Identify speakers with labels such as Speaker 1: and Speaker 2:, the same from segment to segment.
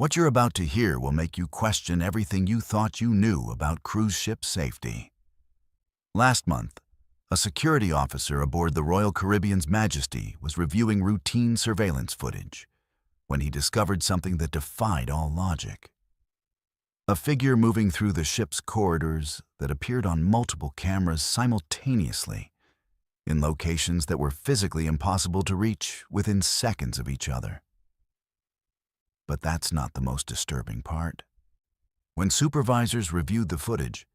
Speaker 1: What you're about to hear will make you question everything you thought you knew about cruise ship safety. Last month, a security officer aboard the Royal Caribbean's Majesty was reviewing routine surveillance footage when he discovered something that defied all logic. A figure moving through the ship's corridors that appeared on multiple cameras simultaneously in locations that were physically impossible to reach within seconds of each other. But that's not the most disturbing part. When supervisors reviewed the footage,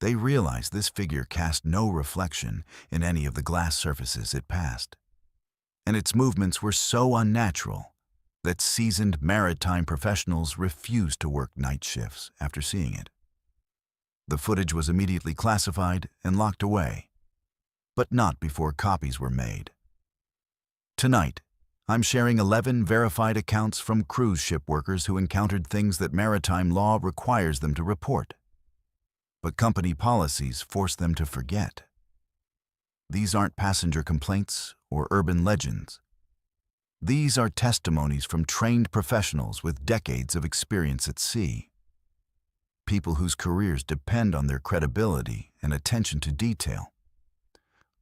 Speaker 1: they realized this figure cast no reflection in any of the glass surfaces it passed, and its movements were so unnatural that seasoned maritime professionals refused to work night shifts after seeing it. The footage was immediately classified and locked away, but not before copies were made. Tonight, I'm sharing 11 verified accounts from cruise ship workers who encountered things that maritime law requires them to report, but company policies force them to forget. These aren't passenger complaints or urban legends. These are testimonies from trained professionals with decades of experience at sea. People whose careers depend on their credibility and attention to detail.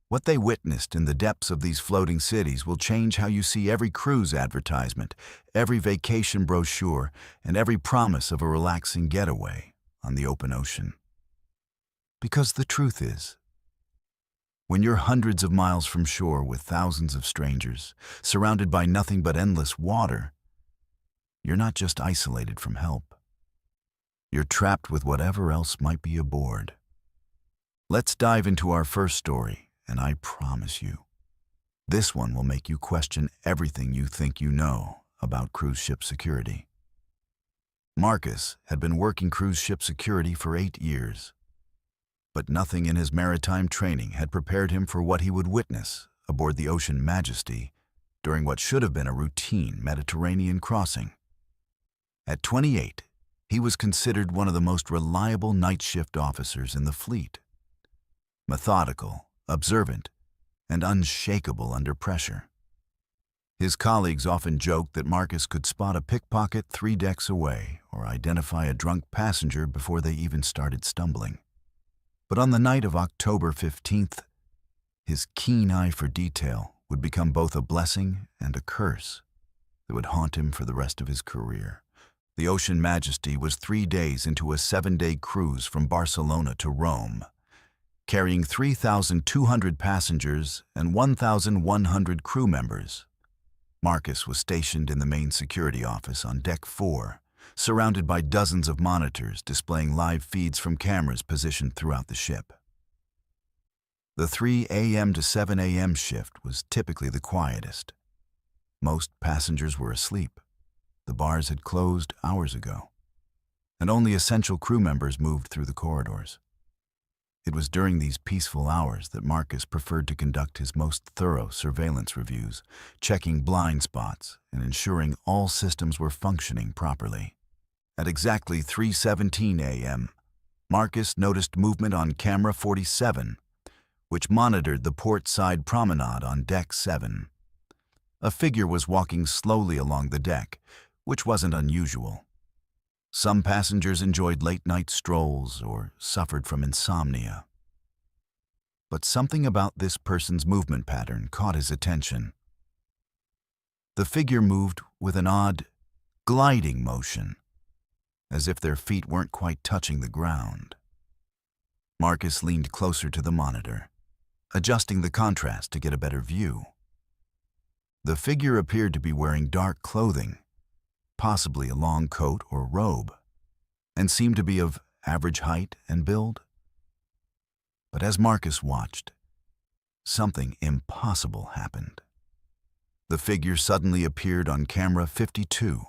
Speaker 1: What they witnessed in the depths of these floating cities will change how you see every cruise advertisement, every vacation brochure, and every promise of a relaxing getaway on the open ocean. Because the truth is, when you're hundreds of miles from shore with thousands of strangers, surrounded by nothing but endless water, you're not just isolated from help. You're trapped with whatever else might be aboard. Let's dive into our first story. And I promise you, this one will make you question everything you think you know about cruise ship security. Marcus had been working cruise ship security for 8 years, but nothing in his maritime training had prepared him for what he would witness aboard the Ocean Majesty during what should have been a routine Mediterranean crossing. At 28, he was considered one of the most reliable night shift officers in the fleet. Methodical, observant, and unshakable under pressure. His colleagues often joked that Marcus could spot a pickpocket 3 decks away or identify a drunk passenger before they even started stumbling. But on the night of October 15th, his keen eye for detail would become both a blessing and a curse that would haunt him for the rest of his career. The Ocean Majesty was 3 days into a 7-day cruise from Barcelona to Rome, carrying 3,200 passengers and 1,100 crew members. Marcus was stationed in the main security office on Deck 4, surrounded by dozens of monitors displaying live feeds from cameras positioned throughout the ship. The 3 a.m. to 7 a.m. shift was typically the quietest. Most passengers were asleep. The bars had closed hours ago, and only essential crew members moved through the corridors. It was during these peaceful hours that Marcus preferred to conduct his most thorough surveillance reviews, checking blind spots and ensuring all systems were functioning properly. At exactly 3:17 a.m., Marcus noticed movement on camera 47, which monitored the port side promenade on Deck 7. A figure was walking slowly along the deck, which wasn't unusual. Some passengers enjoyed late-night strolls or suffered from insomnia. But something about this person's movement pattern caught his attention. The figure moved with an odd, gliding motion, as if their feet weren't quite touching the ground. Marcus leaned closer to the monitor, adjusting the contrast to get a better view. The figure appeared to be wearing dark clothing, possibly a long coat or robe, and seemed to be of average height and build. But as Marcus watched, something impossible happened. The figure suddenly appeared on camera 52,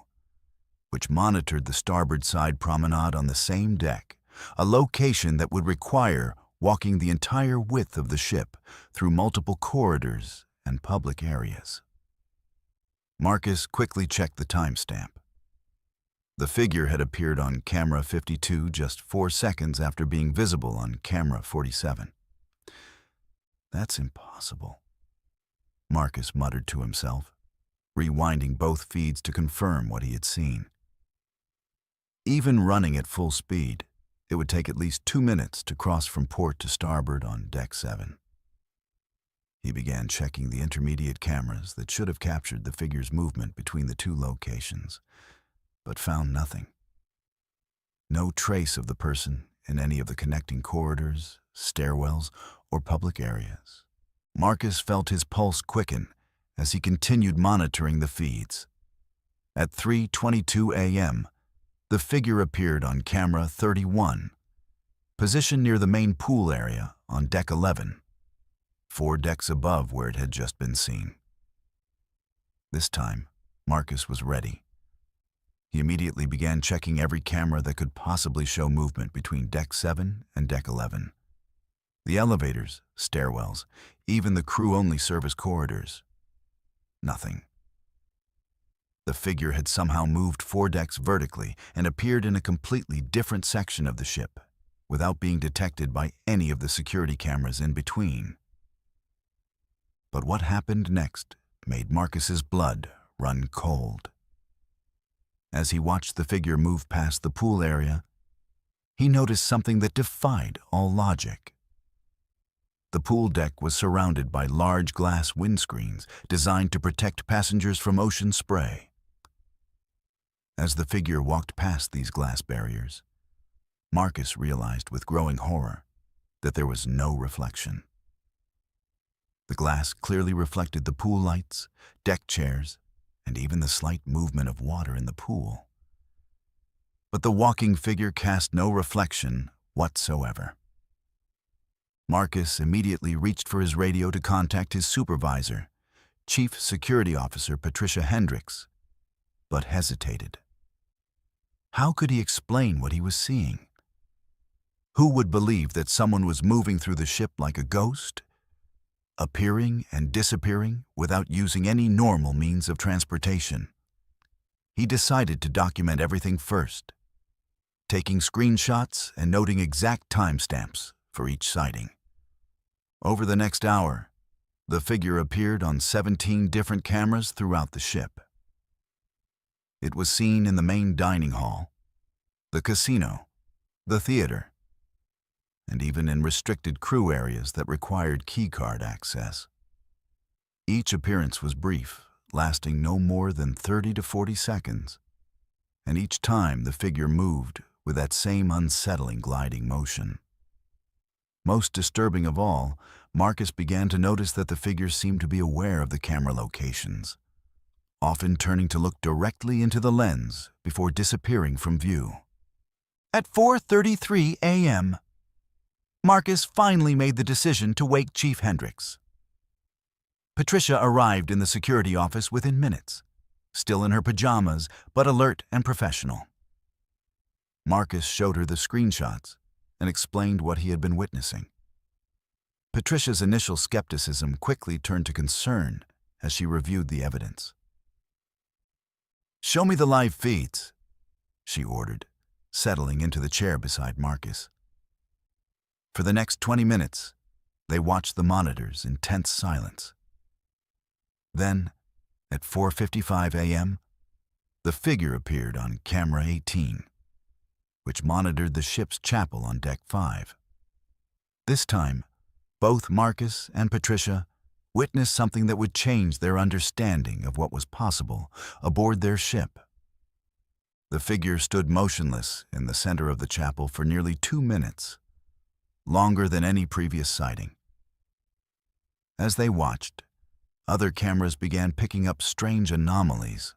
Speaker 1: which monitored the starboard side promenade on the same deck, a location that would require walking the entire width of the ship through multiple corridors and public areas. Marcus quickly checked the timestamp. The figure had appeared on camera 52 just 4 seconds after being visible on camera 47. That's impossible, Marcus muttered to himself, rewinding both feeds to confirm what he had seen. Even running at full speed, it would take at least 2 minutes to cross from port to starboard on Deck 7. He began checking the intermediate cameras that should have captured the figure's movement between the two locations, but found nothing. No trace of the person in any of the connecting corridors, stairwells, or public areas. Marcus felt his pulse quicken as he continued monitoring the feeds. At 3:22 a.m., the figure appeared on camera 31, positioned near the main pool area on Deck 11, 4 decks above where it had just been seen. This time, Marcus was ready. He immediately began checking every camera that could possibly show movement between Deck 7 and Deck 11. The elevators, stairwells, even the crew-only service corridors. Nothing. The figure had somehow moved 4 decks vertically and appeared in a completely different section of the ship, without being detected by any of the security cameras in between. But what happened next made Marcus's blood run cold. As he watched the figure move past the pool area, he noticed something that defied all logic. The pool deck was surrounded by large glass windscreens designed to protect passengers from ocean spray. As the figure walked past these glass barriers, Marcus realized with growing horror that there was no reflection. The glass clearly reflected the pool lights, deck chairs, and even the slight movement of water in the pool. But the walking figure cast no reflection whatsoever. Marcus immediately reached for his radio to contact his supervisor, Chief Security Officer Patricia Hendricks, but hesitated. How could he explain what he was seeing? Who would believe that someone was moving through the ship like a ghost, appearing and disappearing without using any normal means of transportation? He decided to document everything first, taking screenshots and noting exact timestamps for each sighting. Over the next hour, the figure appeared on 17 different cameras throughout the ship. It was seen in the main dining hall, the casino, the theater, and even in restricted crew areas that required keycard access. Each appearance was brief, lasting no more than 30 to 40 seconds, and each time the figure moved with that same unsettling gliding motion. Most disturbing of all, Marcus began to notice that the figure seemed to be aware of the camera locations, often turning to look directly into the lens before disappearing from view. At 4:33 a.m., Marcus finally made the decision to wake Chief Hendricks. Patricia arrived in the security office within minutes, still in her pajamas, but alert and professional. Marcus showed her the screenshots and explained what he had been witnessing. Patricia's initial skepticism quickly turned to concern as she reviewed the evidence. "Show me the live feeds," she ordered, settling into the chair beside Marcus. For the next 20 minutes, they watched the monitors in tense silence. Then, at 4:55 a.m., the figure appeared on camera 18, which monitored the ship's chapel on Deck 5. This time, both Marcus and Patricia witnessed something that would change their understanding of what was possible aboard their ship. The figure stood motionless in the center of the chapel for nearly 2 minutes, longer than any previous sighting. As they watched, other cameras began picking up strange anomalies.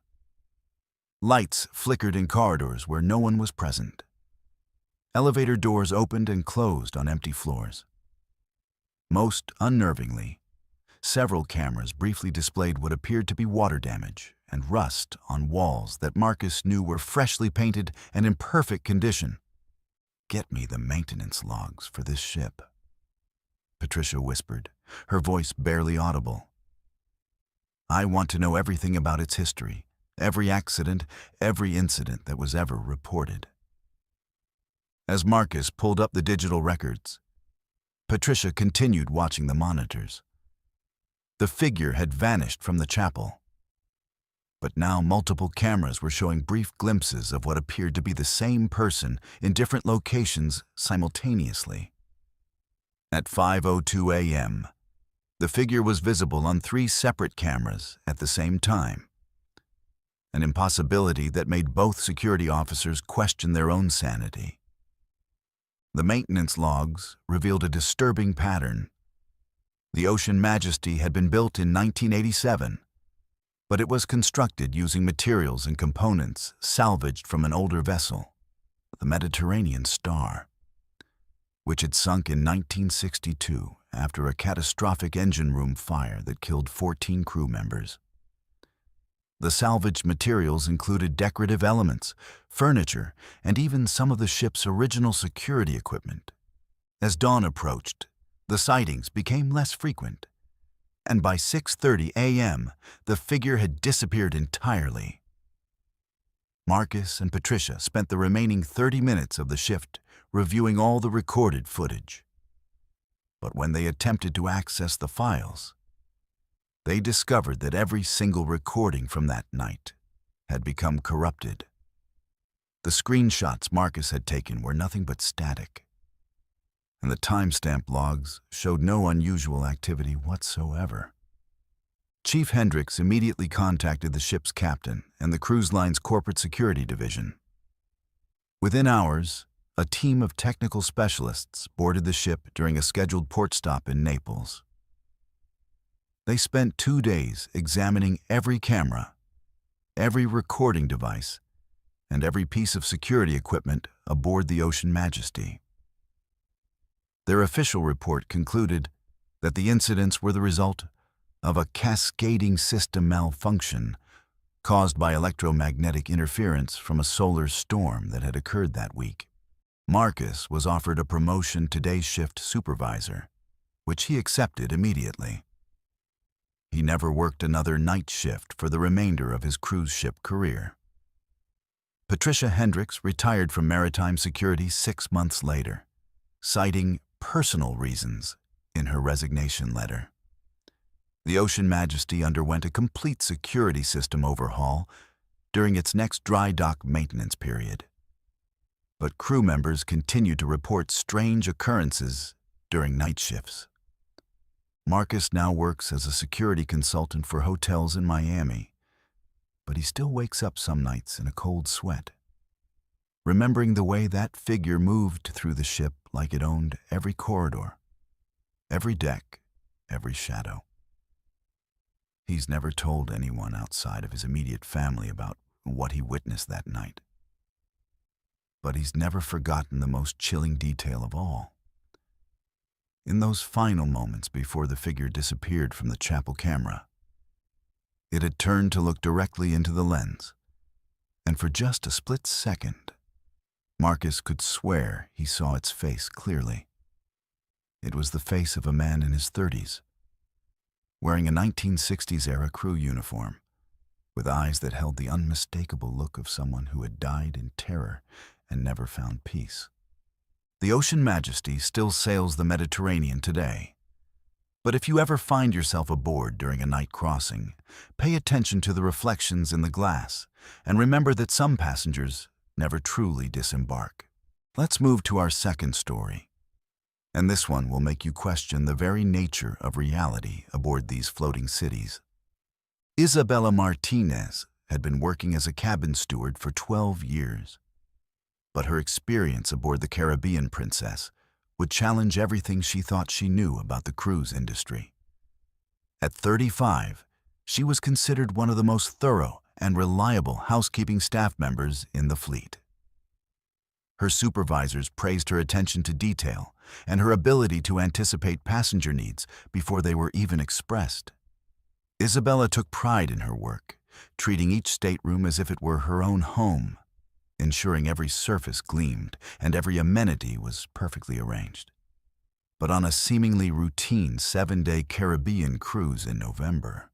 Speaker 1: Lights flickered in corridors where no one was present. Elevator doors opened and closed on empty floors. Most unnervingly, several cameras briefly displayed what appeared to be water damage and rust on walls that Marcus knew were freshly painted and in perfect condition. "Get me the maintenance logs for this ship," Patricia whispered, her voice barely audible. "I want to know everything about its history, every accident, every incident that was ever reported." As Marcus pulled up the digital records, Patricia continued watching the monitors. The figure had vanished from the chapel. But now multiple cameras were showing brief glimpses of what appeared to be the same person in different locations simultaneously. At 5:02 a.m., the figure was visible on 3 separate cameras at the same time, an impossibility that made both security officers question their own sanity. The maintenance logs revealed a disturbing pattern. The Ocean Majesty had been built in 1987, but it was constructed using materials and components salvaged from an older vessel, the Mediterranean Star, which had sunk in 1962 after a catastrophic engine room fire that killed 14 crew members. The salvaged materials included decorative elements, furniture, and even some of the ship's original security equipment. As dawn approached, the sightings became less frequent, and by 6:30 a.m., the figure had disappeared entirely. Marcus and Patricia spent the remaining 30 minutes of the shift reviewing all the recorded footage. But when they attempted to access the files, they discovered that every single recording from that night had become corrupted. The screenshots Marcus had taken were nothing but static, and the timestamp logs showed no unusual activity whatsoever. Chief Hendricks immediately contacted the ship's captain and the cruise line's corporate security division. Within hours, a team of technical specialists boarded the ship during a scheduled port stop in Naples. They spent 2 days examining every camera, every recording device, and every piece of security equipment aboard the Ocean Majesty. Their official report concluded that the incidents were the result of a cascading system malfunction caused by electromagnetic interference from a solar storm that had occurred that week. Marcus was offered a promotion to day shift supervisor, which he accepted immediately. He never worked another night shift for the remainder of his cruise ship career. Patricia Hendricks retired from Maritime Security 6 months later, citing personal reasons in her resignation letter. The Ocean Majesty underwent a complete security system overhaul during its next dry dock maintenance period. But crew members continued to report strange occurrences during night shifts. Marcus now works as a security consultant for hotels in Miami, but he still wakes up some nights in a cold sweat, remembering the way that figure moved through the ship like it owned every corridor, every deck, every shadow. He's never told anyone outside of his immediate family about what he witnessed that night. But he's never forgotten the most chilling detail of all. In those final moments before the figure disappeared from the chapel camera, it had turned to look directly into the lens, and for just a split second, Marcus could swear he saw its face clearly. It was the face of a man in his 30s, wearing a 1960s-era crew uniform, with eyes that held the unmistakable look of someone who had died in terror and never found peace. The Ocean Majesty still sails the Mediterranean today, but if you ever find yourself aboard during a night crossing, pay attention to the reflections in the glass and remember that some passengers never truly disembark. Let's move to our second story, and this one will make you question the very nature of reality aboard these floating cities. Isabella Martinez had been working as a cabin steward for 12 years, but her experience aboard the Caribbean Princess would challenge everything she thought she knew about the cruise industry. At 35, she was considered one of the most thorough and reliable housekeeping staff members in the fleet. Her supervisors praised her attention to detail and her ability to anticipate passenger needs before they were even expressed. Isabella took pride in her work, treating each stateroom as if it were her own home, ensuring every surface gleamed and every amenity was perfectly arranged. But on a seemingly routine 7-day Caribbean cruise in November,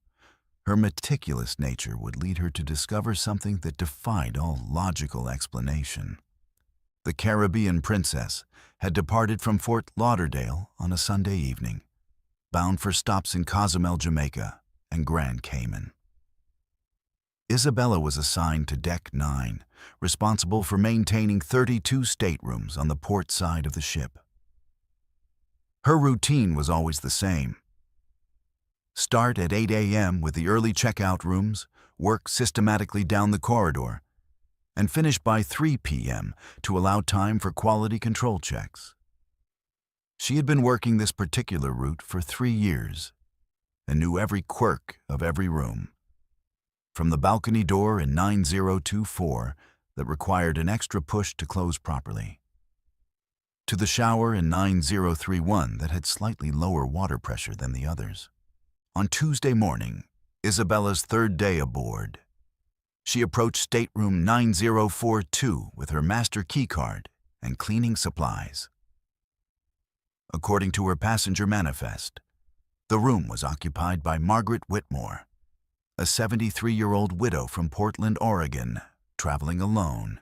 Speaker 1: her meticulous nature would lead her to discover something that defied all logical explanation. The Caribbean Princess had departed from Fort Lauderdale on a Sunday evening, bound for stops in Cozumel, Jamaica, and Grand Cayman. Isabella was assigned to Deck 9, responsible for maintaining 32 staterooms on the port side of the ship. Her routine was always the same. Start at 8 a.m. with the early checkout rooms, work systematically down the corridor, and finish by 3 p.m. to allow time for quality control checks. She had been working this particular route for 3 years and knew every quirk of every room. From the balcony door in 9024 that required an extra push to close properly, to the shower in 9031 that had slightly lower water pressure than the others. On Tuesday morning, Isabella's third day aboard, she approached stateroom 9042 with her master keycard and cleaning supplies. According to her passenger manifest, the room was occupied by Margaret Whitmore, a 73-year-old widow from Portland, Oregon, traveling alone.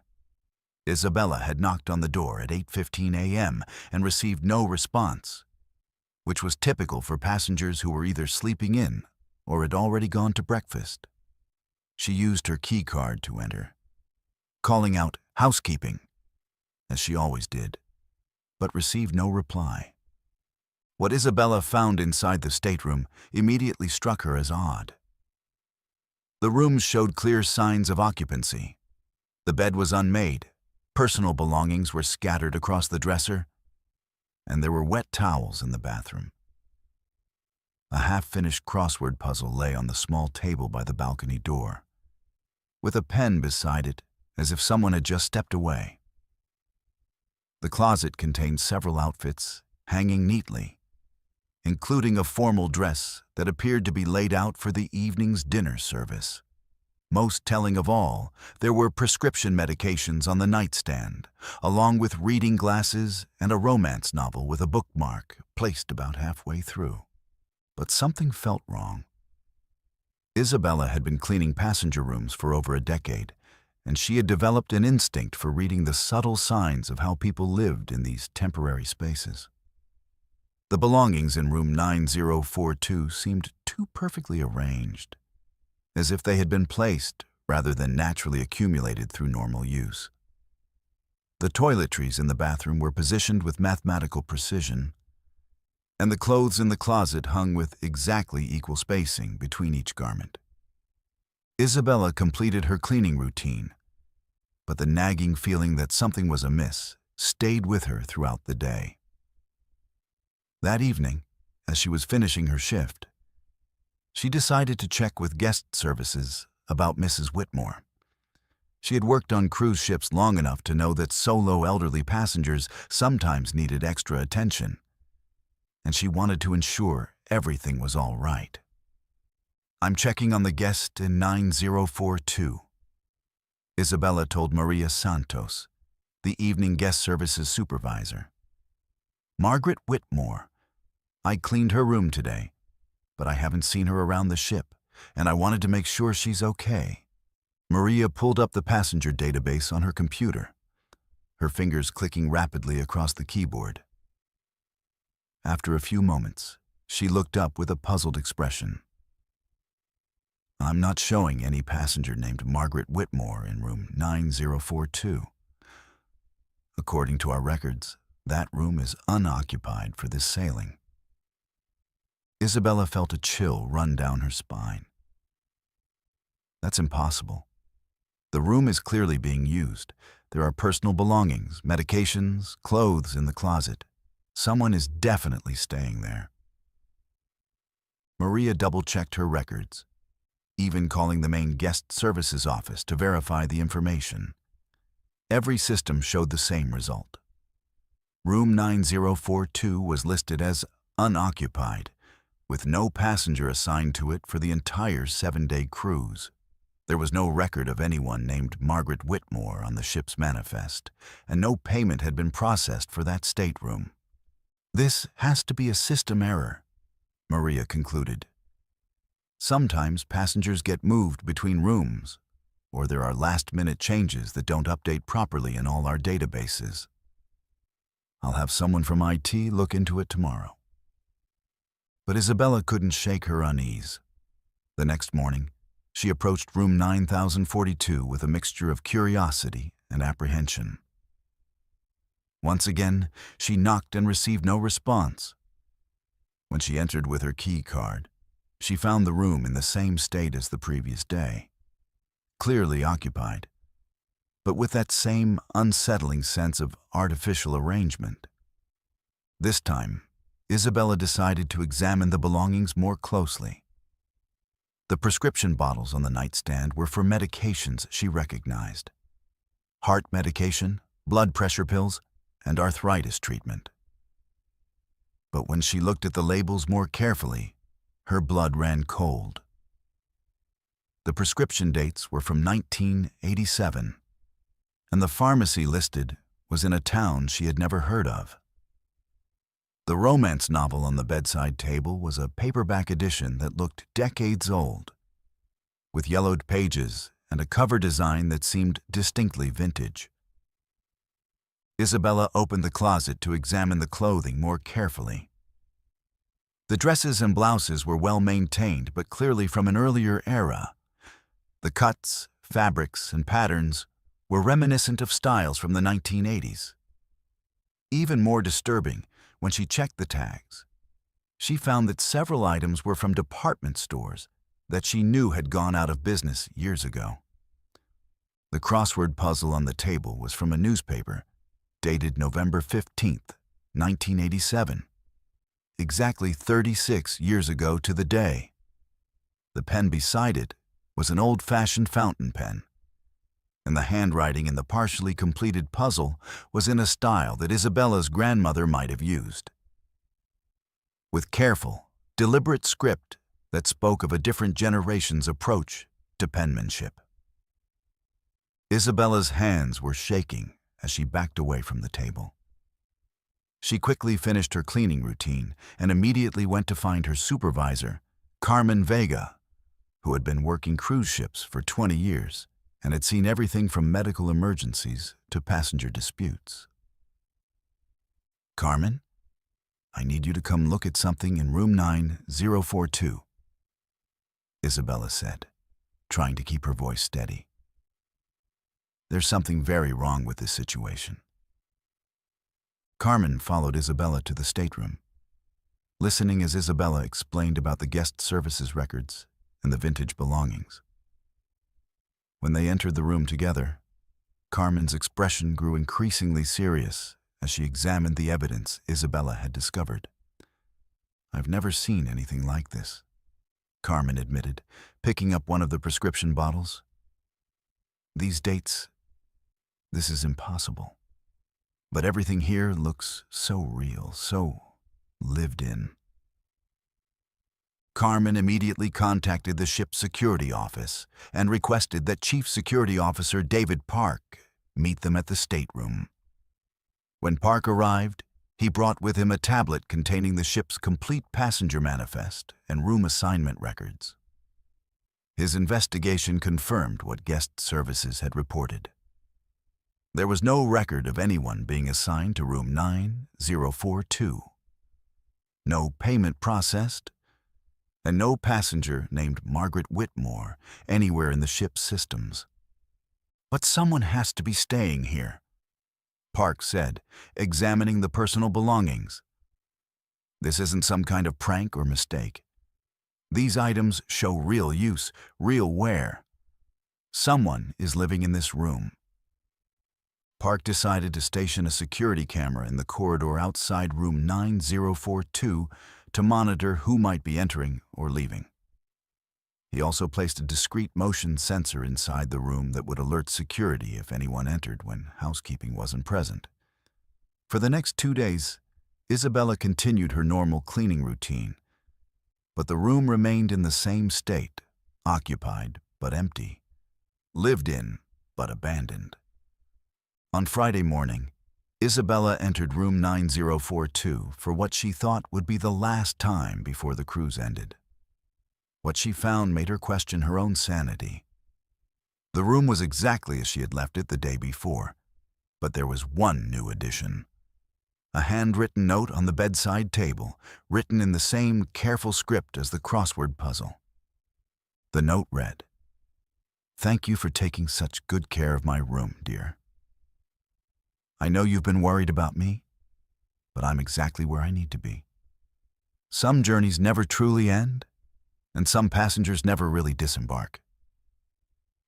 Speaker 1: Isabella had knocked on the door at 8:15 a.m. and received no response, which was typical for passengers who were either sleeping in or had already gone to breakfast. She used her key card to enter, calling out housekeeping, as she always did, but received no reply. What Isabella found inside the stateroom immediately struck her as odd. The rooms showed clear signs of occupancy. The bed was unmade, personal belongings were scattered across the dresser, and there were wet towels in the bathroom. A half-finished crossword puzzle lay on the small table by the balcony door, with a pen beside it as if someone had just stepped away. The closet contained several outfits hanging neatly, including a formal dress that appeared to be laid out for the evening's dinner service. Most telling of all, there were prescription medications on the nightstand, along with reading glasses and a romance novel with a bookmark placed about halfway through. But something felt wrong. Isabella had been cleaning passenger rooms for over a decade, and she had developed an instinct for reading the subtle signs of how people lived in these temporary spaces. The belongings in room 9042 seemed too perfectly arranged, as if they had been placed rather than naturally accumulated through normal use. The toiletries in the bathroom were positioned with mathematical precision, and the clothes in the closet hung with exactly equal spacing between each garment. Isabella completed her cleaning routine, but the nagging feeling that something was amiss stayed with her throughout the day. That evening, as she was finishing her shift, she decided to check with guest services about Mrs. Whitmore. She had worked on cruise ships long enough to know that solo elderly passengers sometimes needed extra attention, and she wanted to ensure everything was all right. "I'm checking on the guest in 9042, Isabella told Maria Santos, the evening guest services supervisor. "Margaret Whitmore. I cleaned her room today, but I haven't seen her around the ship, and I wanted to make sure she's okay." Maria pulled up the passenger database on her computer, her fingers clicking rapidly across the keyboard. After a few moments, she looked up with a puzzled expression. "I'm not showing any passenger named Margaret Whitmore in room 9042. According to our records, that room is unoccupied for this sailing." Isabella felt a chill run down her spine. That's impossible. The room is clearly being used. There are personal belongings, medications, clothes in the closet. Someone is definitely staying there. Maria double-checked her records, even calling the main guest services office to verify the information. Every system showed the same result. Room 9042 was listed as unoccupied, with no passenger assigned to it for the entire 7-day cruise. There was no record of anyone named Margaret Whitmore on the ship's manifest, and no payment had been processed for that stateroom. "This has to be a system error," Maria concluded. "Sometimes passengers get moved between rooms, or there are last-minute changes that don't update properly in all our databases. I'll have someone from IT look into it tomorrow." But Isabella couldn't shake her unease. The next morning, She approached room 9042 with a mixture of curiosity and apprehension. Once again, she knocked and received no response. When she entered with her key card, she found the room in the same state as the previous day, clearly occupied, but with that same unsettling sense of artificial arrangement. This time, Isabella decided to examine the belongings more closely. The prescription bottles on the nightstand were for medications she recognized: heart medication, blood pressure pills, and arthritis treatment. But when she looked at the labels more carefully, her blood ran cold. The prescription dates were from 1987, and the pharmacy listed was in a town she had never heard of. The romance novel on the bedside table was a paperback edition that looked decades old, with yellowed pages and a cover design that seemed distinctly vintage. Isabella opened the closet to examine the clothing more carefully. The dresses and blouses were well maintained, but clearly from an earlier era. The cuts, fabrics, and patterns were reminiscent of styles from the 1980s. Even more disturbing, when she checked the tags, she found that several items were from department stores that she knew had gone out of business years ago. The crossword puzzle on the table was from a newspaper dated November 15th, 1987, exactly 36 years ago to the day. The pen beside it was an old-fashioned fountain pen, and the handwriting in the partially completed puzzle was in a style that Isabella's grandmother might have used, with careful, deliberate script that spoke of a different generation's approach to penmanship. Isabella's hands were shaking as she backed away from the table. She quickly finished her cleaning routine and immediately went to find her supervisor, Carmen Vega, who had been working cruise ships for 20 years and had seen everything from medical emergencies to passenger disputes. "Carmen, I need you to come look at something in room 9042, Isabella said, trying to keep her voice steady. "There's something very wrong with this situation." Carmen followed Isabella to the stateroom, listening as Isabella explained about the guest services records and the vintage belongings. When they entered the room together, Carmen's expression grew increasingly serious as she examined the evidence Isabella had discovered. "I've never seen anything like this," Carmen admitted, picking up one of the prescription bottles. "These dates, this is impossible. But everything here looks so real, so lived in." Carmen immediately contacted the ship's security office and requested that Chief Security Officer David Park meet them at the stateroom. When Park arrived, he brought with him a tablet containing the ship's complete passenger manifest and room assignment records. His investigation confirmed what guest services had reported. There was no record of anyone being assigned to room 9042. No payment processed, and no passenger named Margaret Whitmore anywhere in the ship's systems. "But someone has to be staying here," Park said, examining the personal belongings. "This isn't some kind of prank or mistake. These items show real use, real wear. Someone is living in this room." Park decided to station a security camera in the corridor outside room 9042 to monitor who might be entering or leaving. He also placed a discreet motion sensor inside the room that would alert security if anyone entered when housekeeping wasn't present. For the next 2 days, Isabella continued her normal cleaning routine, but the room remained in the same state, occupied but empty, lived in but abandoned. On Friday morning, Isabella entered room 9042 for what she thought would be the last time before the cruise ended. What she found made her question her own sanity. The room was exactly as she had left it the day before, but there was one new addition. A handwritten note on the bedside table, written in the same careful script as the crossword puzzle. The note read, Thank you for taking such good care of my room, dear. I know you've been worried about me, but I'm exactly where I need to be. Some journeys never truly end, and some passengers never really disembark.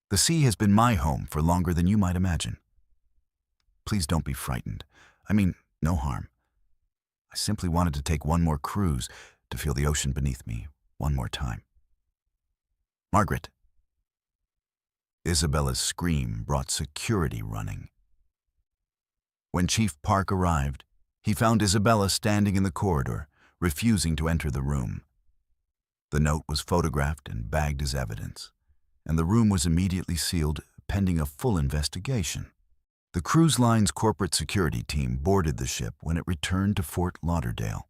Speaker 1: The sea has been my home for longer than you might imagine. Please don't be frightened. I mean, no harm. I simply wanted to take one more cruise to feel the ocean beneath me one more time. Margaret. Isabella's scream brought security running. When Chief Park arrived, he found Isabella standing in the corridor, refusing to enter the room. The note was photographed and bagged as evidence, and the room was immediately sealed pending a full investigation. The cruise line's corporate security team boarded the ship when it returned to Fort Lauderdale.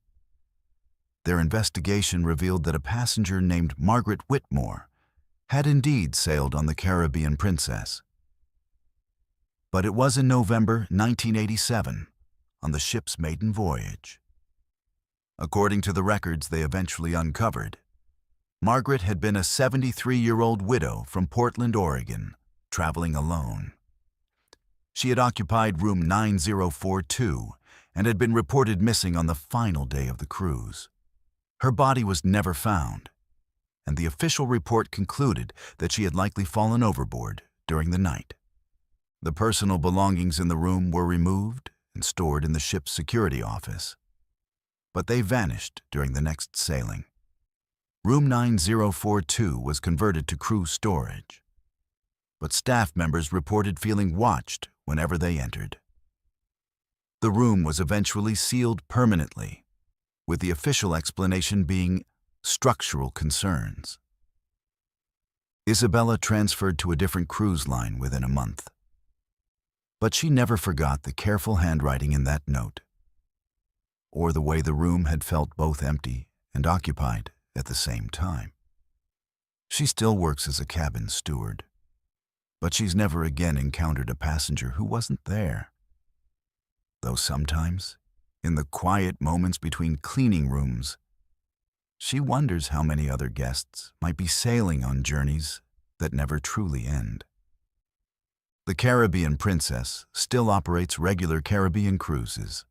Speaker 1: Their investigation revealed that a passenger named Margaret Whitmore had indeed sailed on the Caribbean Princess. But it was in November 1987, on the ship's maiden voyage. According to the records they eventually uncovered, Margaret had been a 73-year-old widow from Portland, Oregon, traveling alone. She had occupied room 9042 and had been reported missing on the final day of the cruise. Her body was never found, and the official report concluded that she had likely fallen overboard during the night. The personal belongings in the room were removed and stored in the ship's security office, but they vanished during the next sailing. Room 9042 was converted to crew storage, but staff members reported feeling watched whenever they entered. The room was eventually sealed permanently, with the official explanation being structural concerns. Isabella transferred to a different cruise line within a month, but she never forgot the careful handwriting in that note, or the way the room had felt both empty and occupied at the same time. She still works as a cabin steward, but she's never again encountered a passenger who wasn't there. Though sometimes, in the quiet moments between cleaning rooms, she wonders how many other guests might be sailing on journeys that never truly end. The Caribbean Princess still operates regular Caribbean cruises,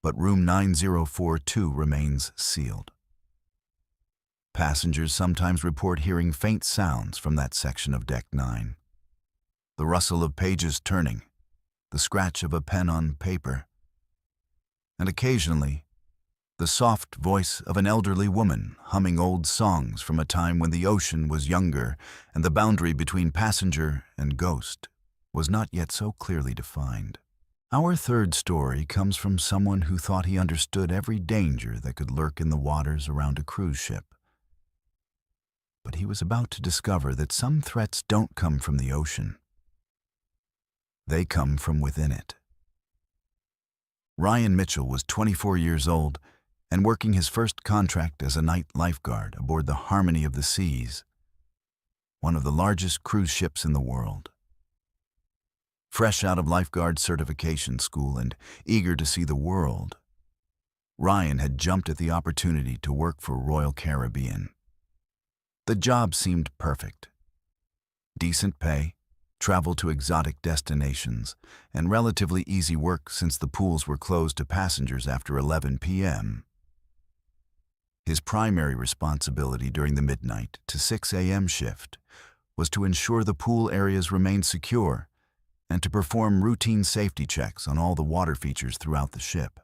Speaker 1: but room 9042 remains sealed. Passengers sometimes report hearing faint sounds from that section of Deck 9. The rustle of pages turning, the scratch of a pen on paper, and occasionally, the soft voice of an elderly woman humming old songs from a time when the ocean was younger and the boundary between passenger and ghost was not yet so clearly defined. Our third story comes from someone who thought he understood every danger that could lurk in the waters around a cruise ship. But he was about to discover that some threats don't come from the ocean. They come from within it. Ryan Mitchell was 24 years old and working his first contract as a night lifeguard aboard the Harmony of the Seas, one of the largest cruise ships in the world. Fresh out of lifeguard certification school and eager to see the world, Ryan had jumped at the opportunity to work for Royal Caribbean. The job seemed perfect. Decent pay, travel to exotic destinations, and relatively easy work since the pools were closed to passengers after 11 p.m. His primary responsibility during the midnight to 6 a.m. shift was to ensure the pool areas remained secure and to perform routine safety checks on all the water features throughout the ship.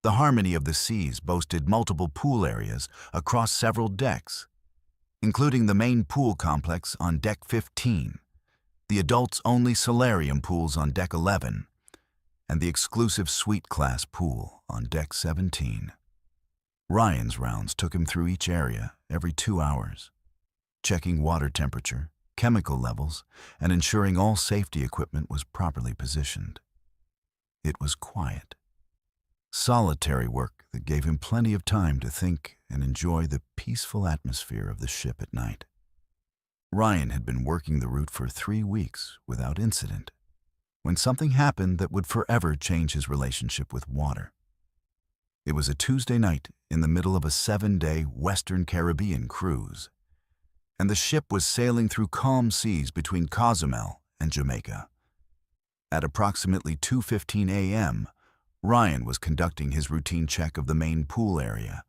Speaker 1: The Harmony of the Seas boasted multiple pool areas across several decks, including the main pool complex on Deck 15, the adults-only solarium pools on Deck 11, and the exclusive suite-class pool on Deck 17. Ryan's rounds took him through each area every 2 hours, checking water temperature, chemical levels, and ensuring all safety equipment was properly positioned. It was quiet, solitary work that gave him plenty of time to think and enjoy the peaceful atmosphere of the ship at night. Ryan had been working the route for 3 weeks without incident, when something happened that would forever change his relationship with water. It was a Tuesday night in the middle of a 7-day Western Caribbean cruise, and the ship was sailing through calm seas between Cozumel and Jamaica. At approximately 2:15 a.m., Ryan was conducting his routine check of the main pool area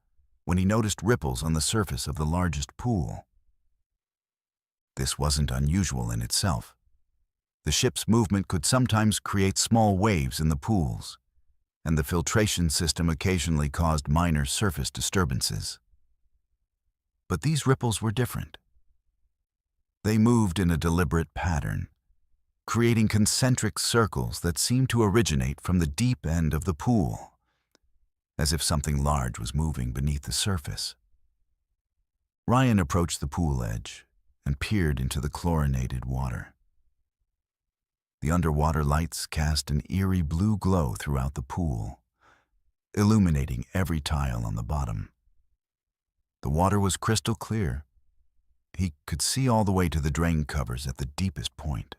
Speaker 1: when he noticed ripples on the surface of the largest pool. This wasn't unusual in itself. The ship's movement could sometimes create small waves in the pools, and the filtration system occasionally caused minor surface disturbances. But these ripples were different. They moved in a deliberate pattern, creating concentric circles that seemed to originate from the deep end of the pool, as if something large was moving beneath the surface. Ryan approached the pool edge and peered into the chlorinated water. The underwater lights cast an eerie blue glow throughout the pool, illuminating every tile on the bottom. The water was crystal clear. He could see all the way to the drain covers at the deepest point.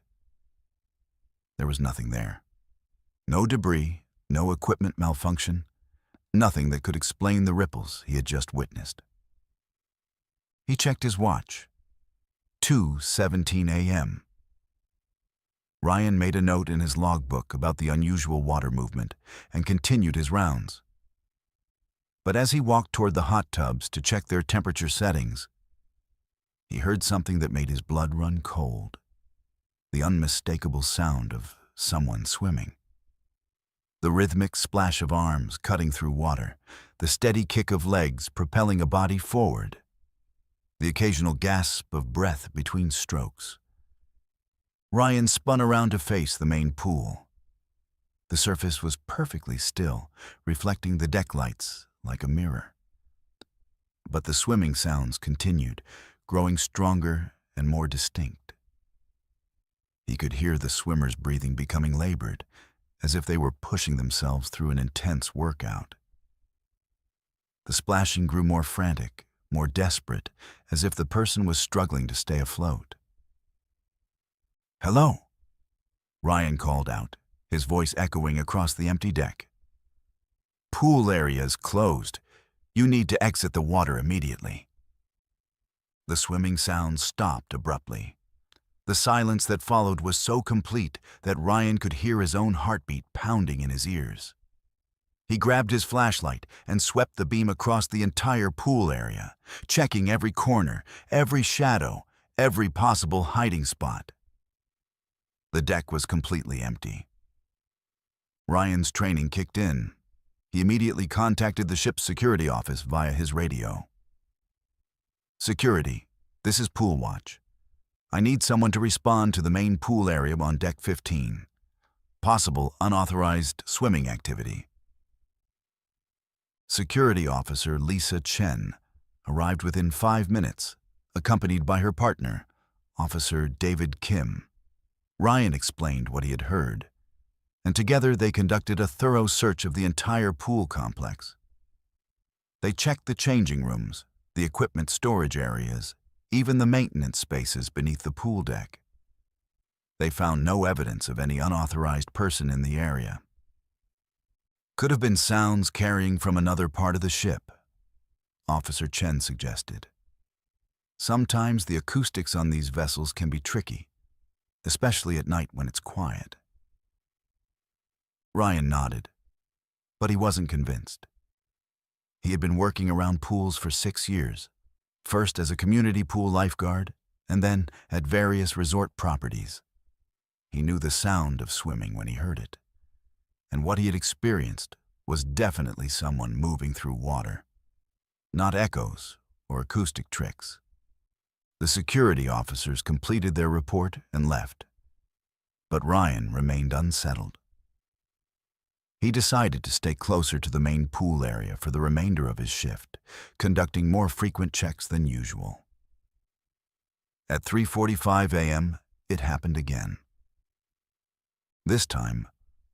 Speaker 1: There was nothing there. No debris, no equipment malfunction, nothing that could explain the ripples he had just witnessed. He checked his watch. 2:17 a.m. Ryan made a note in his logbook about the unusual water movement and continued his rounds. But as he walked toward the hot tubs to check their temperature settings, he heard something that made his blood run cold. The unmistakable sound of someone swimming. The rhythmic splash of arms cutting through water, the steady kick of legs propelling a body forward, the occasional gasp of breath between strokes. Ryan spun around to face the main pool. The surface was perfectly still, reflecting the deck lights like a mirror. But the swimming sounds continued, growing stronger and more distinct. He could hear the swimmers' breathing becoming labored, as if they were pushing themselves through an intense workout. The splashing grew more frantic, more desperate, as if the person was struggling to stay afloat. "Hello," Ryan called out, his voice echoing across the empty deck. "Pool area is closed. You need to exit the water immediately." The swimming sounds stopped abruptly. The silence that followed was so complete that Ryan could hear his own heartbeat pounding in his ears. He grabbed his flashlight and swept the beam across the entire pool area, checking every corner, every shadow, every possible hiding spot. The deck was completely empty. Ryan's training kicked in. He immediately contacted the ship's security office via his radio. "Security, this is Pool Watch. I need someone to respond to the main pool area on deck 15. Possible unauthorized swimming activity." Security Officer Lisa Chen arrived within 5 minutes, accompanied by her partner, Officer David Kim. Ryan explained what he had heard, and together they conducted a thorough search of the entire pool complex. They checked the changing rooms, the equipment storage areas, even the maintenance spaces beneath the pool deck. They found no evidence of any unauthorized person in the area. "Could have been sounds carrying from another part of the ship," Officer Chen suggested. "Sometimes the acoustics on these vessels can be tricky, especially at night when it's quiet." Ryan nodded, but he wasn't convinced. He had been working around pools for 6 years, first as a community pool lifeguard and then at various resort properties. He knew the sound of swimming when he heard it, and what he had experienced was definitely someone moving through water, not echoes or acoustic tricks. The security officers completed their report and left, but Ryan remained unsettled. He decided to stay closer to the main pool area for the remainder of his shift, conducting more frequent checks than usual. At 3:45 a.m., it happened again. This time,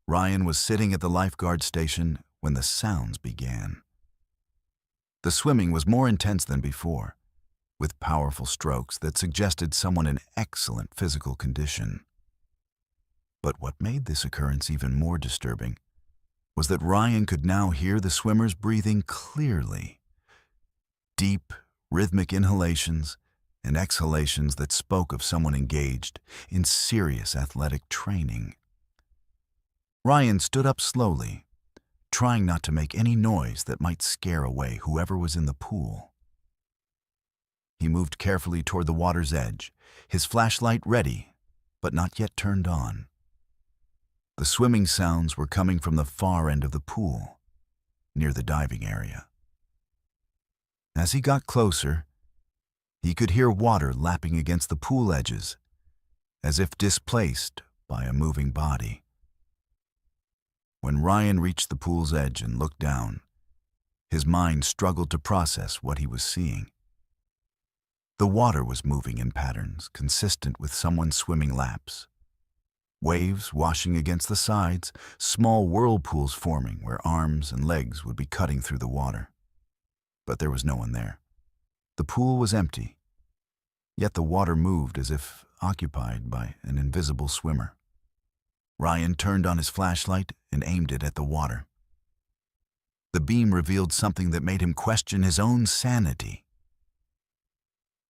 Speaker 1: Ryan was sitting at the lifeguard station when the sounds began. The swimming was more intense than before, with powerful strokes that suggested someone in excellent physical condition. But what made this occurrence even more disturbing was that Ryan could now hear the swimmers breathing clearly. Deep, rhythmic inhalations and exhalations that spoke of someone engaged in serious athletic training. Ryan stood up slowly, trying not to make any noise that might scare away whoever was in the pool. He moved carefully toward the water's edge, his flashlight ready, but not yet turned on. The swimming sounds were coming from the far end of the pool, near the diving area. As he got closer, he could hear water lapping against the pool edges, as if displaced by a moving body. When Ryan reached the pool's edge and looked down, his mind struggled to process what he was seeing. The water was moving in patterns consistent with someone swimming laps. Waves washing against the sides, small whirlpools forming where arms and legs would be cutting through the water. But there was no one there. The pool was empty, yet the water moved as if occupied by an invisible swimmer. Ryan turned on his flashlight and aimed it at the water. The beam revealed something that made him question his own sanity.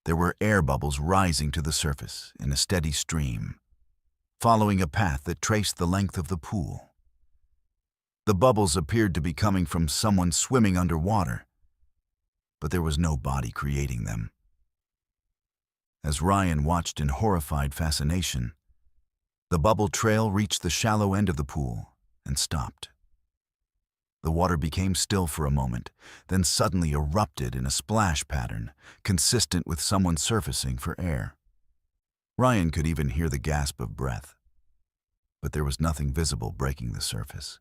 Speaker 1: There were air bubbles rising to the surface in a steady stream, following a path that traced the length of the pool. The bubbles appeared to be coming from someone swimming underwater, but there was no body creating them. As Ryan watched in horrified fascination, the bubble trail reached the shallow end of the pool and stopped. The water became still for a moment, then suddenly erupted in a splash pattern, consistent with someone surfacing for air. Ryan could even hear the gasp of breath, but there was nothing visible breaking the surface.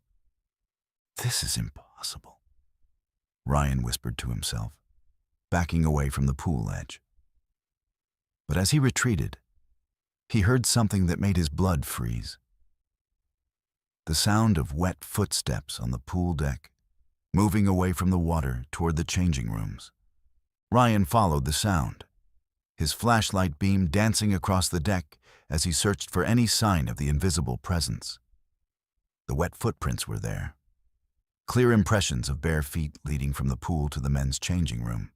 Speaker 1: "This is impossible," Ryan whispered to himself, backing away from the pool edge. But as he retreated, he heard something that made his blood freeze. The sound of wet footsteps on the pool deck, moving away from the water toward the changing rooms. Ryan followed the sound, his flashlight beam dancing across the deck as he searched for any sign of the invisible presence. The wet footprints were there, clear impressions of bare feet leading from the pool to the men's changing room.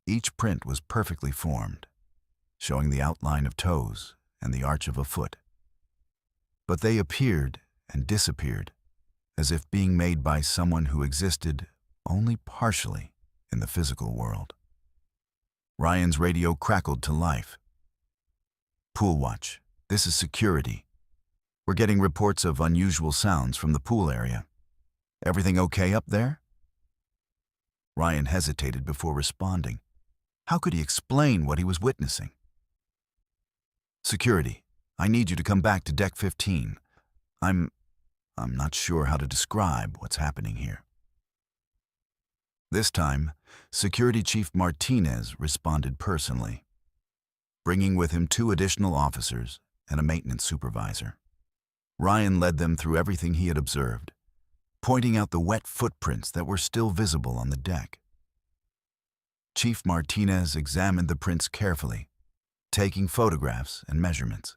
Speaker 1: Each print was perfectly formed, showing the outline of toes and the arch of a foot. But they appeared and disappeared, as if being made by someone who existed only partially in the physical world. Ryan's radio crackled to life. "Pool watch, this is security. We're getting reports of unusual sounds from the pool area. Everything okay up there?" Ryan hesitated before responding. How could he explain what he was witnessing? "Security, I need you to come back to Deck 15. I'm not sure how to describe what's happening here." This time, Security Chief Martinez responded personally, bringing with him 2 additional officers and a maintenance supervisor. Ryan led them through everything he had observed, pointing out the wet footprints that were still visible on the deck. Chief Martinez examined the prints carefully, taking photographs and measurements.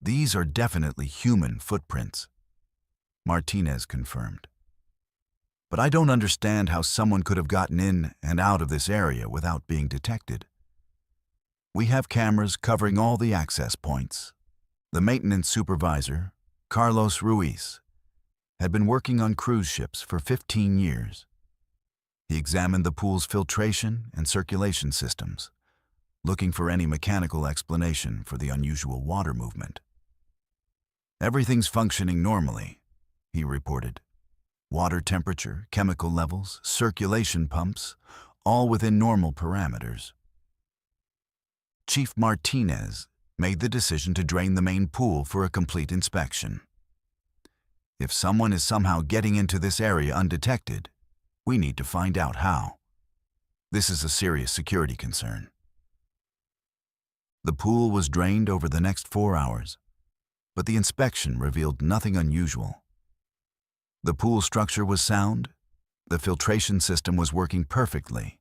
Speaker 1: "These are definitely human footprints," Martinez confirmed. "But I don't understand how someone could have gotten in and out of this area without being detected. We have cameras covering all the access points." The maintenance supervisor, Carlos Ruiz, had been working on cruise ships for 15 years. He examined the pool's filtration and circulation systems, looking for any mechanical explanation for the unusual water movement. "Everything's functioning normally," he reported. "Water temperature, chemical levels, circulation pumps, all within normal parameters." Chief Martinez made the decision to drain the main pool for a complete inspection. "If someone is somehow getting into this area undetected, we need to find out how. This is a serious security concern." The pool was drained over the next 4 hours, but the inspection revealed nothing unusual. The pool structure was sound, the filtration system was working perfectly,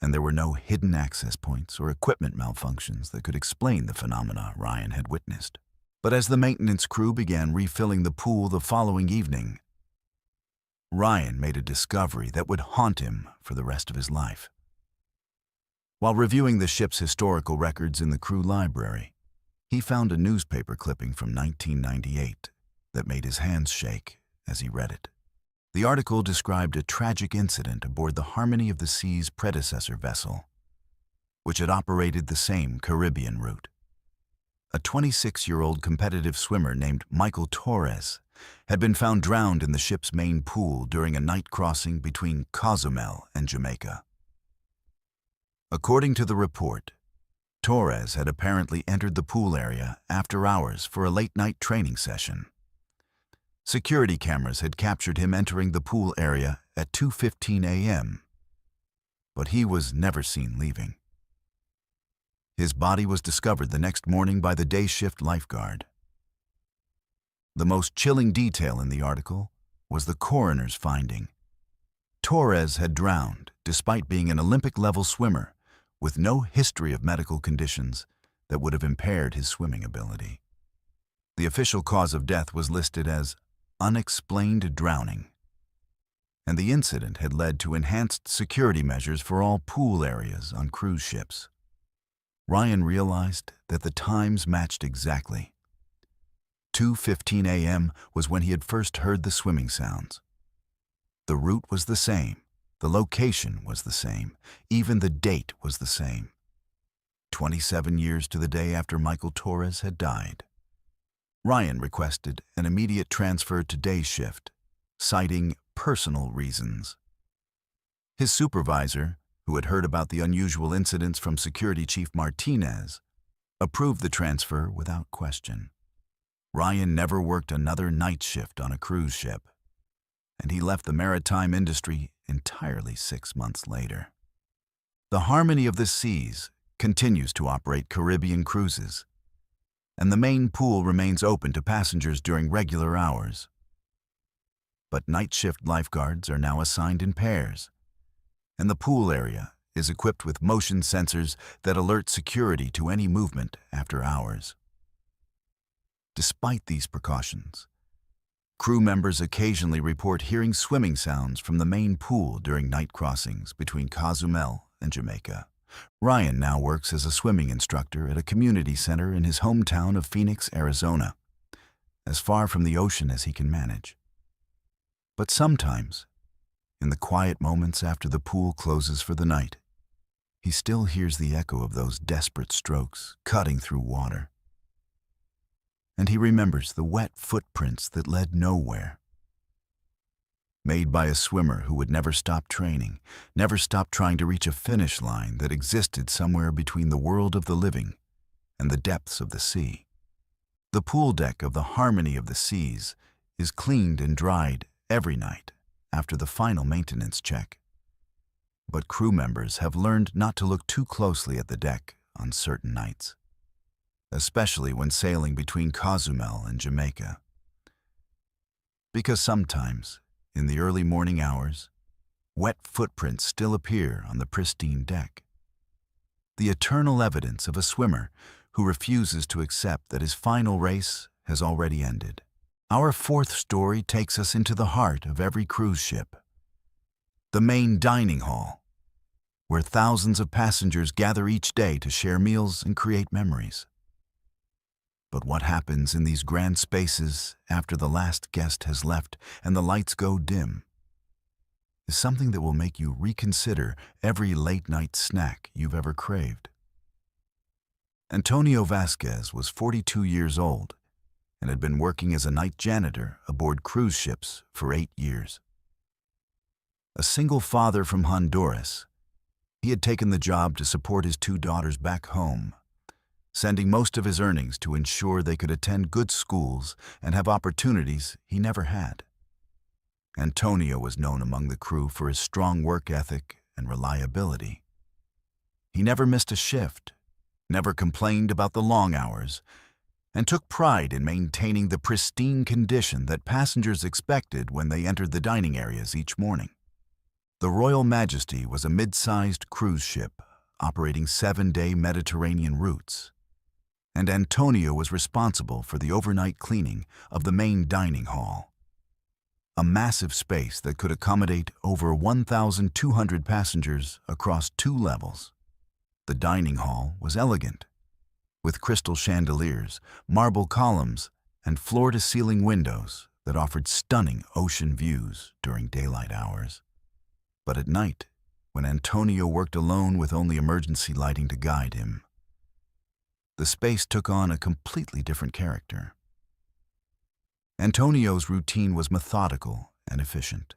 Speaker 1: and there were no hidden access points or equipment malfunctions that could explain the phenomena Ryan had witnessed. But as the maintenance crew began refilling the pool the following evening, Ryan made a discovery that would haunt him for the rest of his life. While reviewing the ship's historical records in the crew library, he found a newspaper clipping from 1998 that made his hands shake as he read it. The article described a tragic incident aboard the Harmony of the Sea's predecessor vessel, which had operated the same Caribbean route. A 26-year-old competitive swimmer named Michael Torres had been found drowned in the ship's main pool during a night crossing between Cozumel and Jamaica. According to the report, Torres had apparently entered the pool area after hours for a late-night training session. Security cameras had captured him entering the pool area at 2:15 a.m., but he was never seen leaving. His body was discovered the next morning by the day shift lifeguard. The most chilling detail in the article was the coroner's finding. Torres had drowned despite being an Olympic-level swimmer with no history of medical conditions that would have impaired his swimming ability. The official cause of death was listed as unexplained drowning, and the incident had led to enhanced security measures for all pool areas on cruise ships. Ryan realized that the times matched exactly. 2:15 a.m. was when he had first heard the swimming sounds. The route was the same, the location was the same, even the date was the same. 27 years to the day after Michael Torres had died. Ryan requested an immediate transfer to day shift, citing personal reasons. His supervisor, who had heard about the unusual incidents from Security Chief Martinez, approved the transfer without question. Ryan never worked another night shift on a cruise ship, and he left the maritime industry entirely 6 months later. The Harmony of the Seas continues to operate Caribbean cruises, and the main pool remains open to passengers during regular hours. But night shift lifeguards are now assigned in pairs, and the pool area is equipped with motion sensors that alert security to any movement after hours. Despite these precautions, crew members occasionally report hearing swimming sounds from the main pool during night crossings between Cozumel and Jamaica. Ryan now works as a swimming instructor at a community center in his hometown of Phoenix, Arizona, as far from the ocean as he can manage. But sometimes, in the quiet moments after the pool closes for the night, he still hears the echo of those desperate strokes cutting through water. And he remembers the wet footprints that led nowhere. Made by a swimmer who would never stop training, never stop trying to reach a finish line that existed somewhere between the world of the living and the depths of the sea. The pool deck of the Harmony of the Seas is cleaned and dried every night after the final maintenance check. But crew members have learned not to look too closely at the deck on certain nights, especially when sailing between Cozumel and Jamaica. Because sometimes, in the early morning hours, wet footprints still appear on the pristine deck. The eternal evidence of a swimmer who refuses to accept that his final race has already ended. Our fourth story takes us into the heart of every cruise ship, the main dining hall, where thousands of passengers gather each day to share meals and create memories. But what happens in these grand spaces after the last guest has left and the lights go dim is something that will make you reconsider every late-night snack you've ever craved. Antonio Vasquez was 42 years old and had been working as a night janitor aboard cruise ships for 8 years. A single father from Honduras, he had taken the job to support his 2 daughters back home, sending most of his earnings to ensure they could attend good schools and have opportunities he never had. Antonio was known among the crew for his strong work ethic and reliability. He never missed a shift, never complained about the long hours, and took pride in maintaining the pristine condition that passengers expected when they entered the dining areas each morning. The Royal Majesty was a mid-sized cruise ship operating 7-day Mediterranean routes, and Antonio was responsible for the overnight cleaning of the main dining hall, a massive space that could accommodate over 1,200 passengers across 2 levels. The dining hall was elegant, with crystal chandeliers, marble columns, and floor-to-ceiling windows that offered stunning ocean views during daylight hours. But at night, when Antonio worked alone with only emergency lighting to guide him, the space took on a completely different character. Antonio's routine was methodical and efficient.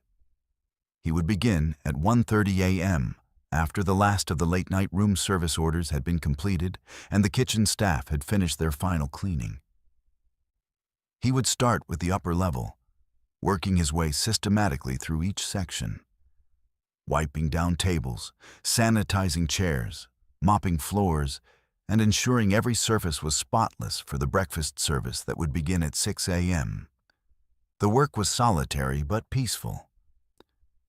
Speaker 1: He would begin at 1:30 a.m. after the last of the late-night room service orders had been completed and the kitchen staff had finished their final cleaning. He would start with the upper level, working his way systematically through each section, wiping down tables, sanitizing chairs, mopping floors, and ensuring every surface was spotless for the breakfast service that would begin at 6 a.m. The work was solitary but peaceful,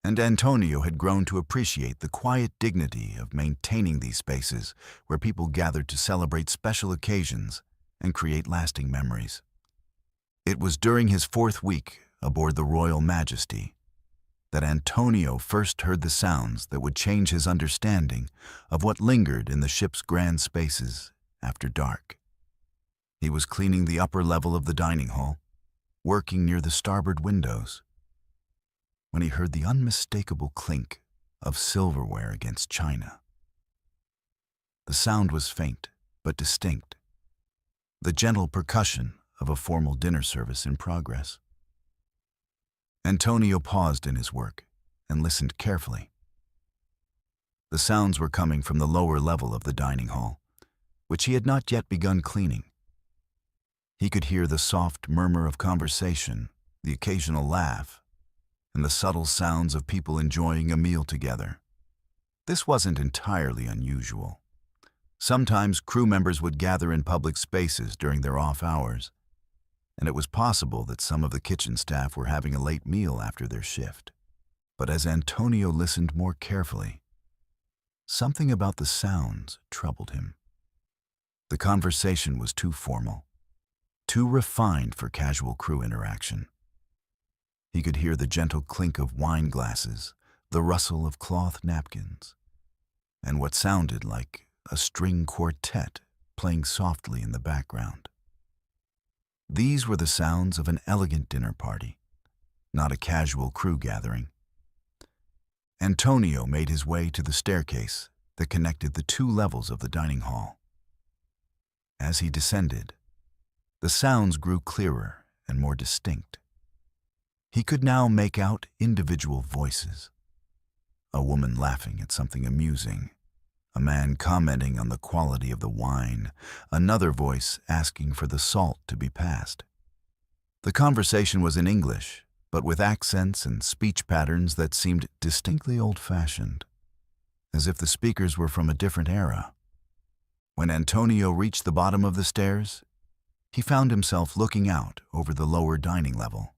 Speaker 1: and Antonio had grown to appreciate the quiet dignity of maintaining these spaces where people gathered to celebrate special occasions and create lasting memories. It was during his 4th week aboard the Royal Majesty that Antonio first heard the sounds that would change his understanding of what lingered in the ship's grand spaces after dark. He was cleaning the upper level of the dining hall, working near the starboard windows, when he heard the unmistakable clink of silverware against china. The sound was faint but distinct, the gentle percussion of a formal dinner service in progress. Antonio paused in his work and listened carefully. The sounds were coming from the lower level of the dining hall, which he had not yet begun cleaning. He could hear the soft murmur of conversation, the occasional laugh, and the subtle sounds of people enjoying a meal together. This wasn't entirely unusual. Sometimes crew members would gather in public spaces during their off hours, and it was possible that some of the kitchen staff were having a late meal after their shift. But as Antonio listened more carefully, something about the sounds troubled him. The conversation was too formal, too refined for casual crew interaction. He could hear the gentle clink of wine glasses, the rustle of cloth napkins, and what sounded like a string quartet playing softly in the background. These were the sounds of an elegant dinner party, not a casual crew gathering. Antonio made his way to the staircase that connected the 2 levels of the dining hall. As he descended, the sounds grew clearer and more distinct. He could now make out individual voices, a woman laughing at something amusing, a man commenting on the quality of the wine, another voice asking for the salt to be passed. The conversation was in English, but with accents and speech patterns that seemed distinctly old-fashioned, as if the speakers were from a different era. When Antonio reached the bottom of the stairs, he found himself looking out over the lower dining level.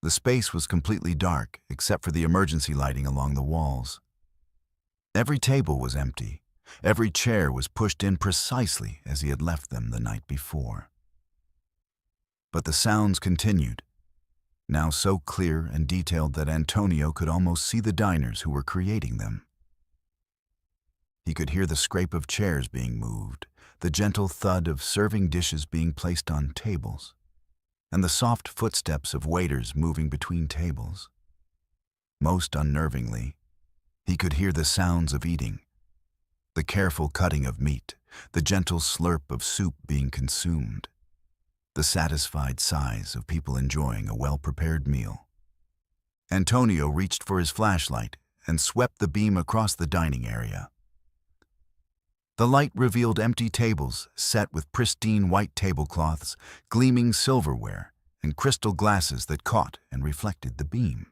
Speaker 1: The space was completely dark except for the emergency lighting along the walls. Every table was empty. Every chair was pushed in precisely as he had left them the night before. But the sounds continued, now so clear and detailed that Antonio could almost see the diners who were creating them. He could hear the scrape of chairs being moved, the gentle thud of serving dishes being placed on tables, and the soft footsteps of waiters moving between tables. Most unnervingly, he could hear the sounds of eating, the careful cutting of meat, the gentle slurp of soup being consumed, the satisfied sighs of people enjoying a well-prepared meal. Antonio reached for his flashlight and swept the beam across the dining area. The light revealed empty tables set with pristine white tablecloths, gleaming silverware, and crystal glasses that caught and reflected the beam.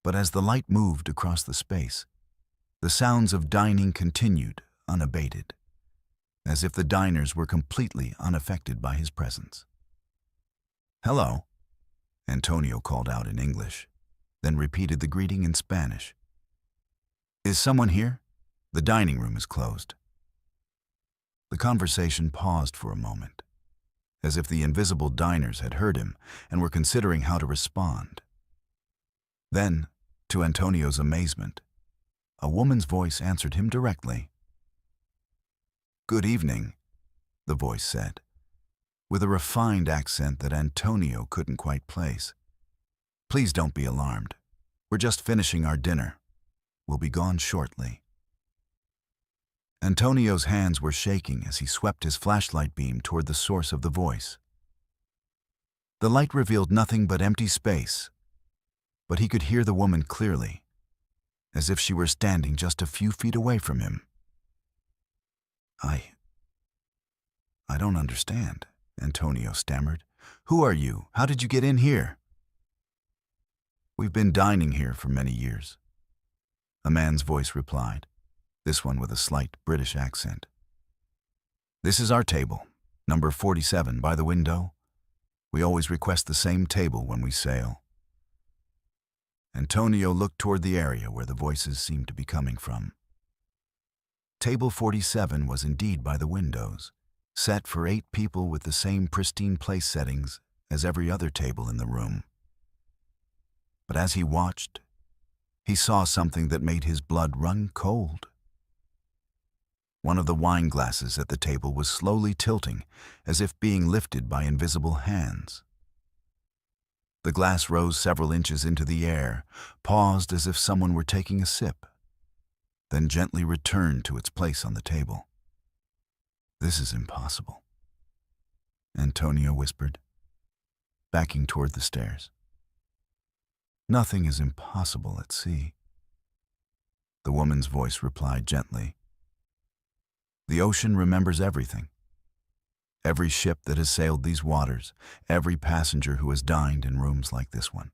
Speaker 1: But as the light moved across the space, the sounds of dining continued unabated, as if the diners were completely unaffected by his presence. "Hello," Antonio called out in English, then repeated the greeting in Spanish. "Is someone here? The dining room is closed." The conversation paused for a moment, as if the invisible diners had heard him and were considering how to respond. Then, to Antonio's amazement, A woman's voice answered him directly. "Good evening," the voice said, with a refined accent that Antonio couldn't quite place. "Please don't be alarmed. We're just finishing our dinner. We'll be gone shortly." Antonio's hands were shaking as he swept his flashlight beam toward the source of the voice. The light revealed nothing but empty space, but he could hear the woman clearly, as if she were standing just a few feet away from him. I don't understand," Antonio stammered. "Who are you? How did you get in here?" "We've been dining here for many years," a man's voice replied, this one with a slight British accent. "This is our table, number 47 by the window. We always request the same table when we sail." Antonio looked toward the area where the voices seemed to be coming from. Table 47 was indeed by the windows, set for 8 people with the same pristine place settings as every other table in the room. But as he watched, he saw something that made his blood run cold. One of the wine glasses at the table was slowly tilting, as if being lifted by invisible hands. The glass rose several inches into the air, paused as if someone were taking a sip, then gently returned to its place on the table. "This is impossible," Antonio whispered, backing toward the stairs. "Nothing is impossible at sea," the woman's voice replied gently. "The ocean remembers everything. Every ship that has sailed these waters, every passenger who has dined in rooms like this one.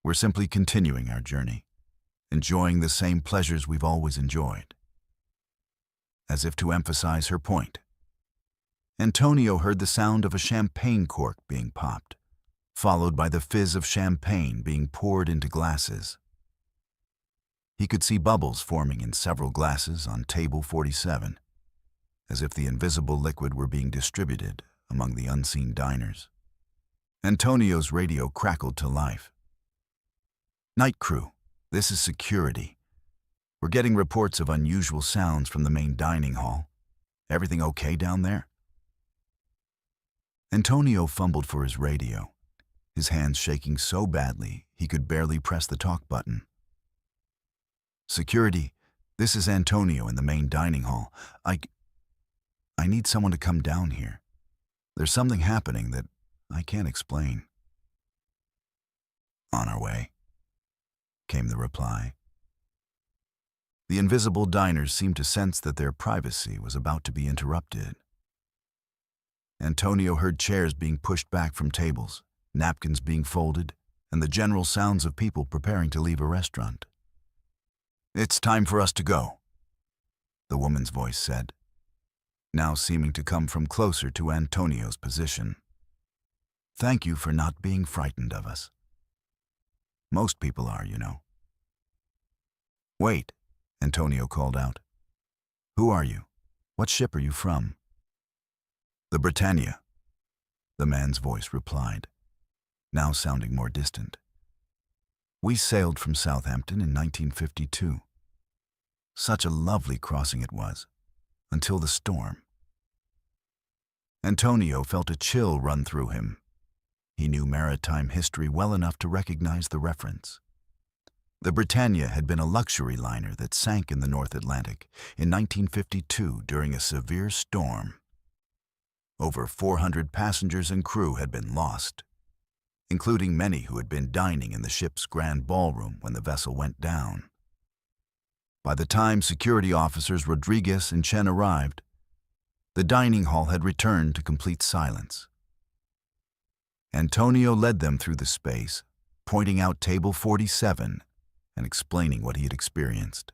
Speaker 1: We're simply continuing our journey, enjoying the same pleasures we've always enjoyed." As if to emphasize her point, Antonio heard the sound of a champagne cork being popped, followed by the fizz of champagne being poured into glasses. He could see bubbles forming in several glasses on table 47, as if the invisible liquid were being distributed among the unseen diners. Antonio's radio crackled to life. "Night crew, this is security. We're getting reports of unusual sounds from the main dining hall. Everything okay down there?" Antonio fumbled for his radio, his hands shaking so badly he could barely press the talk button. "Security, this is Antonio in the main dining hall. I need someone to come down here. There's something happening that I can't explain." "On our way," came the reply. The invisible diners seemed to sense that their privacy was about to be interrupted. Antonio heard chairs being pushed back from tables, napkins being folded, and the general sounds of people preparing to leave a restaurant. "It's time for us to go," the woman's voice said, now seeming to come from closer to Antonio's position. "Thank you for not being frightened of us. Most people are, you know." "Wait," Antonio called out. "Who are you? What ship are you from?" "The Britannia," the man's voice replied, now sounding more distant. "We sailed from Southampton in 1952. Such a lovely crossing it was, until the storm." Antonio felt a chill run through him. He knew maritime history well enough to recognize the reference. The Britannia had been a luxury liner that sank in the North Atlantic in 1952 during a severe storm. Over 400 passengers and crew had been lost, including many who had been dining in the ship's grand ballroom when the vessel went down. By the time security officers Rodriguez and Chen arrived, the dining hall had returned to complete silence. Antonio led them through the space, pointing out table 47 and explaining what he had experienced.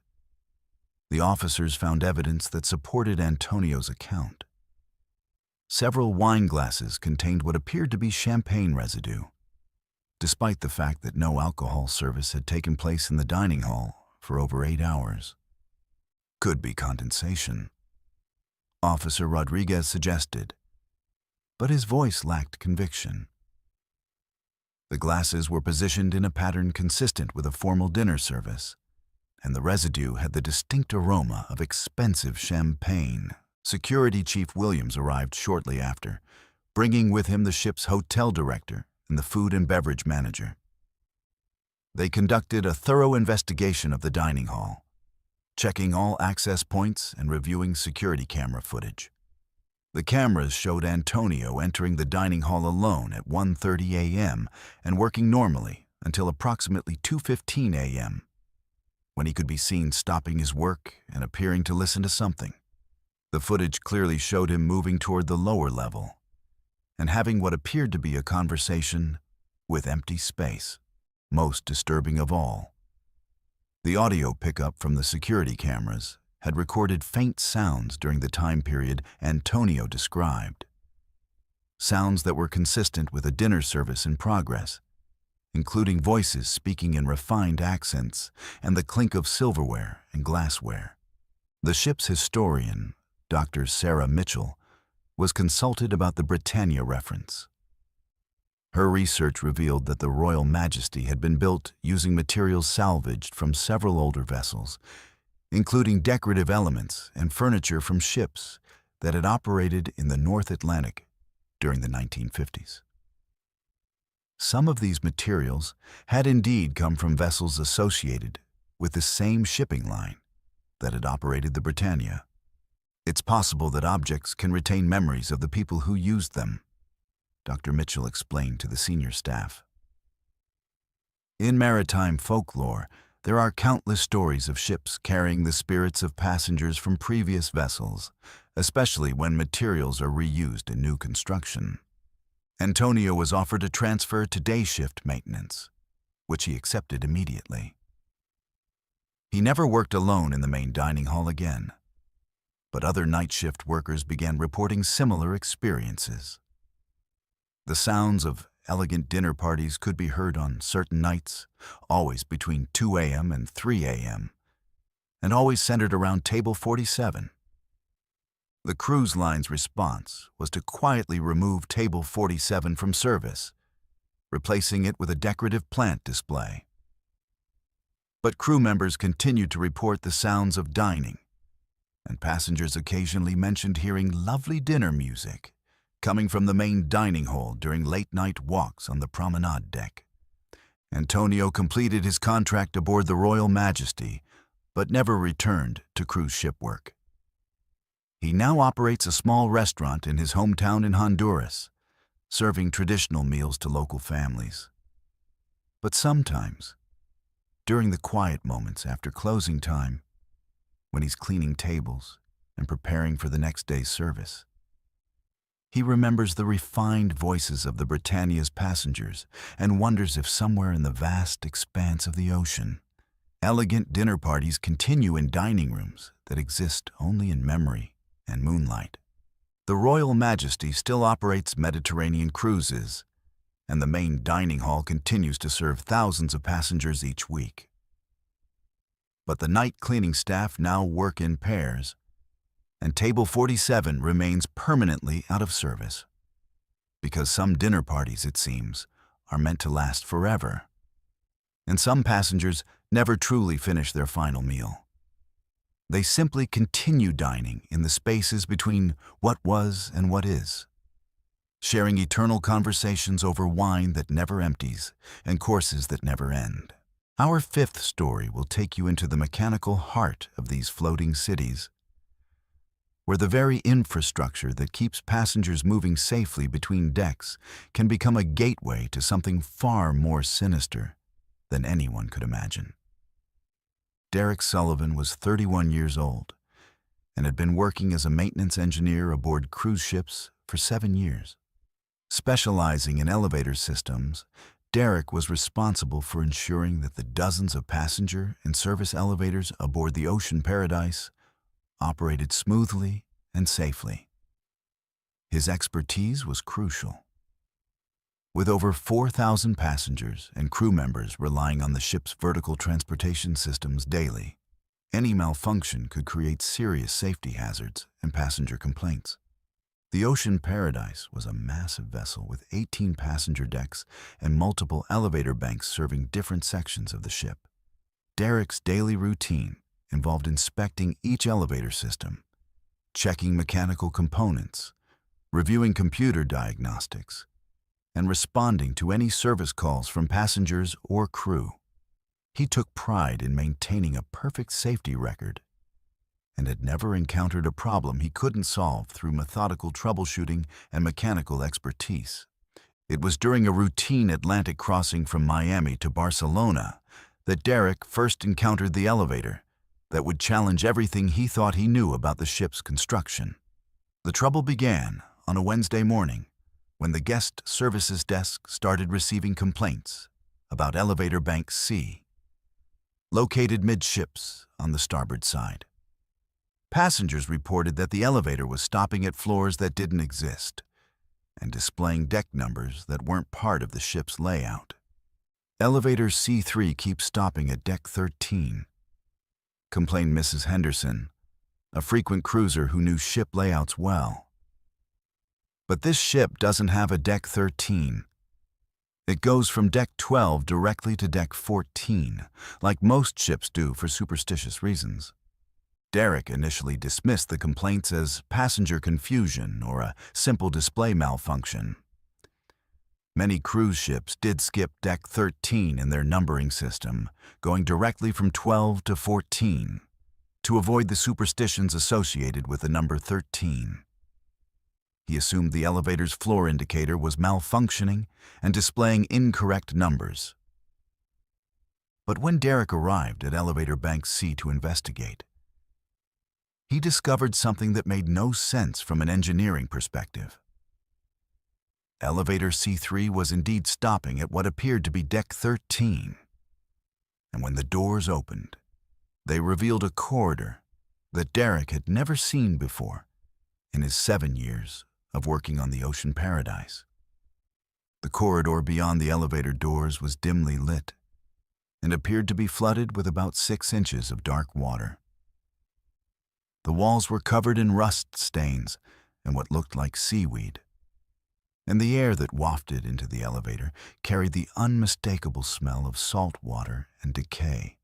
Speaker 1: The officers found evidence that supported Antonio's account. Several wine glasses contained what appeared to be champagne residue, despite the fact that no alcohol service had taken place in the dining hall for over 8 hours. "Could be condensation," Officer Rodriguez suggested, but his voice lacked conviction. The glasses were positioned in a pattern consistent with a formal dinner service, and the residue had the distinct aroma of expensive champagne. Security Chief Williams arrived shortly after, bringing with him the ship's hotel director and the food and beverage manager. They conducted a thorough investigation of the dining hall, checking all access points and reviewing security camera footage. The cameras showed Antonio entering the dining hall alone at 1:30 a.m. and working normally until approximately 2:15 a.m., when he could be seen stopping his work and appearing to listen to something. The footage clearly showed him moving toward the lower level and having what appeared to be a conversation with empty space. Most disturbing of all, the audio pickup from the security cameras had recorded faint sounds during the time period Antonio described. Sounds that were consistent with a dinner service in progress, including voices speaking in refined accents and the clink of silverware and glassware. The ship's historian, Dr. Sarah Mitchell, was consulted about the Britannia reference. Her research revealed that the Royal Majesty had been built using materials salvaged from several older vessels, including decorative elements and furniture from ships that had operated in the North Atlantic during the 1950s. Some of these materials had indeed come from vessels associated with the same shipping line that had operated the Britannia. It's possible that objects can retain memories of the people who used them, Dr. Mitchell explained to the senior staff. In maritime folklore, there are countless stories of ships carrying the spirits of passengers from previous vessels, especially when materials are reused in new construction. Antonio was offered a transfer to day shift maintenance, which he accepted immediately. He never worked alone in the main dining hall again, but other night shift workers began reporting similar experiences. The sounds of elegant dinner parties could be heard on certain nights, always between 2 a.m. and 3 a.m., and always centered around Table 47. The cruise line's response was to quietly remove Table 47 from service, replacing it with a decorative plant display. But crew members continued to report the sounds of dining, and passengers occasionally mentioned hearing lovely dinner music coming from the main dining hall during late-night walks on the promenade deck. Antonio completed his contract aboard the Royal Majesty, but never returned to cruise ship work. He now operates a small restaurant in his hometown in Honduras, serving traditional meals to local families. But sometimes, during the quiet moments after closing time, when he's cleaning tables and preparing for the next day's service, he remembers the refined voices of the Britannia's passengers and wonders if somewhere in the vast expanse of the ocean, elegant dinner parties continue in dining rooms that exist only in memory and moonlight. The Royal Majesty still operates Mediterranean cruises, and the main dining hall continues to serve thousands of passengers each week. But the night cleaning staff now work in pairs, and Table 47 remains permanently out of service, because some dinner parties, it seems, are meant to last forever, and some passengers never truly finish their final meal. They simply continue dining in the spaces between what was and what is, sharing eternal conversations over wine that never empties and courses that never end. Our fifth story will take you into the mechanical heart of these floating cities, where the very infrastructure that keeps passengers moving safely between decks can become a gateway to something far more sinister than anyone could imagine. Derek Sullivan was 31 years old and had been working as a maintenance engineer aboard cruise ships for 7 years. Specializing in elevator systems, Derek was responsible for ensuring that the dozens of passenger and service elevators aboard the Ocean Paradise operated smoothly and safely. His expertise was crucial. With over 4,000 passengers and crew members relying on the ship's vertical transportation systems daily, any malfunction could create serious safety hazards and passenger complaints. The Ocean Paradise was a massive vessel with 18 passenger decks and multiple elevator banks serving different sections of the ship. Derek's daily routine involved inspecting each elevator system, checking mechanical components, reviewing computer diagnostics, and responding to any service calls from passengers or crew. He took pride in maintaining a perfect safety record and had never encountered a problem he couldn't solve through methodical troubleshooting and mechanical expertise. It was during a routine Atlantic crossing from Miami to Barcelona that Derek first encountered the elevator that would challenge everything he thought he knew about the ship's construction. The trouble began on a Wednesday morning when the guest services desk started receiving complaints about elevator bank C, located midships on the starboard side. Passengers reported that the elevator was stopping at floors that didn't exist and displaying deck numbers that weren't part of the ship's layout. Elevator C3 keeps stopping at deck 13, complained Mrs. Henderson, a frequent cruiser who knew ship layouts well. But this ship doesn't have a deck 13. It goes from deck 12 directly to deck 14, like most ships do for superstitious reasons. Derek initially dismissed the complaints as passenger confusion or a simple display malfunction. Many cruise ships did skip deck 13 in their numbering system, going directly from 12 to 14, to avoid the superstitions associated with the number 13. He assumed the elevator's floor indicator was malfunctioning and displaying incorrect numbers. But when Derek arrived at elevator bank C to investigate, he discovered something that made no sense from an engineering perspective. Elevator C3 was indeed stopping at what appeared to be deck 13. And when the doors opened, they revealed a corridor that Derek had never seen before in his 7 years of working on the Ocean Paradise. The corridor beyond the elevator doors was dimly lit and appeared to be flooded with about 6 inches of dark water. The walls were covered in rust stains and what looked like seaweed, and the air that wafted into the elevator carried the unmistakable smell of salt water and decay.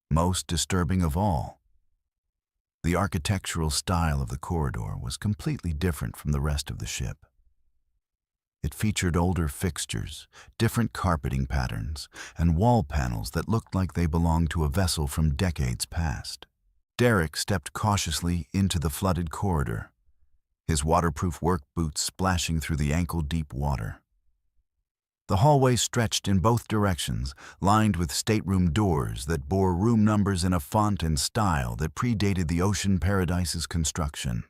Speaker 1: Most disturbing of all, the architectural style of the corridor was completely different from the rest of the ship. It featured older fixtures, different carpeting patterns, and wall panels that looked like they belonged to a vessel from decades past. Derek stepped cautiously into the flooded corridor, his waterproof work boots splashing through the ankle-deep water. The hallway stretched in both directions, lined with stateroom doors that bore room numbers in a font and style that predated the Ocean Paradise's construction.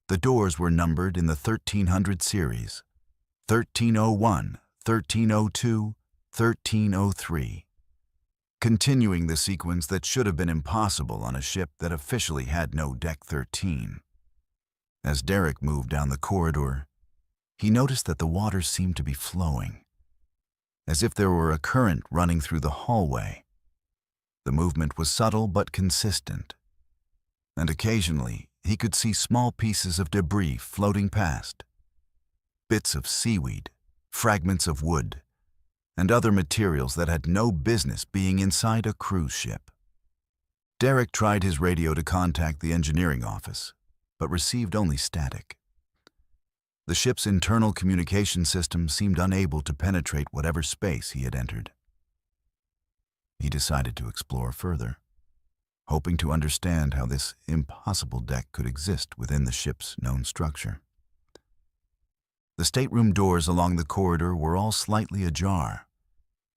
Speaker 1: The doors were numbered in the 1300 series, 1301, 1302, 1303. Continuing the sequence that should have been impossible on a ship that officially had no deck 13. As Derek moved down the corridor, he noticed that the water seemed to be flowing, as if there were a current running through the hallway. The movement was subtle but consistent, and occasionally he could see small pieces of debris floating past, bits of seaweed, fragments of wood, and other materials that had no business being inside a cruise ship. Derek tried his radio to contact the engineering office, but received only static. The ship's internal communication system seemed unable to penetrate whatever space he had entered. He decided to explore further, hoping to understand how this impossible deck could exist within the ship's known structure. The stateroom doors along the corridor were all slightly ajar,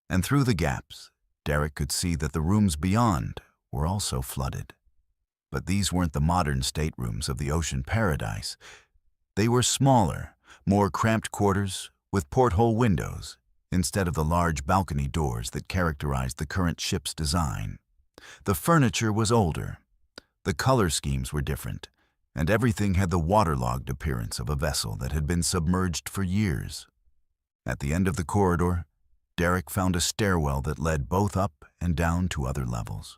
Speaker 1: and through the gaps, Derek could see that the rooms beyond were also flooded. But these weren't the modern staterooms of the Ocean Paradise. They were smaller, more cramped quarters with porthole windows instead of the large balcony doors that characterized the current ship's design. The furniture was older, the color schemes were different, and everything had the waterlogged appearance of a vessel that had been submerged for years. At the end of the corridor, Derek found a stairwell that led both up and down to other levels.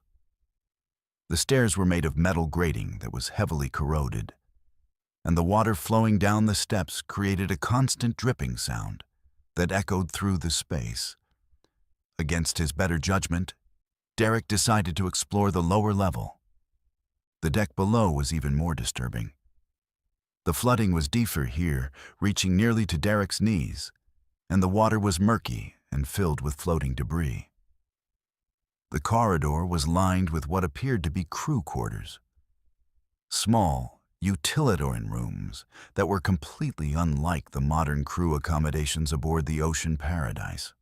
Speaker 1: The stairs were made of metal grating that was heavily corroded, and the water flowing down the steps created a constant dripping sound that echoed through the space. Against his better judgment, Derek decided to explore the lower level. The deck below was even more disturbing. The flooding was deeper here, reaching nearly to Derek's knees, and the water was murky and filled with floating debris. The corridor was lined with what appeared to be crew quarters. Small, utilitarian rooms that were completely unlike the modern crew accommodations aboard the Ocean Paradise.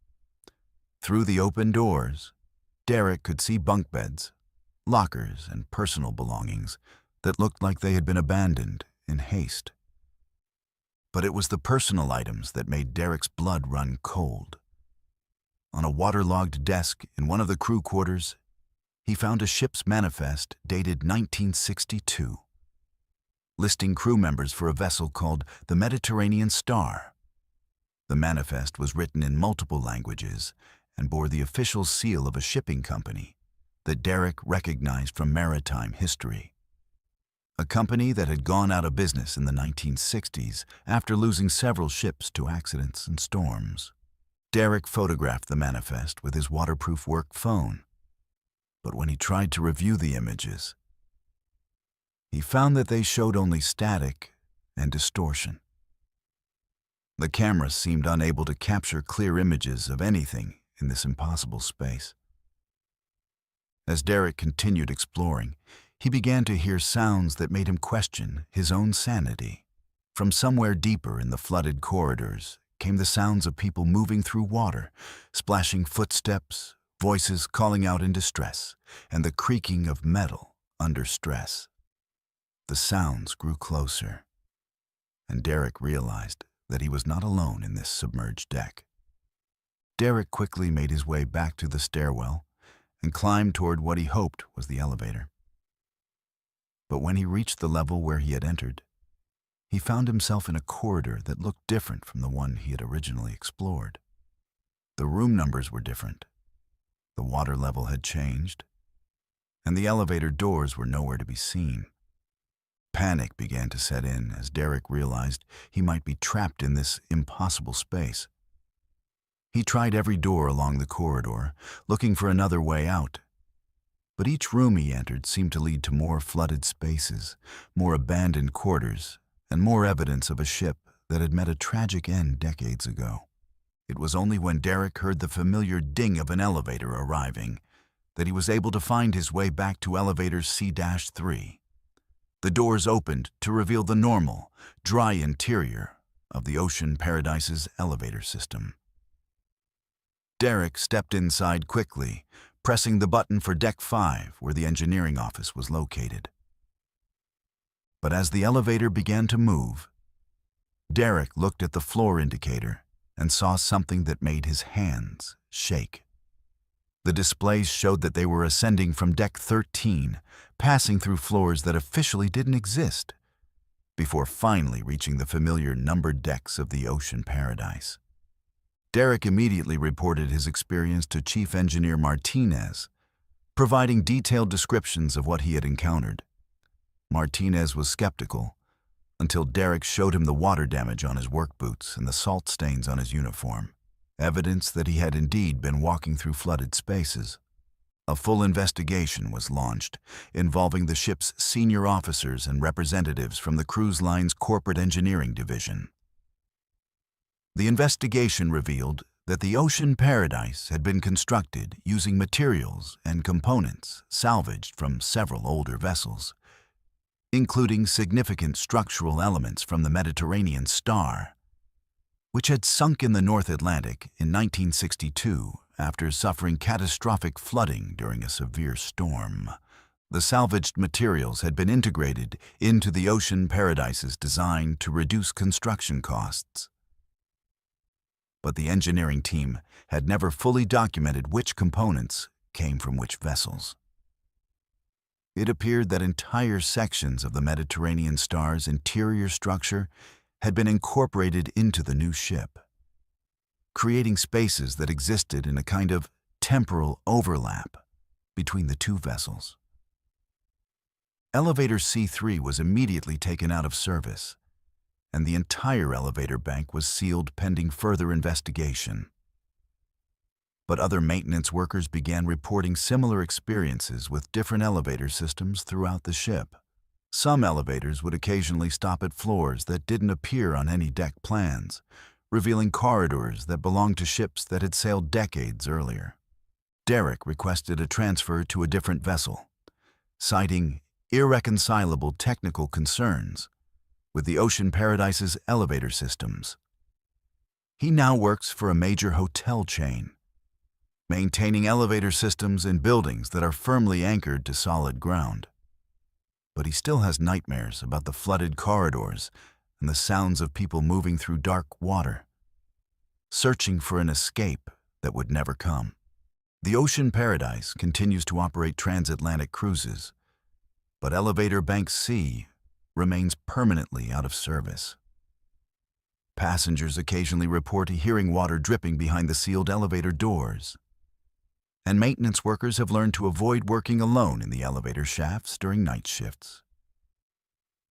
Speaker 1: Through the open doors, Derek could see bunk beds, lockers, and personal belongings that looked like they had been abandoned in haste. But it was the personal items that made Derek's blood run cold. On a waterlogged desk in one of the crew quarters, he found a ship's manifest dated 1962, listing crew members for a vessel called the Mediterranean Star. The manifest was written in multiple languages and bore the official seal of a shipping company that Derek recognized from maritime history. A company that had gone out of business in the 1960s after losing several ships to accidents and storms. Derek photographed the manifest with his waterproof work phone, but when he tried to review the images, he found that they showed only static and distortion. The camera seemed unable to capture clear images of anything in this impossible space. As Derek continued exploring, he began to hear sounds that made him question his own sanity. From somewhere deeper in the flooded corridors came the sounds of people moving through water, splashing footsteps, voices calling out in distress, and the creaking of metal under stress. The sounds grew closer, and Derek realized that he was not alone in this submerged deck. Derek quickly made his way back to the stairwell and climbed toward what he hoped was the elevator. But when he reached the level where he had entered, he found himself in a corridor that looked different from the one he had originally explored. The room numbers were different, the water level had changed, and the elevator doors were nowhere to be seen. Panic began to set in as Derek realized he might be trapped in this impossible space. He tried every door along the corridor, looking for another way out. But each room he entered seemed to lead to more flooded spaces, more abandoned quarters, and more evidence of a ship that had met a tragic end decades ago. It was only when Derek heard the familiar ding of an elevator arriving that he was able to find his way back to elevator C-3. The doors opened to reveal the normal, dry interior of the Ocean Paradise's elevator system. Derek stepped inside quickly, pressing the button for Deck 5, where the engineering office was located. But as the elevator began to move, Derek looked at the floor indicator and saw something that made his hands shake. The displays showed that they were ascending from Deck 13, passing through floors that officially didn't exist, before finally reaching the familiar numbered decks of the Ocean Paradise. Derek immediately reported his experience to Chief Engineer Martinez, providing detailed descriptions of what he had encountered. Martinez was skeptical until Derek showed him the water damage on his work boots and the salt stains on his uniform, evidence that he had indeed been walking through flooded spaces. A full investigation was launched, involving the ship's senior officers and representatives from the cruise line's corporate engineering division. The investigation revealed that the Ocean Paradise had been constructed using materials and components salvaged from several older vessels, including significant structural elements from the Mediterranean Star, which had sunk in the North Atlantic in 1962 after suffering catastrophic flooding during a severe storm. The salvaged materials had been integrated into the Ocean Paradise's design to reduce construction costs. But the engineering team had never fully documented which components came from which vessels. It appeared that entire sections of the Mediterranean Star's interior structure had been incorporated into the new ship, creating spaces that existed in a kind of temporal overlap between the two vessels. Elevator C3 was immediately taken out of service, and the entire elevator bank was sealed pending further investigation. but other maintenance workers began reporting similar experiences with different elevator systems throughout the ship. Some elevators would occasionally stop at floors that didn't appear on any deck plans, revealing corridors that belonged to ships that had sailed decades earlier. Derek requested a transfer to a different vessel, citing irreconcilable technical concerns with the Ocean Paradise's elevator systems. He now works for a major hotel chain, maintaining elevator systems in buildings that are firmly anchored to solid ground. But he still has nightmares about the flooded corridors and the sounds of people moving through dark water, searching for an escape that would never come. The Ocean Paradise continues to operate transatlantic cruises, but Elevator Bank C remains permanently out of service. Passengers occasionally report hearing water dripping behind the sealed elevator doors, and maintenance workers have learned to avoid working alone in the elevator shafts during night shifts.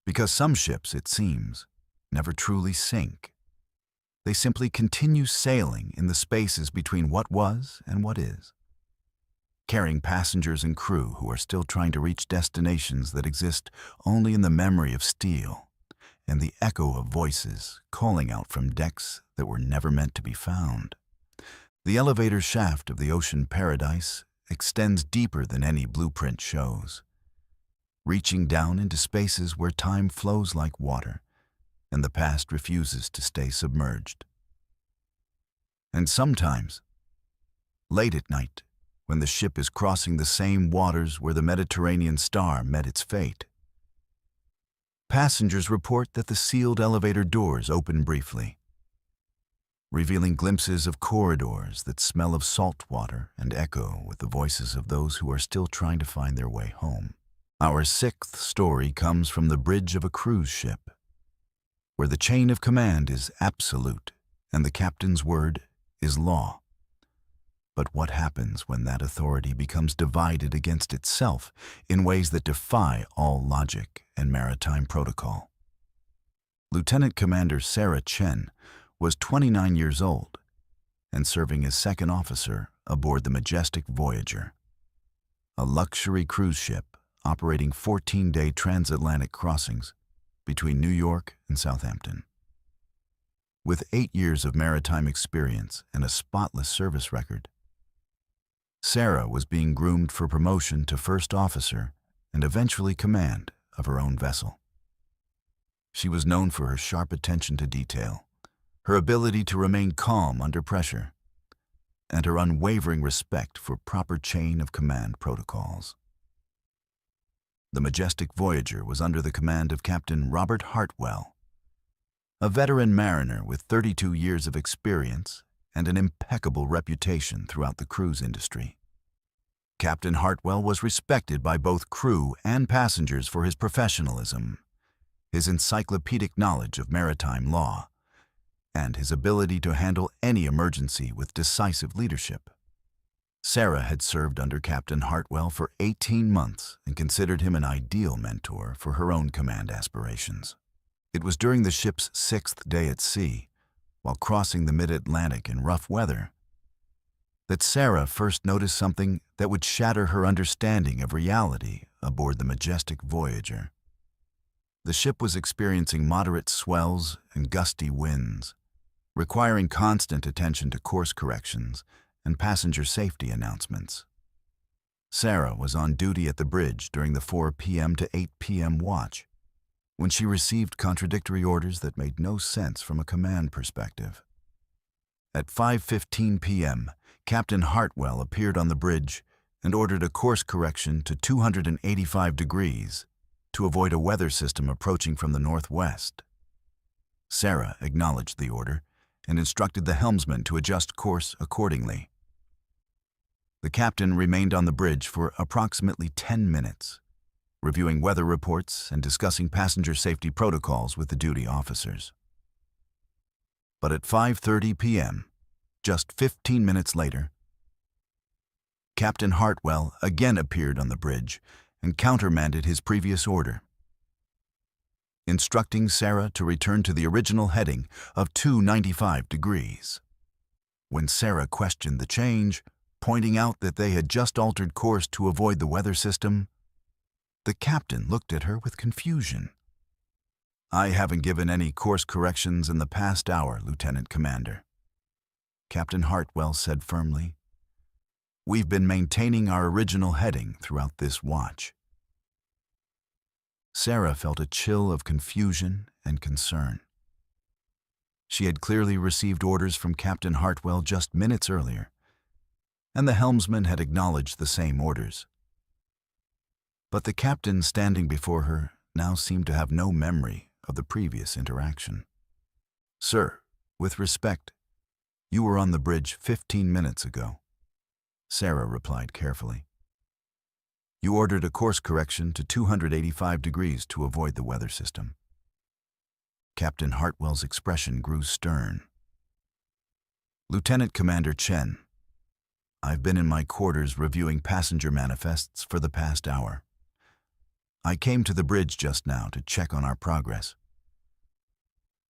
Speaker 1: Because some ships, it seems, never truly sink. They simply continue sailing in the spaces between what was and what is, carrying passengers and crew who are still trying to reach destinations that exist only in the memory of steel and the echo of voices calling out from decks that were never meant to be found. The elevator shaft of the Ocean Paradise extends deeper than any blueprint shows, reaching down into spaces where time flows like water and the past refuses to stay submerged. And sometimes, late at night, when the ship is crossing the same waters where the Mediterranean Star met its fate, passengers report that the sealed elevator doors open briefly, revealing glimpses of corridors that smell of salt water and echo with the voices of those who are still trying to find their way home. Our sixth story comes from the bridge of a cruise ship, where the chain of command is absolute and the captain's word is law. But what happens when that authority becomes divided against itself in ways that defy all logic and maritime protocol? Lieutenant Commander Sarah Chen was 29 years old and serving as second officer aboard the Majestic Voyager, a luxury cruise ship operating 14-day transatlantic crossings between New York and Southampton. With 8 years of maritime experience and a spotless service record, Sarah was being groomed for promotion to first officer and eventually command of her own vessel. She was known for her sharp attention to detail, her ability to remain calm under pressure, and her unwavering respect for proper chain of command protocols. The Majestic Voyager was under the command of Captain Robert Hartwell, a veteran mariner with 32 years of experience and an impeccable reputation throughout the cruise industry. Captain Hartwell was respected by both crew and passengers for his professionalism, his encyclopedic knowledge of maritime law, and his ability to handle any emergency with decisive leadership. Sarah had served under Captain Hartwell for 18 months and considered him an ideal mentor for her own command aspirations. It was during the ship's 6th day at sea, while crossing the mid-Atlantic in rough weather, that Sarah first noticed something that would shatter her understanding of reality aboard the Majestic Voyager. The ship was experiencing moderate swells and gusty winds, requiring constant attention to course corrections and passenger safety announcements. Sarah was on duty at the bridge during the 4 p.m. to 8 p.m. watch, when she received contradictory orders that made no sense from a command perspective. At 5:15 p.m., Captain Hartwell appeared on the bridge and ordered a course correction to 285 degrees to avoid a weather system approaching from the northwest. Sarah acknowledged the order and instructed the helmsman to adjust course accordingly. The captain remained on the bridge for approximately 10 minutes, reviewing weather reports and discussing passenger safety protocols with the duty officers. But at 5:30 p.m., just 15 minutes later, Captain Hartwell again appeared on the bridge and countermanded his previous order, instructing Sarah to return to the original heading of 295 degrees. When Sarah questioned the change, pointing out that they had just altered course to avoid the weather system, the captain looked at her with confusion. "I haven't given any course corrections in the past hour, Lieutenant Commander," Captain Hartwell said firmly. "We've been maintaining our original heading throughout this watch." Sarah felt a chill of confusion and concern. She had clearly received orders from Captain Hartwell just minutes earlier, and the helmsman had acknowledged the same orders. But the captain standing before her now seemed to have no memory of the previous interaction. "Sir, with respect, you were on the bridge 15 minutes ago," Sarah replied carefully. "You ordered a course correction to 285 degrees to avoid the weather system." Captain Hartwell's expression grew stern. "Lieutenant Commander Chen, I've been in my quarters reviewing passenger manifests for the past hour. I came to the bridge just now to check on our progress.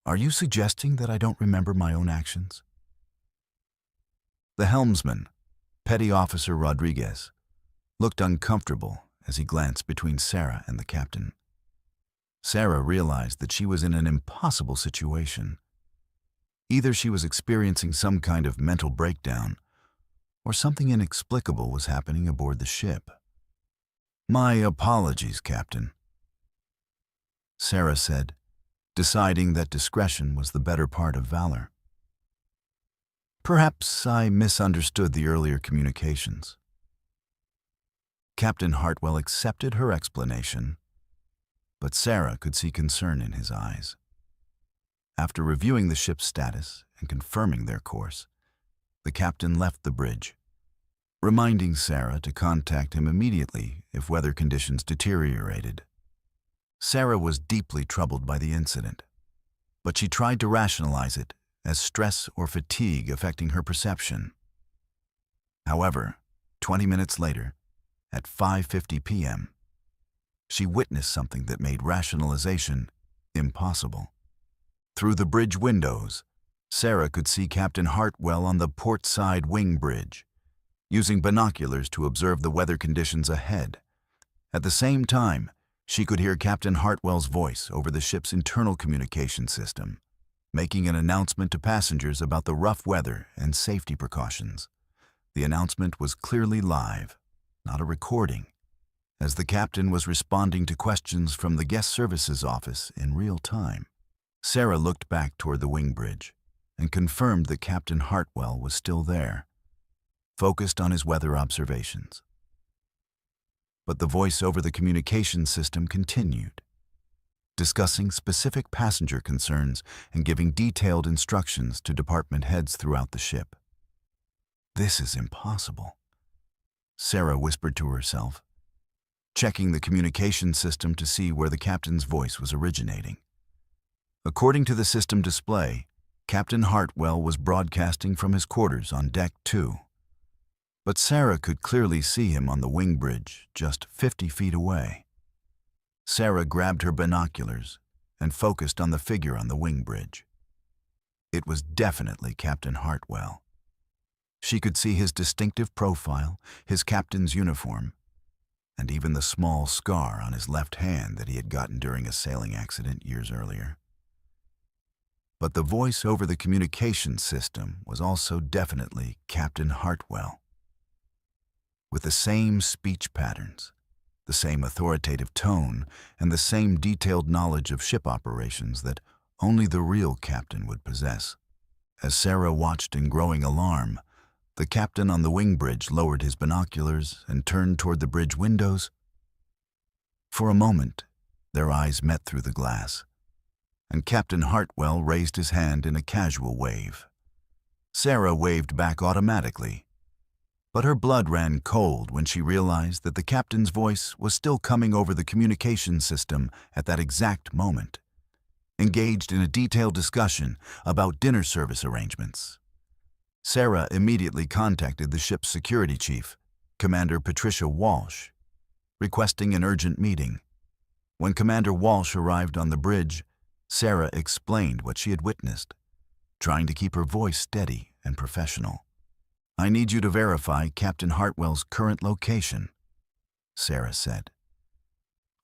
Speaker 1: Are you suggesting that I don't remember my own actions?" The helmsman, Petty Officer Rodriguez, looked uncomfortable as he glanced between Sarah and the captain. Sarah realized that she was in an impossible situation. Either she was experiencing some kind of mental breakdown, or something inexplicable was happening aboard the ship. "My apologies, Captain," Sarah said, deciding that discretion was the better part of valor. "Perhaps I misunderstood the earlier communications." Captain Hartwell accepted her explanation, but Sarah could see concern in his eyes. After reviewing the ship's status and confirming their course, the captain left the bridge, reminding Sarah to contact him immediately if weather conditions deteriorated. Sarah was deeply troubled by the incident, but she tried to rationalize it as stress or fatigue affecting her perception. However, 20 minutes later, at 5:50 p.m., she witnessed something that made rationalization impossible. Through the bridge windows, Sarah could see Captain Hartwell on the port side wing bridge, using binoculars to observe the weather conditions ahead. At the same time, she could hear Captain Hartwell's voice over the ship's internal communication system, making an announcement to passengers about the rough weather and safety precautions. The announcement was clearly live, not a recording, as the captain was responding to questions from the guest services office in real time. Sarah looked back toward the wing bridge and confirmed that Captain Hartwell was still there, focused on his weather observations. But the voice over the communication system continued, discussing specific passenger concerns and giving detailed instructions to department heads throughout the ship. "This is impossible," Sarah whispered to herself, checking the communication system to see where the captain's voice was originating. According to the system display, Captain Hartwell was broadcasting from his quarters on Deck 2. But Sarah could clearly see him on the wing bridge just 50 feet away. Sarah grabbed her binoculars and focused on the figure on the wing bridge. It was definitely Captain Hartwell. She could see his distinctive profile, his captain's uniform, and even the small scar on his left hand that he had gotten during a sailing accident years earlier. But the voice over the communication system was also definitely Captain Hartwell. With the same speech patterns, the same authoritative tone, and the same detailed knowledge of ship operations that only the real captain would possess. As Sarah watched in growing alarm, the captain on the wing bridge lowered his binoculars and turned toward the bridge windows. For a moment, their eyes met through the glass, and Captain Hartwell raised his hand in a casual wave. Sarah waved back automatically, but her blood ran cold when she realized that the captain's voice was still coming over the communication system at that exact moment, engaged in a detailed discussion about dinner service arrangements. Sarah immediately contacted the ship's security chief, Commander Patricia Walsh, requesting an urgent meeting. When Commander Walsh arrived on the bridge, Sarah explained what she had witnessed, trying to keep her voice steady and professional. "I need you to verify Captain Hartwell's current location," Sarah said.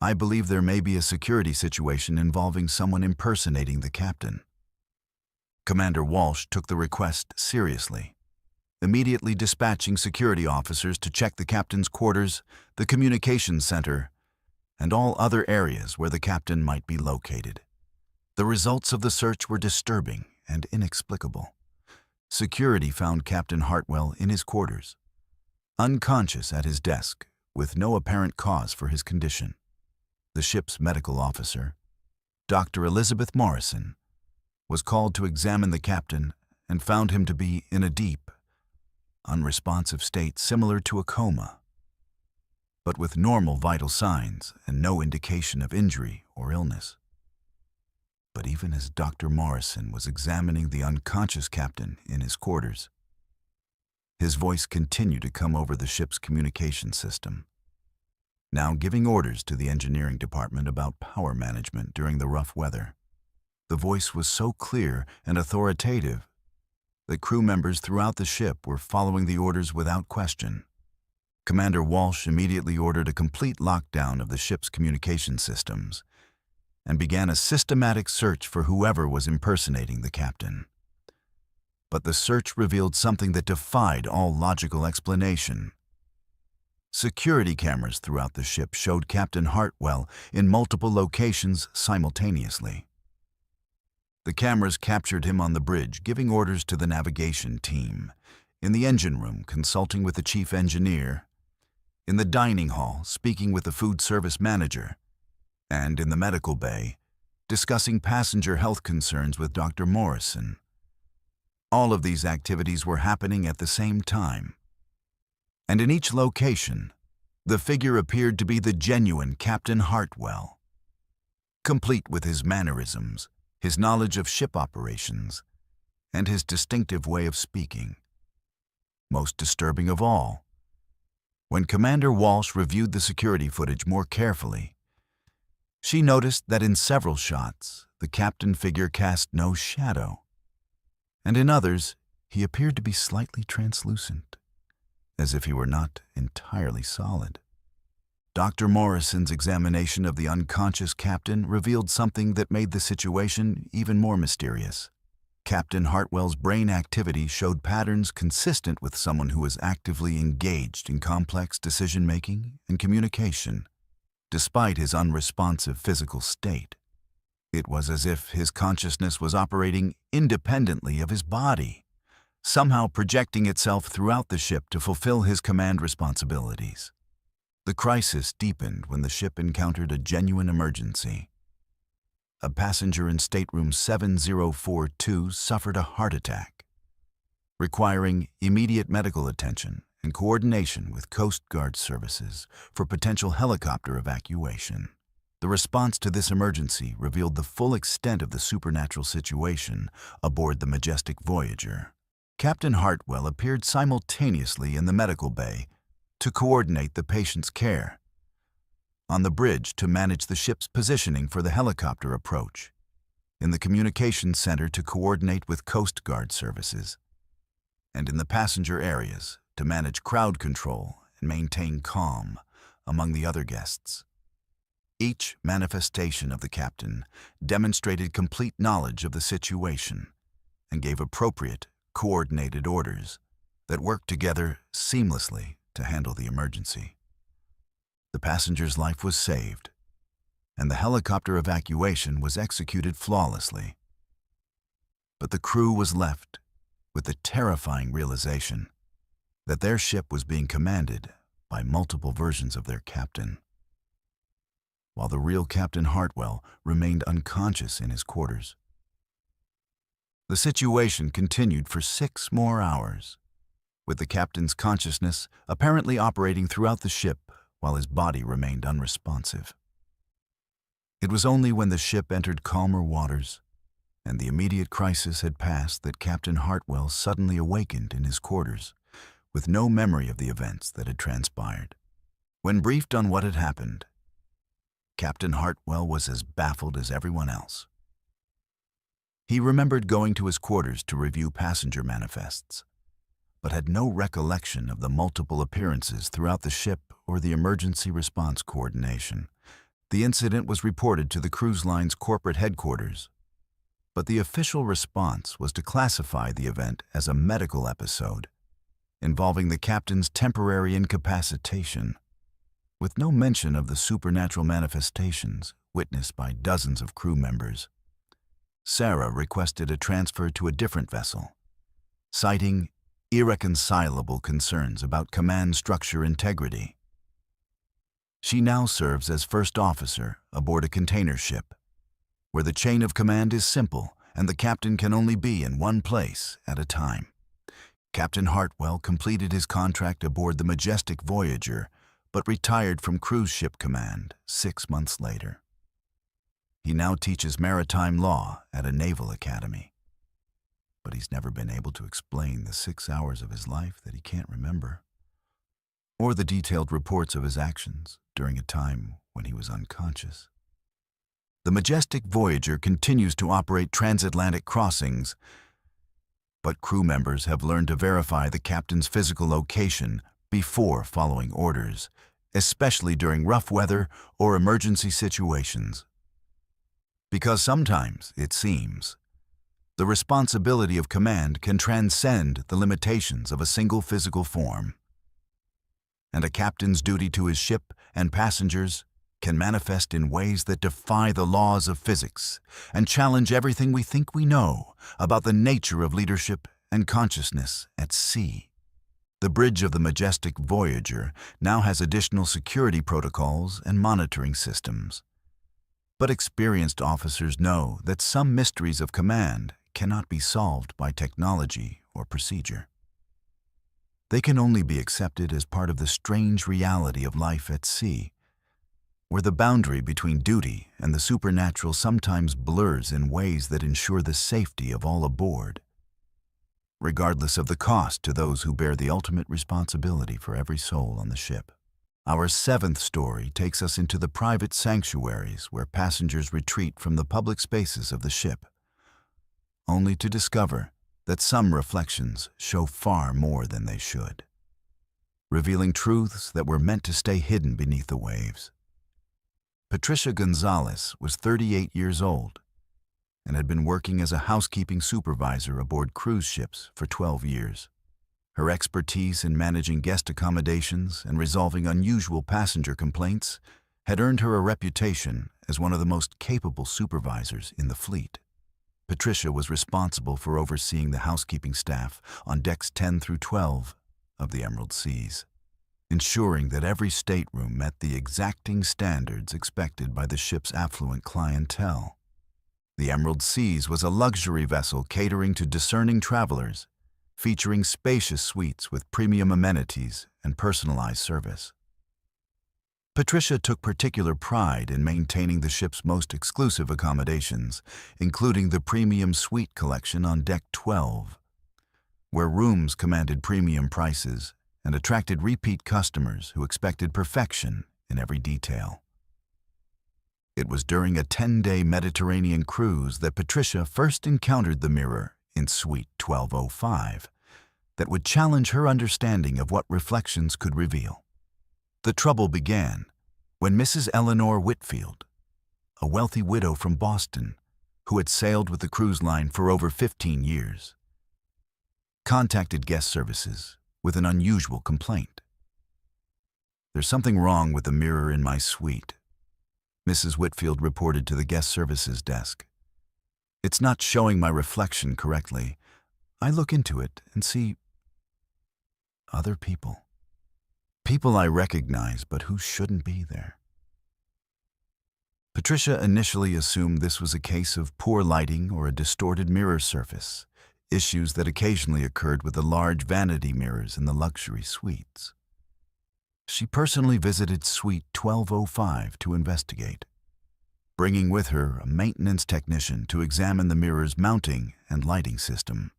Speaker 1: "I believe there may be a security situation involving someone impersonating the captain." Commander Walsh took the request seriously, immediately dispatching security officers to check the captain's quarters, the communications center, and all other areas where the captain might be located. The results of the search were disturbing and inexplicable. Security found Captain Hartwell in his quarters, unconscious at his desk, with no apparent cause for his condition. The ship's medical officer, Dr. Elizabeth Morrison, was called to examine the captain and found him to be in a deep, unresponsive state similar to a coma, but with normal vital signs and no indication of injury or illness. But even as Dr. Morrison was examining the unconscious captain in his quarters, his voice continued to come over the ship's communication system, now giving orders to the engineering department about power management during the rough weather. The voice was so clear and authoritative that crew members throughout the ship were following the orders without question. Commander Walsh immediately ordered a complete lockdown of the ship's communication systems and began a systematic search for whoever was impersonating the captain. But the search revealed something that defied all logical explanation. Security cameras throughout the ship showed Captain Hartwell in multiple locations simultaneously. The cameras captured him on the bridge, giving orders to the navigation team, in the engine room consulting with the chief engineer, in the dining hall speaking with the food service manager, and in the medical bay, discussing passenger health concerns with Dr. Morrison. All of these activities were happening at the same time. And in each location, the figure appeared to be the genuine Captain Hartwell, complete with his mannerisms, his knowledge of ship operations, and his distinctive way of speaking. Most disturbing of all, when Commander Walsh reviewed the security footage more carefully, she noticed that in several shots, the captain figure cast no shadow, and in others, he appeared to be slightly translucent, as if he were not entirely solid. Dr. Morrison's examination of the unconscious captain revealed something that made the situation even more mysterious. Captain Hartwell's brain activity showed patterns consistent with someone who was actively engaged in complex decision-making and communication. Despite his unresponsive physical state, it was as if his consciousness was operating independently of his body, somehow projecting itself throughout the ship to fulfill his command responsibilities. The crisis deepened when the ship encountered a genuine emergency. A passenger in stateroom 7042 suffered a heart attack, requiring immediate medical attention and coordination with Coast Guard services for potential helicopter evacuation. The response to this emergency revealed the full extent of the supernatural situation aboard the majestic Voyager. Captain Hartwell appeared simultaneously in the medical bay to coordinate the patient's care, on the bridge to manage the ship's positioning for the helicopter approach, in the communications center to coordinate with Coast Guard services, and in the passenger areas to manage crowd control and maintain calm among the other guests. Each manifestation of the captain demonstrated complete knowledge of the situation and gave appropriate, coordinated orders that worked together seamlessly to handle the emergency. The passenger's life was saved, and the helicopter evacuation was executed flawlessly. But the crew was left with the terrifying realization that their ship was being commanded by multiple versions of their captain, while the real Captain Hartwell remained unconscious in his quarters. The situation continued for 6 more hours, with the captain's consciousness apparently operating throughout the ship while his body remained unresponsive. It was only when the ship entered calmer waters and the immediate crisis had passed that Captain Hartwell suddenly awakened in his quarters, with no memory of the events that had transpired. When briefed on what had happened, Captain Hartwell was as baffled as everyone else. He remembered going to his quarters to review passenger manifests, but had no recollection of the multiple appearances throughout the ship or the emergency response coordination. The incident was reported to the cruise line's corporate headquarters, but the official response was to classify the event as a medical episode involving the captain's temporary incapacitation, with no mention of the supernatural manifestations witnessed by dozens of crew members. Sarah requested a transfer to a different vessel, citing irreconcilable concerns about command structure integrity. She now serves as first officer aboard a container ship, where the chain of command is simple and the captain can only be in one place at a time. Captain Hartwell completed his contract aboard the Majestic Voyager, but retired from cruise ship command 6 months later. He now teaches maritime law at a naval academy, but he's never been able to explain the 6 hours of his life that he can't remember, or the detailed reports of his actions during a time when he was unconscious. The Majestic Voyager continues to operate transatlantic crossings, but crew members have learned to verify the captain's physical location before following orders, especially during rough weather or emergency situations. Because sometimes, it seems, the responsibility of command can transcend the limitations of a single physical form, and a captain's duty to his ship and passengers can manifest in ways that defy the laws of physics and challenge everything we think we know about the nature of leadership and consciousness at sea. The bridge of the Majestic Voyager now has additional security protocols and monitoring systems, but experienced officers know that some mysteries of command cannot be solved by technology or procedure. They can only be accepted as part of the strange reality of life at sea, where the boundary between duty and the supernatural sometimes blurs in ways that ensure the safety of all aboard, regardless of the cost to those who bear the ultimate responsibility for every soul on the ship. Our 7th story takes us into the private sanctuaries where passengers retreat from the public spaces of the ship, only to discover that some reflections show far more than they should, revealing truths that were meant to stay hidden beneath the waves. Patricia Gonzalez was 38 years old and had been working as a housekeeping supervisor aboard cruise ships for 12 years. Her expertise in managing guest accommodations and resolving unusual passenger complaints had earned her a reputation as one of the most capable supervisors in the fleet. Patricia was responsible for overseeing the housekeeping staff on decks 10 through 12 of the Emerald Seas, ensuring that every stateroom met the exacting standards expected by the ship's affluent clientele. The Emerald Seas was a luxury vessel catering to discerning travelers, featuring spacious suites with premium amenities and personalized service. Patricia took particular pride in maintaining the ship's most exclusive accommodations, including the premium suite collection on Deck 12, where rooms commanded premium prices and attracted repeat customers who expected perfection in every detail. It was during a 10-day Mediterranean cruise that Patricia first encountered the mirror in Suite 1205 that would challenge her understanding of what reflections could reveal. The trouble began when Mrs. Eleanor Whitfield, a wealthy widow from Boston who had sailed with the cruise line for over 15 years, contacted guest services with an unusual complaint. "There's something wrong with the mirror in my suite," Mrs. Whitfield reported to the guest services desk. "It's not showing my reflection correctly. I look into it and see other people. People I recognize, but who shouldn't be there." Patricia initially assumed this was a case of poor lighting or a distorted mirror surface, issues that occasionally occurred with the large vanity mirrors in the luxury suites. She personally visited Suite 1205 to investigate, bringing with her a maintenance technician to examine the mirror's mounting and lighting system.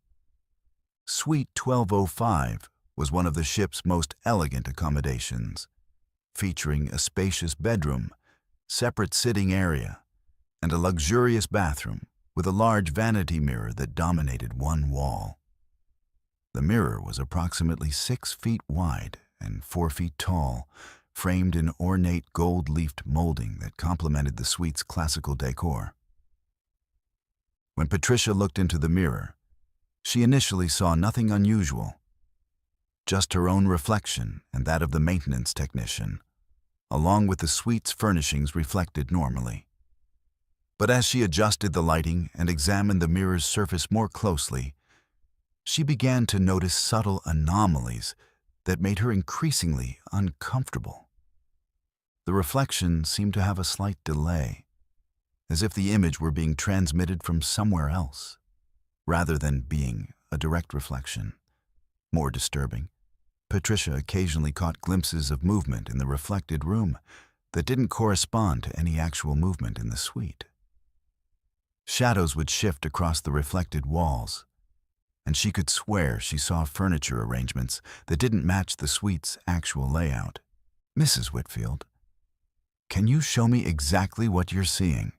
Speaker 1: Suite 1205 was one of the ship's most elegant accommodations, featuring a spacious bedroom, separate sitting area, and a luxurious bathroom with a large vanity mirror that dominated one wall. The mirror was approximately 6 feet wide and 4 feet tall, framed in ornate gold-leafed molding that complemented the suite's classical decor. When Patricia looked into the mirror, she initially saw nothing unusual, just her own reflection and that of the maintenance technician, along with the suite's furnishings reflected normally. But as she adjusted the lighting and examined the mirror's surface more closely, she began to notice subtle anomalies that made her increasingly uncomfortable. The reflection seemed to have a slight delay, as if the image were being transmitted from somewhere else, rather than being a direct reflection. More disturbing, Patricia occasionally caught glimpses of movement in the reflected room that didn't correspond to any actual movement in the suite. Shadows would shift across the reflected walls, and she could swear she saw furniture arrangements that didn't match the suite's actual layout. "Mrs. Whitfield, can you show me exactly what you're seeing?"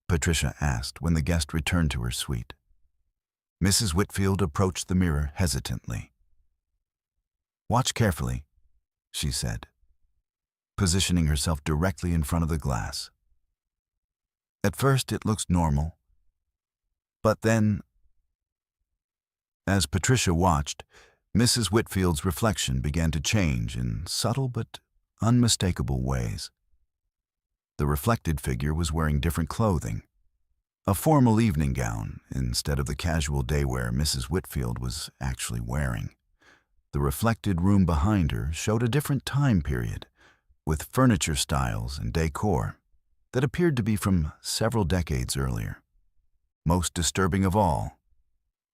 Speaker 1: Patricia asked when the guest returned to her suite. Mrs. Whitfield approached the mirror hesitantly. "Watch carefully," she said, positioning herself directly in front of the glass. "At first it looks normal, but then..." As Patricia watched, Mrs. Whitfield's reflection began to change in subtle but unmistakable ways. The reflected figure was wearing different clothing, a formal evening gown instead of the casual day wear Mrs. Whitfield was actually wearing. The reflected room behind her showed a different time period, with furniture styles and decor that appeared to be from several decades earlier. Most disturbing of all,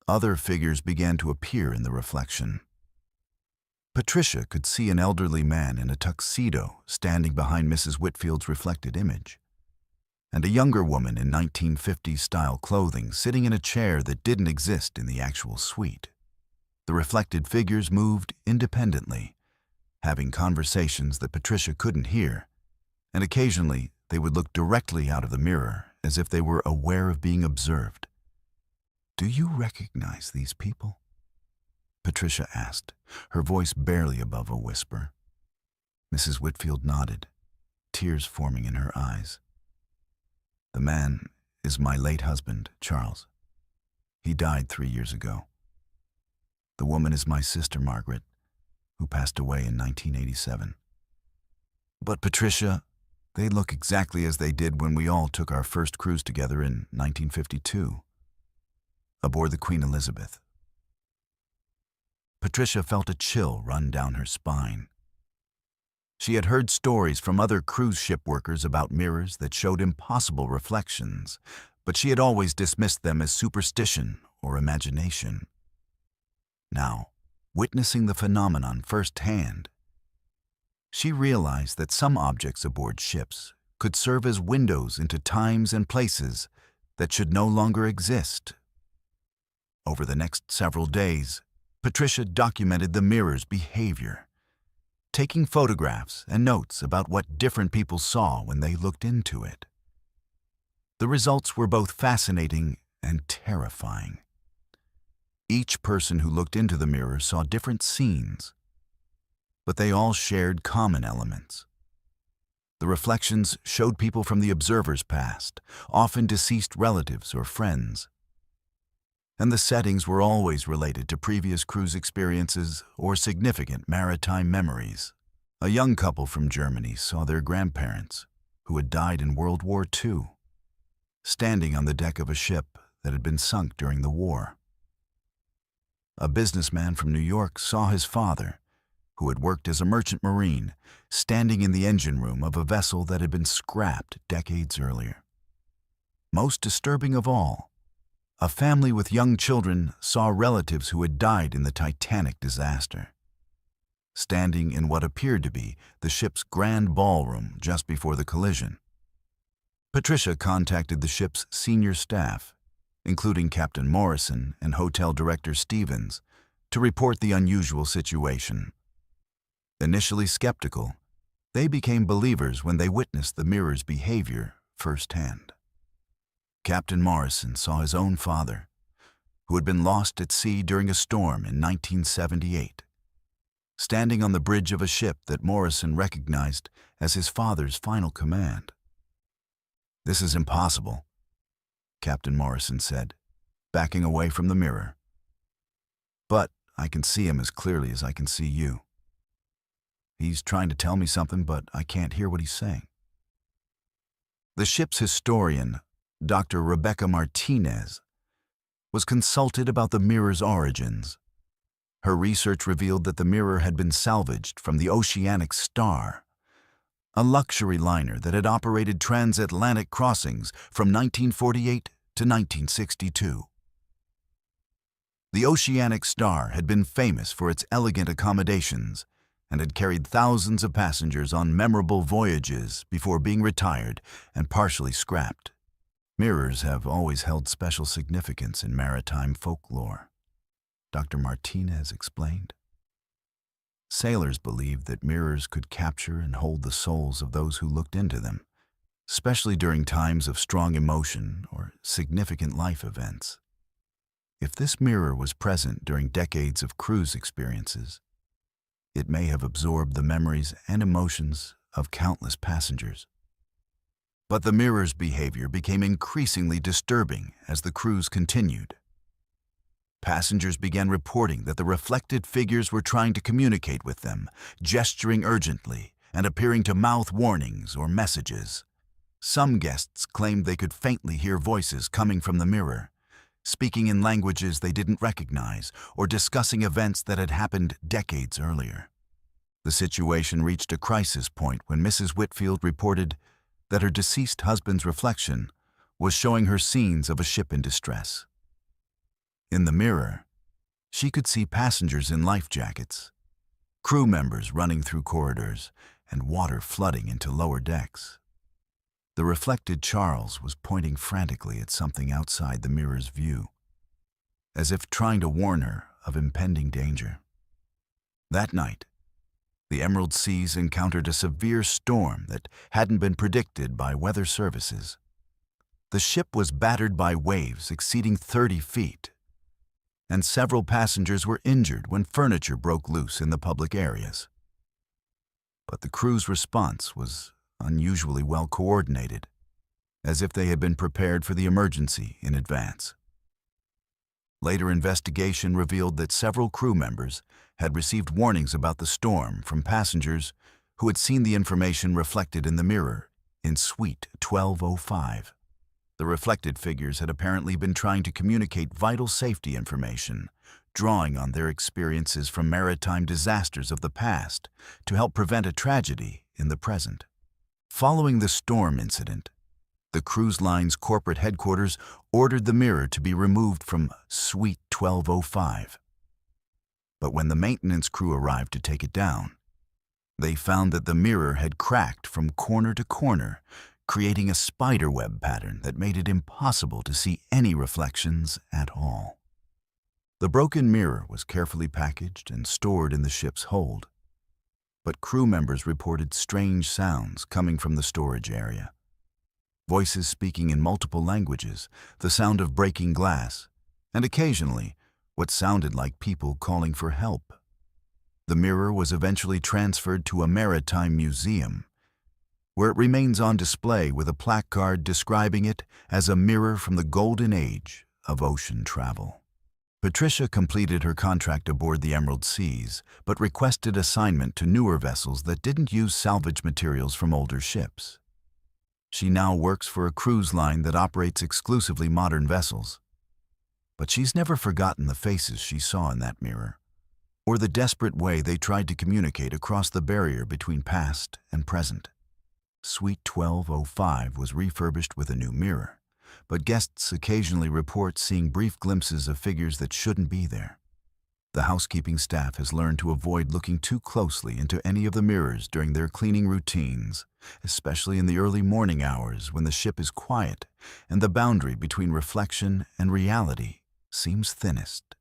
Speaker 1: other figures began to appear in the reflection. Patricia could see an elderly man in a tuxedo standing behind Mrs. Whitfield's reflected image, and a younger woman in 1950s-style clothing sitting in a chair that didn't exist in the actual suite. The reflected figures moved independently, having conversations that Patricia couldn't hear, and occasionally they would look directly out of the mirror as if they were aware of being observed. "Do you recognize these people?" Patricia asked, her voice barely above a whisper. Mrs. Whitfield nodded, tears forming in her eyes. "The man is my late husband, Charles. He died 3 years ago. The woman is my sister, Margaret, who passed away in 1987. But Patricia, they look exactly as they did when we all took our first cruise together in 1952, aboard the Queen Elizabeth." Patricia felt a chill run down her spine. She had heard stories from other cruise ship workers about mirrors that showed impossible reflections, but she had always dismissed them as superstition or imagination. Now, witnessing the phenomenon firsthand, she realized that some objects aboard ships could serve as windows into times and places that should no longer exist. Over the next several days, Patricia documented the mirror's behavior, taking photographs and notes about what different people saw when they looked into it. The results were both fascinating and terrifying. Each person who looked into the mirror saw different scenes, but they all shared common elements. The reflections showed people from the observer's past, often deceased relatives or friends. And the settings were always related to previous cruise experiences or significant maritime memories. A young couple from Germany saw their grandparents, who had died in World War II, standing on the deck of a ship that had been sunk during the war. A businessman from New York saw his father, who had worked as a merchant marine, standing in the engine room of a vessel that had been scrapped decades earlier. Most disturbing of all, a family with young children saw relatives who had died in the Titanic disaster, standing in what appeared to be the ship's grand ballroom just before the collision. Patricia contacted the ship's senior staff, including Captain Morrison and Hotel Director Stevens, to report the unusual situation. Initially skeptical, they became believers when they witnessed the mirror's behavior firsthand. Captain Morrison saw his own father, who had been lost at sea during a storm in 1978, standing on the bridge of a ship that Morrison recognized as his father's final command. "This is impossible," Captain Morrison said, backing away from the mirror. "But I can see him as clearly as I can see you. He's trying to tell me something, but I can't hear what he's saying." The ship's historian, Dr. Rebecca Martinez, was consulted about the mirror's origins. Her research revealed that the mirror had been salvaged from the Oceanic Star, a luxury liner that had operated transatlantic crossings from 1948 to 1962. The Oceanic Star had been famous for its elegant accommodations and had carried thousands of passengers on memorable voyages before being retired and partially scrapped. Mirrors have always held special significance in maritime folklore, Dr. Martinez explained. Sailors believed that mirrors could capture and hold the souls of those who looked into them, especially during times of strong emotion or significant life events. If this mirror was present during decades of cruise experiences, it may have absorbed the memories and emotions of countless passengers. But the mirror's behavior became increasingly disturbing as the cruise continued. Passengers began reporting that the reflected figures were trying to communicate with them, gesturing urgently and appearing to mouth warnings or messages. Some guests claimed they could faintly hear voices coming from the mirror, speaking in languages they didn't recognize or discussing events that had happened decades earlier. The situation reached a crisis point when Mrs. Whitfield reported that her deceased husband's reflection was showing her scenes of a ship in distress. In the mirror, she could see passengers in life jackets, crew members running through corridors, and water flooding into lower decks. The reflected Charles was pointing frantically at something outside the mirror's view, as if trying to warn her of impending danger. That night, the Emerald Seas encountered a severe storm that hadn't been predicted by weather services. The ship was battered by waves exceeding 30 feet, and several passengers were injured when furniture broke loose in the public areas. But the crew's response was unusually well coordinated, as if they had been prepared for the emergency in advance. Later investigation revealed that several crew members had received warnings about the storm from passengers who had seen the information reflected in the mirror in Suite 1205. The reflected figures had apparently been trying to communicate vital safety information, drawing on their experiences from maritime disasters of the past to help prevent a tragedy in the present. Following the storm incident, the cruise line's corporate headquarters ordered the mirror to be removed from Suite 1205. But when the maintenance crew arrived to take it down, they found that the mirror had cracked from corner to corner, creating a spiderweb pattern that made it impossible to see any reflections at all. The broken mirror was carefully packaged and stored in the ship's hold, but crew members reported strange sounds coming from the storage area. Voices speaking in multiple languages, the sound of breaking glass, and occasionally what sounded like people calling for help. The mirror was eventually transferred to a maritime museum, where it remains on display with a placard describing it as a mirror from the golden age of ocean travel. Patricia completed her contract aboard the Emerald Seas, but requested assignment to newer vessels that didn't use salvage materials from older ships. She now works for a cruise line that operates exclusively modern vessels. But she's never forgotten the faces she saw in that mirror, or the desperate way they tried to communicate across the barrier between past and present. Suite 1205 was refurbished with a new mirror, but guests occasionally report seeing brief glimpses of figures that shouldn't be there. The housekeeping staff has learned to avoid looking too closely into any of the mirrors during their cleaning routines, especially in the early morning hours when the ship is quiet and the boundary between reflection and reality seems thinnest.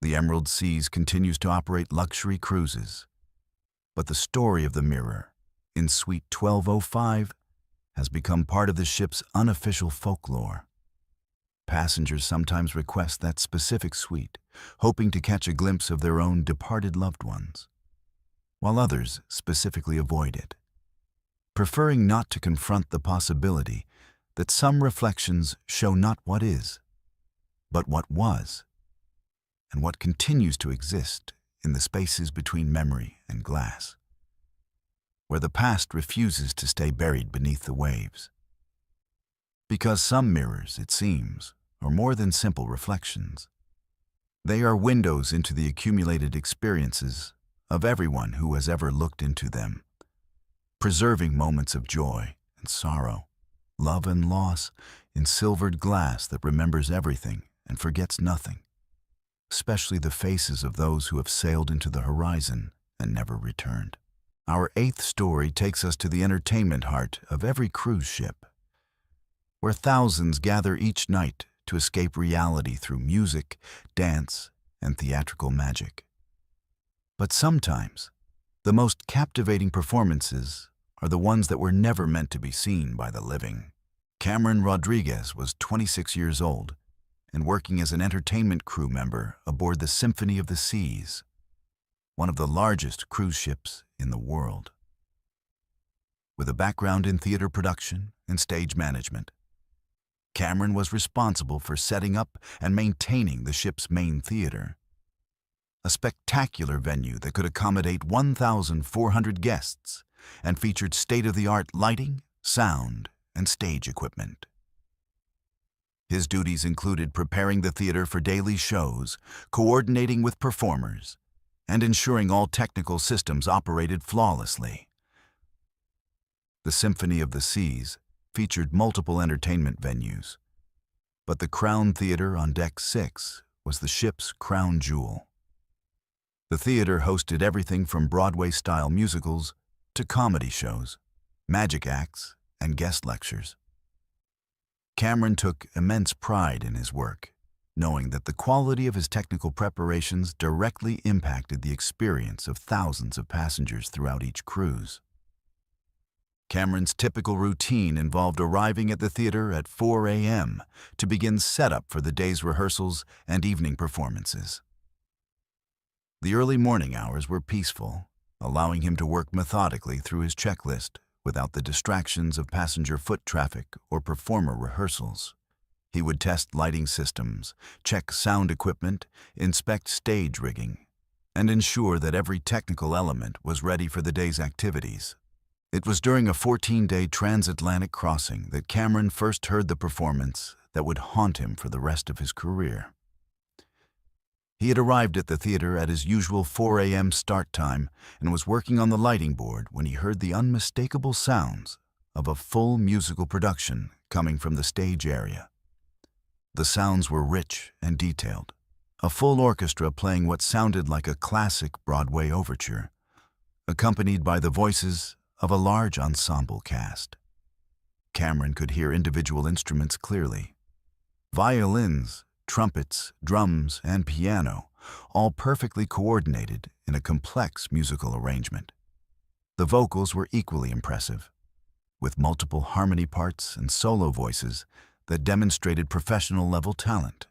Speaker 1: The Emerald Seas continues to operate luxury cruises, but the story of the mirror in Suite 1205 has become part of the ship's unofficial folklore. passengers sometimes request that specific suite, hoping to catch a glimpse of their own departed loved ones, while others specifically avoid it, preferring not to confront the possibility that some reflections show not what is, but what was, and what continues to exist in the spaces between memory and glass, where the past refuses to stay buried beneath the waves. Because some mirrors, it seems, are more than simple reflections. They are windows into the accumulated experiences of everyone who has ever looked into them, preserving moments of joy and sorrow, love and loss in silvered glass that remembers everything and forgets nothing, especially the faces of those who have sailed into the horizon and never returned. Our eighth story takes us to the entertainment heart of every cruise ship, where thousands gather each night to escape reality through music, dance, and theatrical magic. But sometimes, the most captivating performances are the ones that were never meant to be seen by the living. Cameron Rodriguez was 26 years old and working as an entertainment crew member aboard the Symphony of the Seas, one of the largest cruise ships in the world. With a background in theater production and stage management, Cameron was responsible for setting up and maintaining the ship's main theater, a spectacular venue that could accommodate 1,400 guests and featured state-of-the-art lighting, sound, and stage equipment. His duties included preparing the theater for daily shows, coordinating with performers, and ensuring all technical systems operated flawlessly. The Symphony of the Seas featured multiple entertainment venues, but the Crown Theater on Deck 6 was the ship's crown jewel. The theater hosted everything from Broadway-style musicals to comedy shows, magic acts, and guest lectures. Cameron took immense pride in his work, knowing that the quality of his technical preparations directly impacted the experience of thousands of passengers throughout each cruise. Cameron's typical routine involved arriving at the theater at 4 a.m. to begin setup for the day's rehearsals and evening performances. The early morning hours were peaceful, allowing him to work methodically through his checklist without the distractions of passenger foot traffic or performer rehearsals. He would test lighting systems, check sound equipment, inspect stage rigging, and ensure that every technical element was ready for the day's activities. It was during a 14-day transatlantic crossing that Cameron first heard the performance that would haunt him for the rest of his career. He had arrived at the theater at his usual 4 a.m. start time and was working on the lighting board when he heard the unmistakable sounds of a full musical production coming from the stage area. The sounds were rich and detailed, a full orchestra playing what sounded like a classic Broadway overture, accompanied by the voices of a large ensemble cast. Cameron could hear individual instruments clearly. Violins, trumpets, drums, and piano, all perfectly coordinated in a complex musical arrangement. The vocals were equally impressive, with multiple harmony parts and solo voices that demonstrated professional-level talent.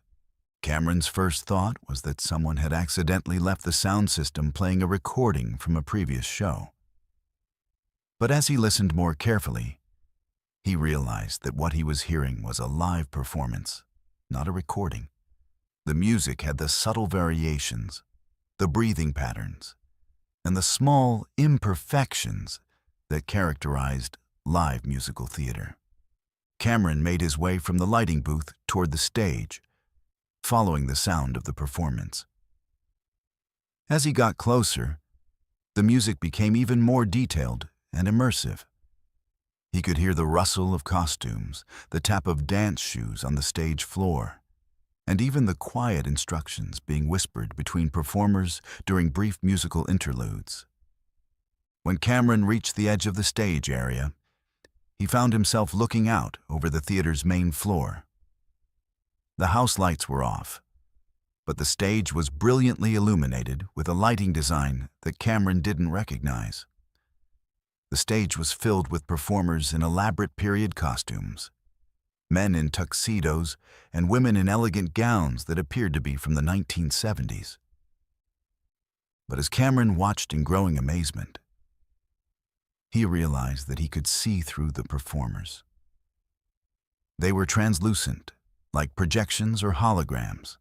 Speaker 1: Cameron's first thought was that someone had accidentally left the sound system playing a recording from a previous show. But as he listened more carefully, he realized that what he was hearing was a live performance, not a recording. The music had the subtle variations, the breathing patterns, and the small imperfections that characterized live musical theater. Cameron made his way from the lighting booth toward the stage, following the sound of the performance. As he got closer, the music became even more detailed and immersive. He could hear the rustle of costumes, the tap of dance shoes on the stage floor, and even the quiet instructions being whispered between performers during brief musical interludes. When Cameron reached the edge of the stage area, he found himself looking out over the theater's main floor. The house lights were off, but the stage was brilliantly illuminated with a lighting design that Cameron didn't recognize. The stage was filled with performers in elaborate period costumes, men in tuxedos and women in elegant gowns that appeared to be from the 1970s. But as Cameron watched in growing amazement, he realized that he could see through the performers. They were translucent, like projections or holograms,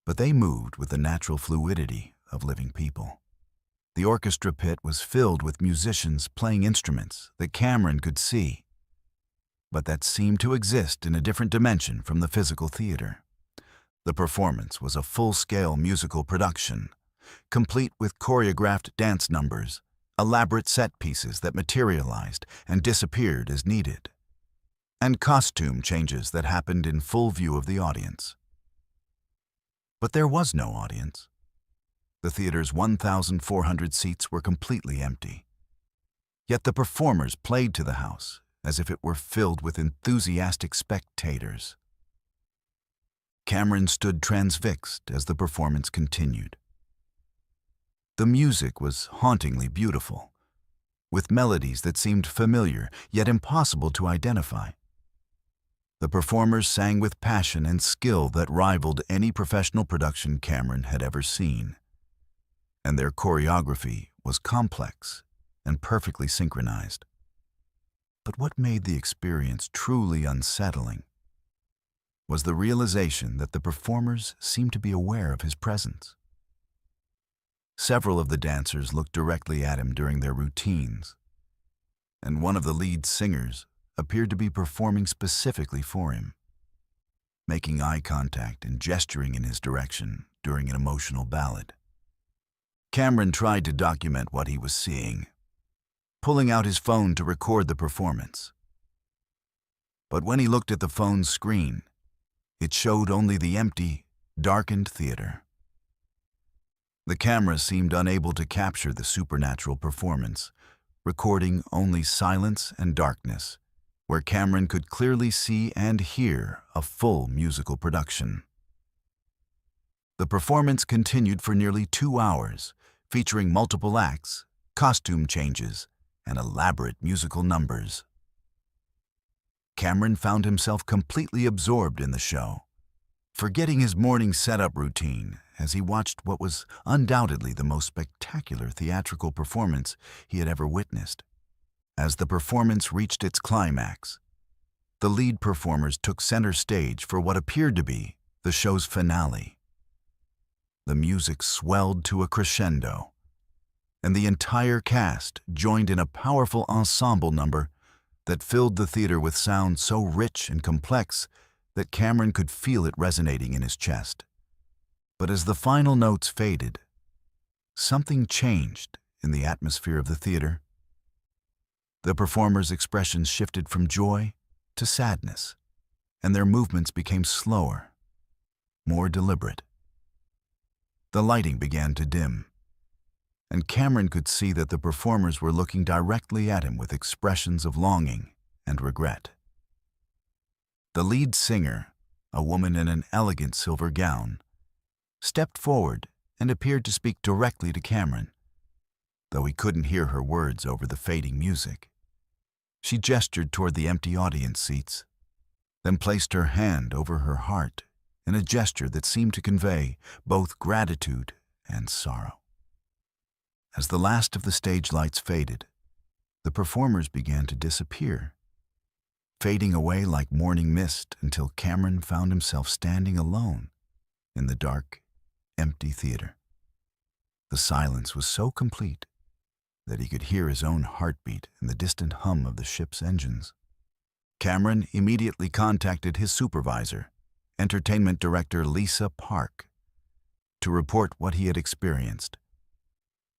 Speaker 1: but they moved with the natural fluidity of living people. The orchestra pit was filled with musicians playing instruments that Cameron could see, but that seemed to exist in a different dimension from the physical theater. The performance was a full-scale musical production, complete with choreographed dance numbers, elaborate set pieces that materialized and disappeared as needed, and costume changes that happened in full view of the audience. But there was no audience. The theater's 1,400 seats were completely empty. Yet the performers played to the house as if it were filled with enthusiastic spectators. Cameron stood transfixed as the performance continued. The music was hauntingly beautiful, with melodies that seemed familiar yet impossible to identify. The performers sang with passion and skill that rivaled any professional production Cameron had ever seen, and their choreography was complex and perfectly synchronized. But what made the experience truly unsettling was the realization that the performers seemed to be aware of his presence. Several of the dancers looked directly at him during their routines, and one of the lead singers appeared to be performing specifically for him, making eye contact and gesturing in his direction during an emotional ballad. Cameron tried to document what he was seeing, pulling out his phone to record the performance. But when he looked at the phone's screen, it showed only the empty, darkened theater. The camera seemed unable to capture the supernatural performance, recording only silence and darkness, where Cameron could clearly see and hear a full musical production. The performance continued for nearly 2 hours, featuring multiple acts, costume changes, and elaborate musical numbers. Cameron found himself completely absorbed in the show, forgetting his morning setup routine as he watched what was undoubtedly the most spectacular theatrical performance he had ever witnessed. As the performance reached its climax, the lead performers took center stage for what appeared to be the show's finale. The music swelled to a crescendo, and the entire cast joined in a powerful ensemble number that filled the theater with sound so rich and complex that Cameron could feel it resonating in his chest. But as the final notes faded, something changed in the atmosphere of the theater. The performers' expressions shifted from joy to sadness, and their movements became slower, more deliberate. The lighting began to dim, and Cameron could see that the performers were looking directly at him with expressions of longing and regret. The lead singer, a woman in an elegant silver gown, stepped forward and appeared to speak directly to Cameron, though he couldn't hear her words over the fading music. She gestured toward the empty audience seats, then placed her hand over her heart in a gesture that seemed to convey both gratitude and sorrow. As the last of the stage lights faded, the performers began to disappear, fading away like morning mist until Cameron found himself standing alone in the dark, empty theater. The silence was so complete that he could hear his own heartbeat and the distant hum of the ship's engines. Cameron immediately contacted his supervisor, entertainment director Lisa Park, to report what he had experienced.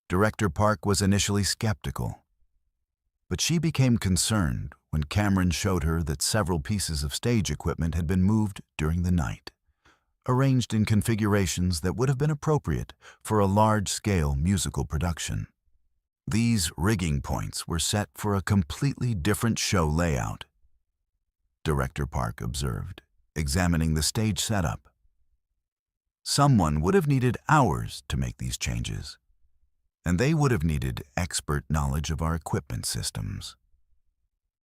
Speaker 1: Director Park was initially skeptical, but she became concerned when Cameron showed her that several pieces of stage equipment had been moved during the night, arranged in configurations that would have been appropriate for a large-scale musical production. These rigging points were set for a completely different show layout, Director Park observed, examining the stage setup. Someone would have needed hours to make these changes, and they would have needed expert knowledge of our equipment systems.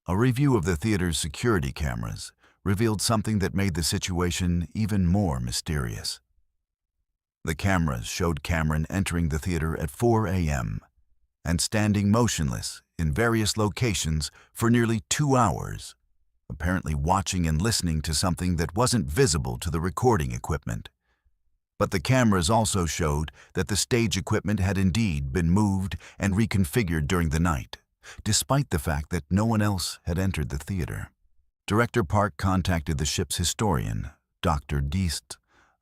Speaker 1: A review of the theater's security cameras revealed something that made the situation even more mysterious. The cameras showed Cameron entering the theater at 4 a.m. and standing motionless in various locations for nearly 2 hours, apparently watching and listening to something that wasn't visible to the recording equipment. But the cameras also showed that the stage equipment had indeed been moved and reconfigured during the night, despite the fact that no one else had entered the theater. Director Park contacted the ship's historian, Dr. Deist,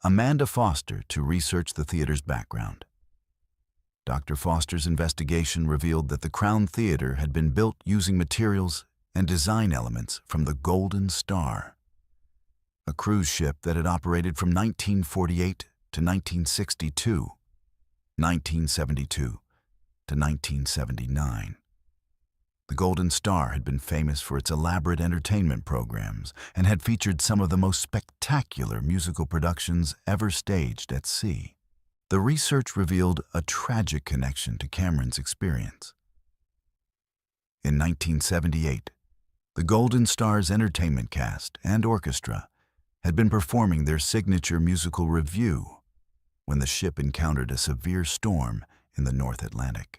Speaker 1: Amanda Foster, to research the theater's background. Dr. Foster's investigation revealed that the Crown Theater had been built using materials and design elements from the Golden Star, a cruise ship that had operated from 1948 to 1962, 1972 to 1979. The Golden Star had been famous for its elaborate entertainment programs and had featured some of the most spectacular musical productions ever staged at sea. The research revealed a tragic connection to Cameron's experience. In 1978, the Golden Star's entertainment cast and orchestra had been performing their signature musical revue when the ship encountered a severe storm in the North Atlantic.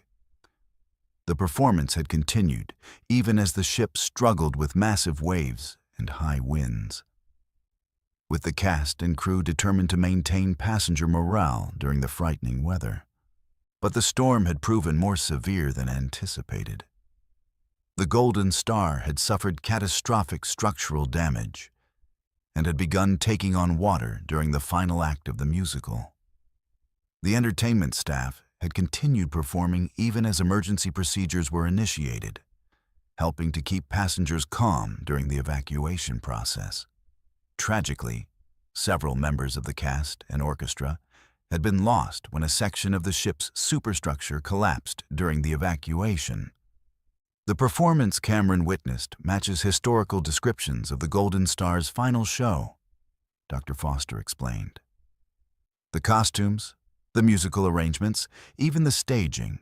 Speaker 1: The performance had continued even as the ship struggled with massive waves and high winds, with the cast and crew determined to maintain passenger morale during the frightening weather. But the storm had proven more severe than anticipated. The Golden Star had suffered catastrophic structural damage and had begun taking on water during the final act of the musical. The entertainment staff had continued performing even as emergency procedures were initiated, helping to keep passengers calm during the evacuation process. Tragically, several members of the cast and orchestra had been lost when a section of the ship's superstructure collapsed during the evacuation. The performance Cameron witnessed matches historical descriptions of the Golden Star's final show, Dr. Foster explained. The costumes, the musical arrangements, even the staging,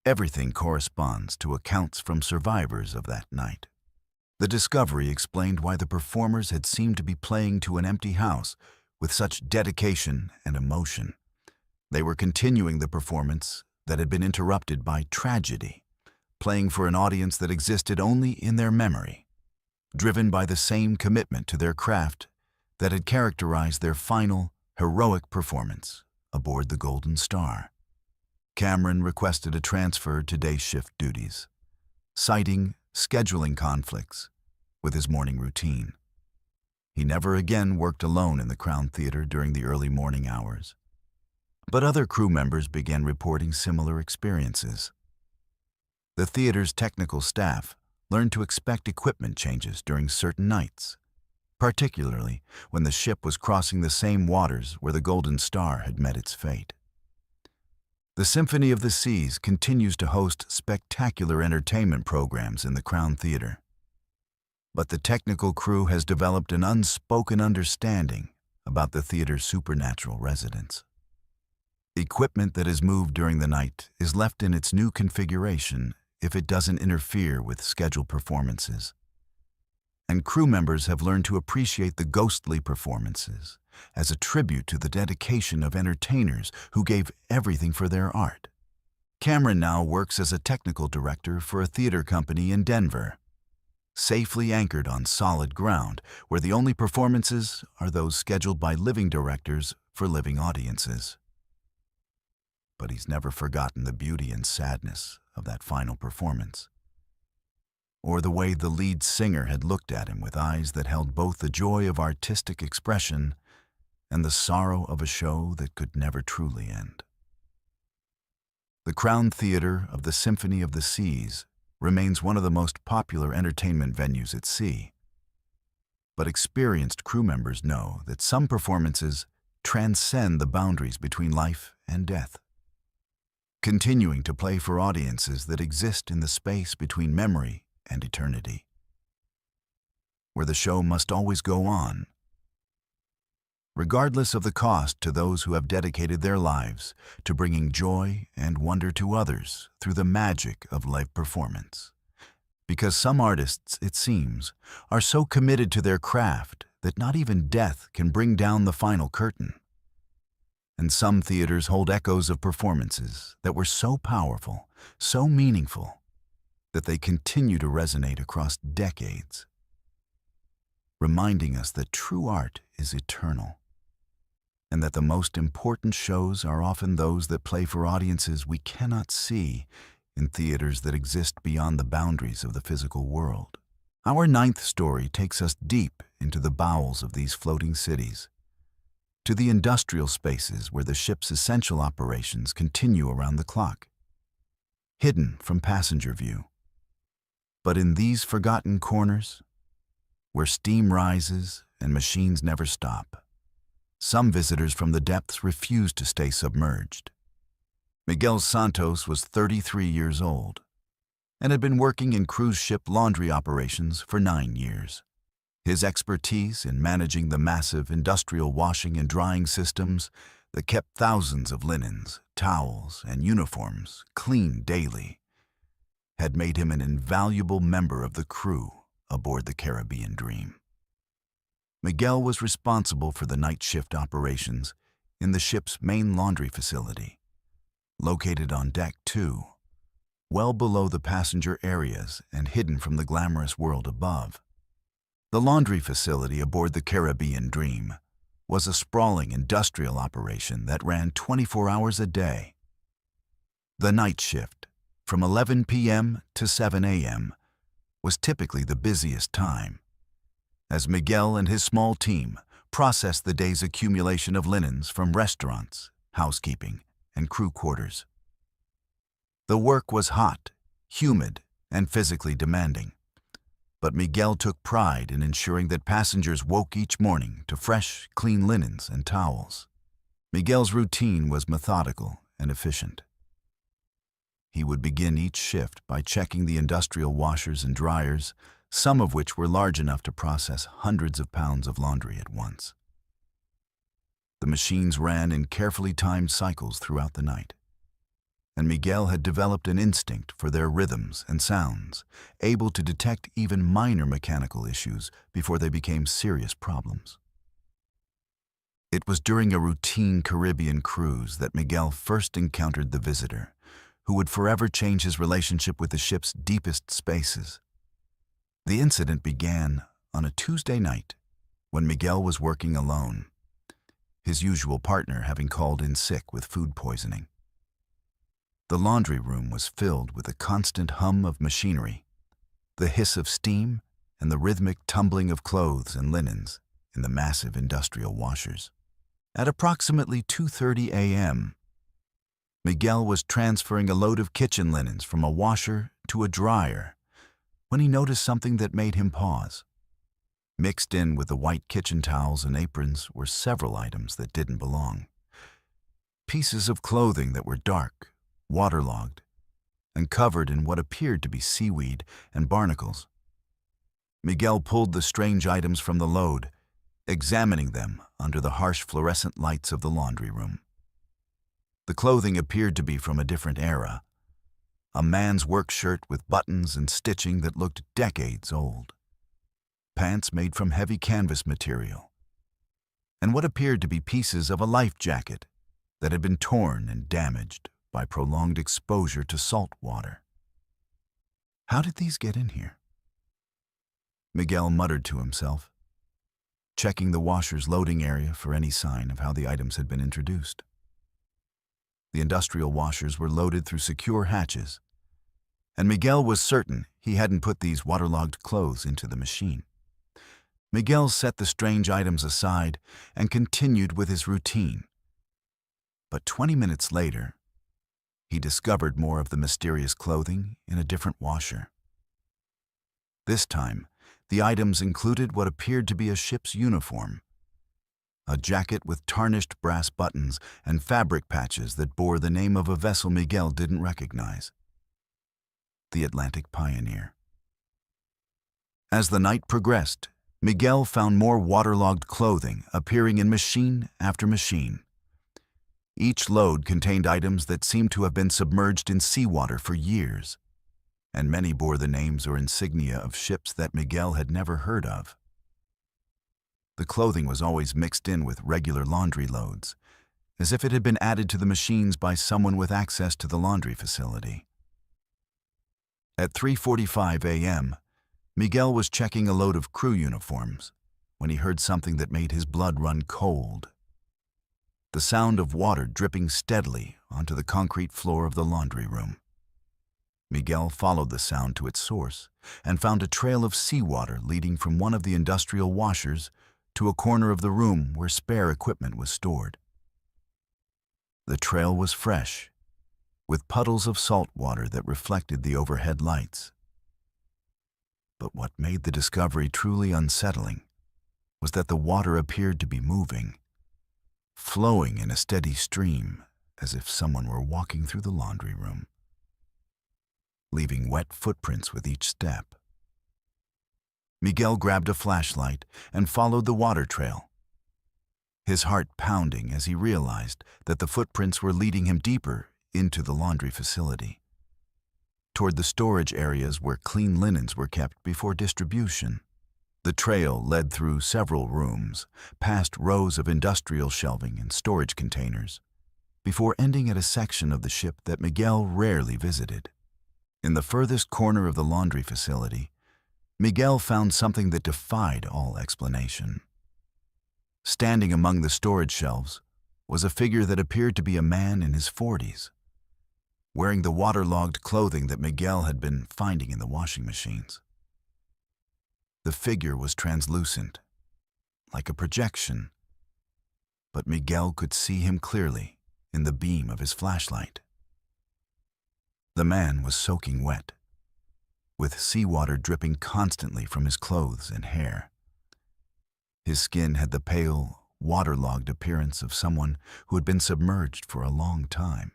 Speaker 1: everything corresponds to accounts from survivors of that night. The discovery explained why the performers had seemed to be playing to an empty house with such dedication and emotion. They were continuing the performance that had been interrupted by tragedy, playing for an audience that existed only in their memory, driven by the same commitment to their craft that had characterized their final, heroic performance aboard the Golden Star. Cameron requested a transfer to day shift duties, citing scheduling conflicts with his morning routine. He never again worked alone in the Crown Theater during the early morning hours. But other crew members began reporting similar experiences. The theater's technical staff learned to expect equipment changes during certain nights, particularly when the ship was crossing the same waters where the Golden Star had met its fate. The Symphony of the Seas continues to host spectacular entertainment programs in the Crown Theater. But the technical crew has developed an unspoken understanding about the theater's supernatural residents. Equipment that is moved during the night is left in its new configuration if it doesn't interfere with scheduled performances. And crew members have learned to appreciate the ghostly performances as a tribute to the dedication of entertainers who gave everything for their art. Cameron now works as a technical director for a theater company in Denver, safely anchored on solid ground where the only performances are those scheduled by living directors for living audiences. But he's never forgotten the beauty and sadness of that final performance, or the way the lead singer had looked at him with eyes that held both the joy of artistic expression and the sorrow of a show that could never truly end. The Crown Theater of the Symphony of the Seas remains one of the most popular entertainment venues at sea. But experienced crew members know that some performances transcend the boundaries between life and death, continuing to play for audiences that exist in the space between memory and eternity, where the show must always go on, regardless of the cost to those who have dedicated their lives to bringing joy and wonder to others through the magic of live performance. Because some artists, it seems, are so committed to their craft that not even death can bring down the final curtain. And some theaters hold echoes of performances that were so powerful, so meaningful, that they continue to resonate across decades, reminding us that true art is eternal, and that the most important shows are often those that play for audiences we cannot see in theaters that exist beyond the boundaries of the physical world. Our ninth story takes us deep into the bowels of these floating cities, to the industrial spaces where the ship's essential operations continue around the clock, hidden from passenger view. But in these forgotten corners, where steam rises and machines never stop, some visitors from the depths refuse to stay submerged. Miguel Santos was 33 years old and had been working in cruise ship laundry operations for 9 years. His expertise in managing the massive industrial washing and drying systems that kept thousands of linens, towels, and uniforms clean daily had made him an invaluable member of the crew aboard the Caribbean Dream. Miguel was responsible for the night shift operations in the ship's main laundry facility, located on Deck 2, well below the passenger areas and hidden from the glamorous world above. The laundry facility aboard the Caribbean Dream was a sprawling industrial operation that ran 24 hours a day. The night shift, from 11 p.m. to 7 a.m., was typically the busiest time, as Miguel and his small team processed the day's accumulation of linens from restaurants, housekeeping, and crew quarters. The work was hot, humid, and physically demanding, but Miguel took pride in ensuring that passengers woke each morning to fresh, clean linens and towels. Miguel's routine was methodical and efficient. He would begin each shift by checking the industrial washers and dryers, some of which were large enough to process hundreds of pounds of laundry at once. The machines ran in carefully timed cycles throughout the night, and Miguel had developed an instinct for their rhythms and sounds, able to detect even minor mechanical issues before they became serious problems. It was during a routine Caribbean cruise that Miguel first encountered the visitor, who would forever change his relationship with the ship's deepest spaces. The incident began on a Tuesday night when Miguel was working alone, his usual partner having called in sick with food poisoning. The laundry room was filled with a constant hum of machinery, the hiss of steam, and the rhythmic tumbling of clothes and linens in the massive industrial washers. At approximately 2:30 a.m., Miguel was transferring a load of kitchen linens from a washer to a dryer when he noticed something that made him pause. Mixed in with the white kitchen towels and aprons were several items that didn't belong. Pieces of clothing that were dark, waterlogged, and covered in what appeared to be seaweed and barnacles. Miguel pulled the strange items from the load, examining them under the harsh fluorescent lights of the laundry room. The clothing appeared to be from a different era, a man's work shirt with buttons and stitching that looked decades old, pants made from heavy canvas material, and what appeared to be pieces of a life jacket that had been torn and damaged by prolonged exposure to salt water. How did these get in here? Miguel muttered to himself, checking the washer's loading area for any sign of how the items had been introduced. The industrial washers were loaded through secure hatches, and Miguel was certain he hadn't put these waterlogged clothes into the machine. Miguel set the strange items aside and continued with his routine. But 20 minutes later, he discovered more of the mysterious clothing in a different washer. This time, the items included what appeared to be a ship's uniform, a jacket with tarnished brass buttons and fabric patches that bore the name of a vessel Miguel didn't recognize: the Atlantic Pioneer. As the night progressed, Miguel found more waterlogged clothing appearing in machine after machine. Each load contained items that seemed to have been submerged in seawater for years. and many bore the names or insignia of ships that Miguel had never heard of. The clothing was always mixed in with regular laundry loads, as if it had been added to the machines by someone with access to the laundry facility. At 3:45 a.m., Miguel was checking a load of crew uniforms when he heard something that made his blood run cold. The sound of water dripping steadily onto the concrete floor of the laundry room. Miguel followed the sound to its source and found a trail of seawater leading from one of the industrial washers to a corner of the room where spare equipment was stored. The trail was fresh, with puddles of salt water that reflected the overhead lights. But what made the discovery truly unsettling was that the water appeared to be moving, flowing in a steady stream as if someone were walking through the laundry room, leaving wet footprints with each step. Miguel grabbed a flashlight and followed the water trail, his heart pounding as he realized that the footprints were leading him deeper into the laundry facility, toward the storage areas where clean linens were kept before distribution. The trail led through several rooms, past rows of industrial shelving and storage containers, before ending at a section of the ship that Miguel rarely visited. In the furthest corner of the laundry facility, Miguel found something that defied all explanation. Standing among the storage shelves was a figure that appeared to be a man in his 40s, wearing the waterlogged clothing that Miguel had been finding in the washing machines. The figure was translucent, like a projection, but Miguel could see him clearly in the beam of his flashlight. The man was soaking wet, with seawater dripping constantly from his clothes and hair. His skin had the pale, waterlogged appearance of someone who had been submerged for a long time,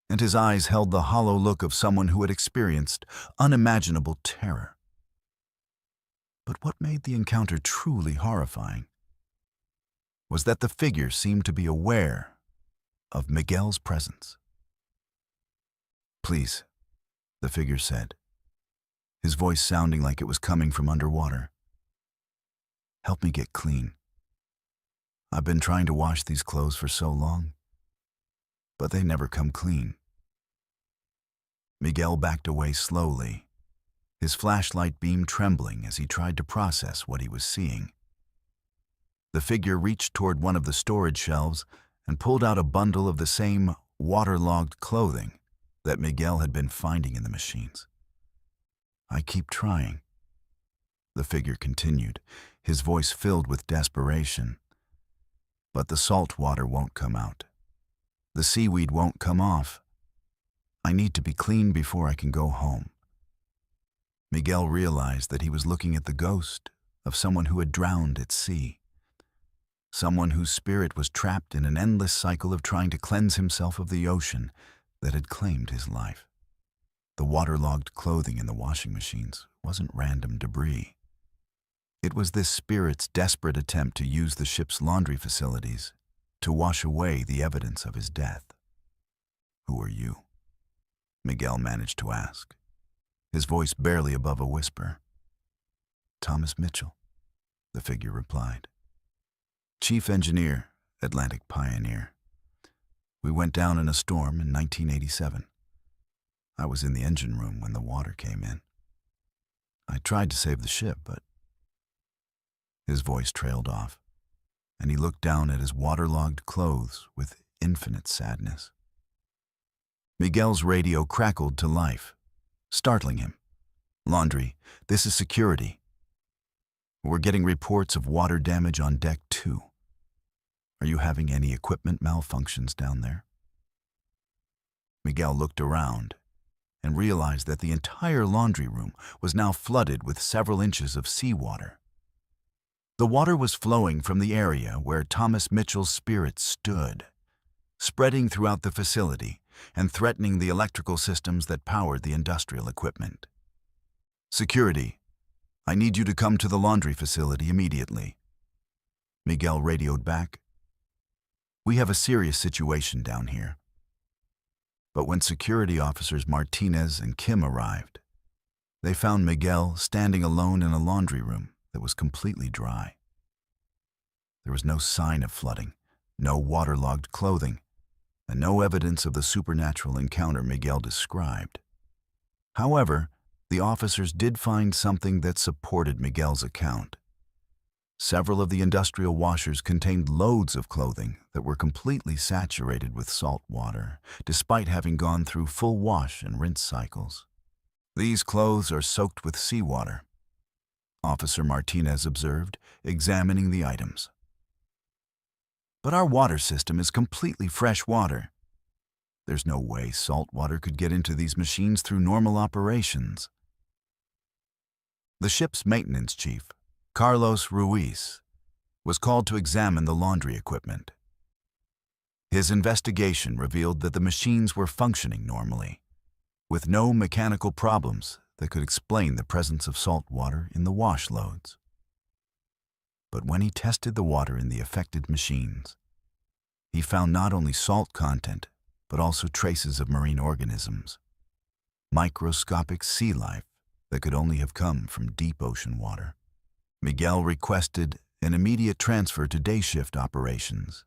Speaker 1: and his eyes held the hollow look of someone who had experienced unimaginable terror. But what made the encounter truly horrifying was that the figure seemed to be aware of Miguel's presence. "Please," the figure said, his voice sounding like it was coming from underwater. "Help me get clean. I've been trying to wash these clothes for so long, but they never come clean." Miguel backed away slowly, his flashlight beam trembling as he tried to process what he was seeing. The figure reached toward one of the storage shelves and pulled out a bundle of the same waterlogged clothing that Miguel had been finding in the machines. "I keep trying," the figure continued, his voice filled with desperation. "But the salt water won't come out. The seaweed won't come off. I need to be clean before I can go home." Miguel realized that he was looking at the ghost of someone who had drowned at sea, someone whose spirit was trapped in an endless cycle of trying to cleanse himself of the ocean that had claimed his life. The waterlogged clothing in the washing machines wasn't random debris. It was this spirit's desperate attempt to use the ship's laundry facilities to wash away the evidence of his death. "Who are you?" Miguel managed to ask, his voice barely above a whisper. "Thomas Mitchell," the figure replied. "Chief engineer, Atlantic Pioneer. We went down in a storm in 1987. I was in the engine room when the water came in. I tried to save the ship, but..." His voice trailed off, and he looked down at his waterlogged clothes with infinite sadness. Miguel's radio crackled to life, startling him. "Laundry, this is security. We're getting reports of water damage on Deck 2. Are you having any equipment malfunctions down there?" Miguel looked around and realized that the entire laundry room was now flooded with several inches of seawater. The water was flowing from the area where Thomas Mitchell's spirit stood, spreading throughout the facility and threatening the electrical systems that powered the industrial equipment. "Security, I need you to come to the laundry facility immediately." Miguel radioed back. "We have a serious situation down here." But when security officers Martinez and Kim arrived, they found Miguel standing alone in a laundry room that was completely dry. There was no sign of flooding, no waterlogged clothing, and no evidence of the supernatural encounter Miguel described. However, the officers did find something that supported Miguel's account. Several of the industrial washers contained loads of clothing that were completely saturated with salt water, despite having gone through full wash and rinse cycles. These clothes are soaked with seawater, Officer Martinez observed, examining the items. But our water system is completely fresh water. There's no way salt water could get into these machines through normal operations. The ship's maintenance chief, Carlos Ruiz, was called to examine the laundry equipment. His investigation revealed that the machines were functioning normally, with no mechanical problems that could explain the presence of salt water in the wash loads. But when he tested the water in the affected machines, he found not only salt content, but also traces of marine organisms, microscopic sea life that could only have come from deep ocean water. Miguel requested an immediate transfer to day shift operations,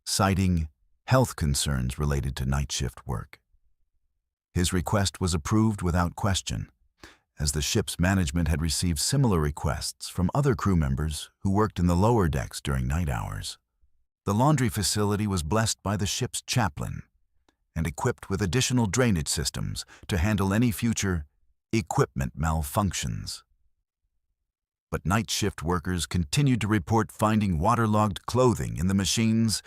Speaker 1: citing health concerns related to night shift work. His request was approved without question, as the ship's management had received similar requests from other crew members who worked in the lower decks during night hours. The laundry facility was blessed by the ship's chaplain and equipped with additional drainage systems to handle any future equipment malfunctions. But night shift workers continued to report finding waterlogged clothing in the machines,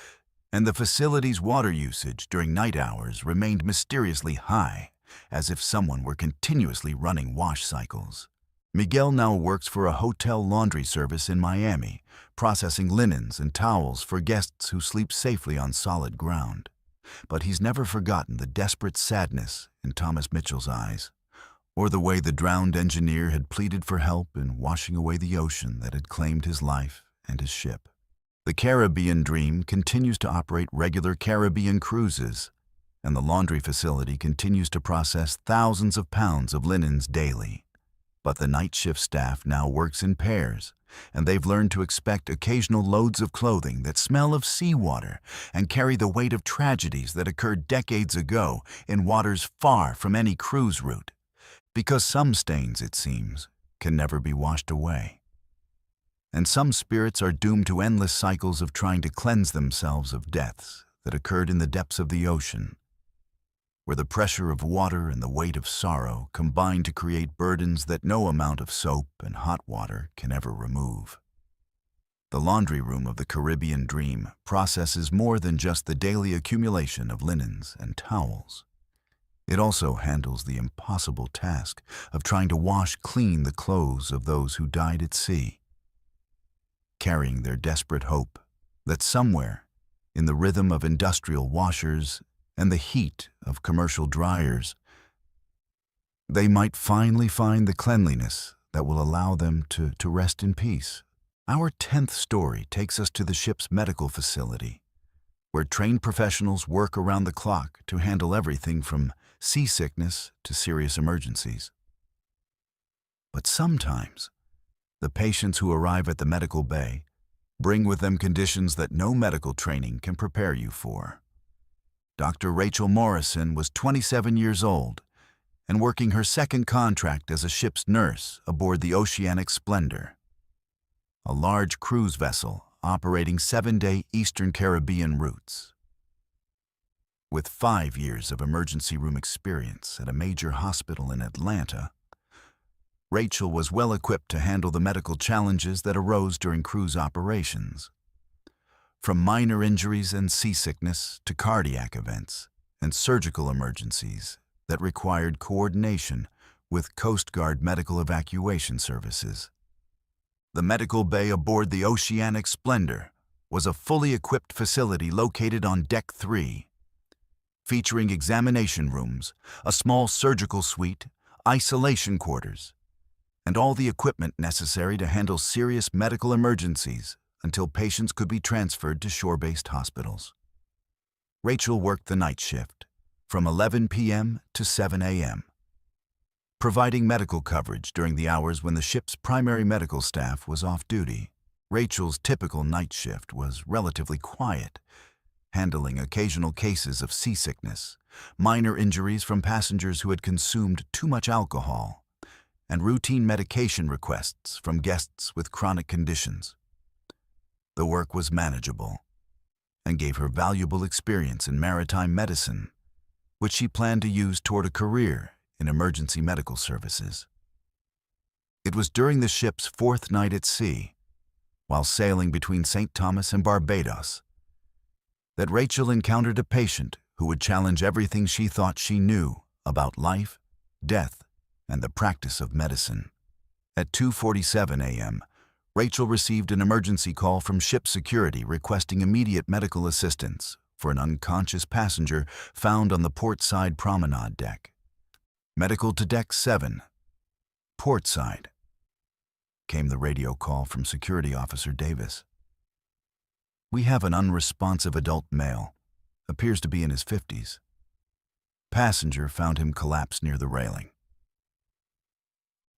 Speaker 1: and the facility's water usage during night hours remained mysteriously high, as if someone were continuously running wash cycles. Miguel now works for a hotel laundry service in Miami, processing linens and towels for guests who sleep safely on solid ground. But he's never forgotten the desperate sadness in Thomas Mitchell's eyes, or the way the drowned engineer had pleaded for help in washing away the ocean that had claimed his life and his ship. The Caribbean Dream continues to operate regular Caribbean cruises, and the laundry facility continues to process thousands of pounds of linens daily. But the night shift staff now works in pairs, and they've learned to expect occasional loads of clothing that smell of seawater and carry the weight of tragedies that occurred decades ago in waters far from any cruise route. Because some stains, it seems, can never be washed away. And some spirits are doomed to endless cycles of trying to cleanse themselves of deaths that occurred in the depths of the ocean, where the pressure of water and the weight of sorrow combine to create burdens that no amount of soap and hot water can ever remove. The laundry room of the Caribbean Dream processes more than just the daily accumulation of linens and towels. It also handles the impossible task of trying to wash clean the clothes of those who died at sea, carrying their desperate hope that somewhere, in the rhythm of industrial washers and the heat of commercial dryers, they might finally find the cleanliness that will allow them to rest in peace. Our 10th story takes us to the ship's medical facility, where trained professionals work around the clock to handle everything from seasickness to serious emergencies. But sometimes, the patients who arrive at the medical bay bring with them conditions that no medical training can prepare you for. Dr. Rachel Morrison was 27 years old and working her second contract as a ship's nurse aboard the Oceanic Splendor, a large cruise vessel operating 7-day Eastern Caribbean routes. With 5 years of emergency room experience at a major hospital in Atlanta, Rachel was well equipped to handle the medical challenges that arose during cruise operations. From minor injuries and seasickness to cardiac events and surgical emergencies that required coordination with Coast Guard medical evacuation services. The medical bay aboard the Oceanic Splendor was a fully equipped facility located on Deck 3, featuring examination rooms, a small surgical suite, isolation quarters, and all the equipment necessary to handle serious medical emergencies until patients could be transferred to shore-based hospitals. Rachel worked the night shift, from 11 p.m. to 7 a.m., providing medical coverage during the hours when the ship's primary medical staff was off duty. Rachel's typical night shift was relatively quiet, handling occasional cases of seasickness, minor injuries from passengers who had consumed too much alcohol, and routine medication requests from guests with chronic conditions. The work was manageable and gave her valuable experience in maritime medicine, which she planned to use toward a career in emergency medical services. It was during the ship's fourth night at sea, while sailing between St. Thomas and Barbados, that Rachel encountered a patient who would challenge everything she thought she knew about life, death, and the practice of medicine. At 2:47 a.m., Rachel received an emergency call from ship security requesting immediate medical assistance for an unconscious passenger found on the port side promenade deck. "Medical to deck 7, port side," came the radio call from Security Officer Davis. "We have an unresponsive adult male, appears to be in his 50s. Passenger found him collapsed near the railing."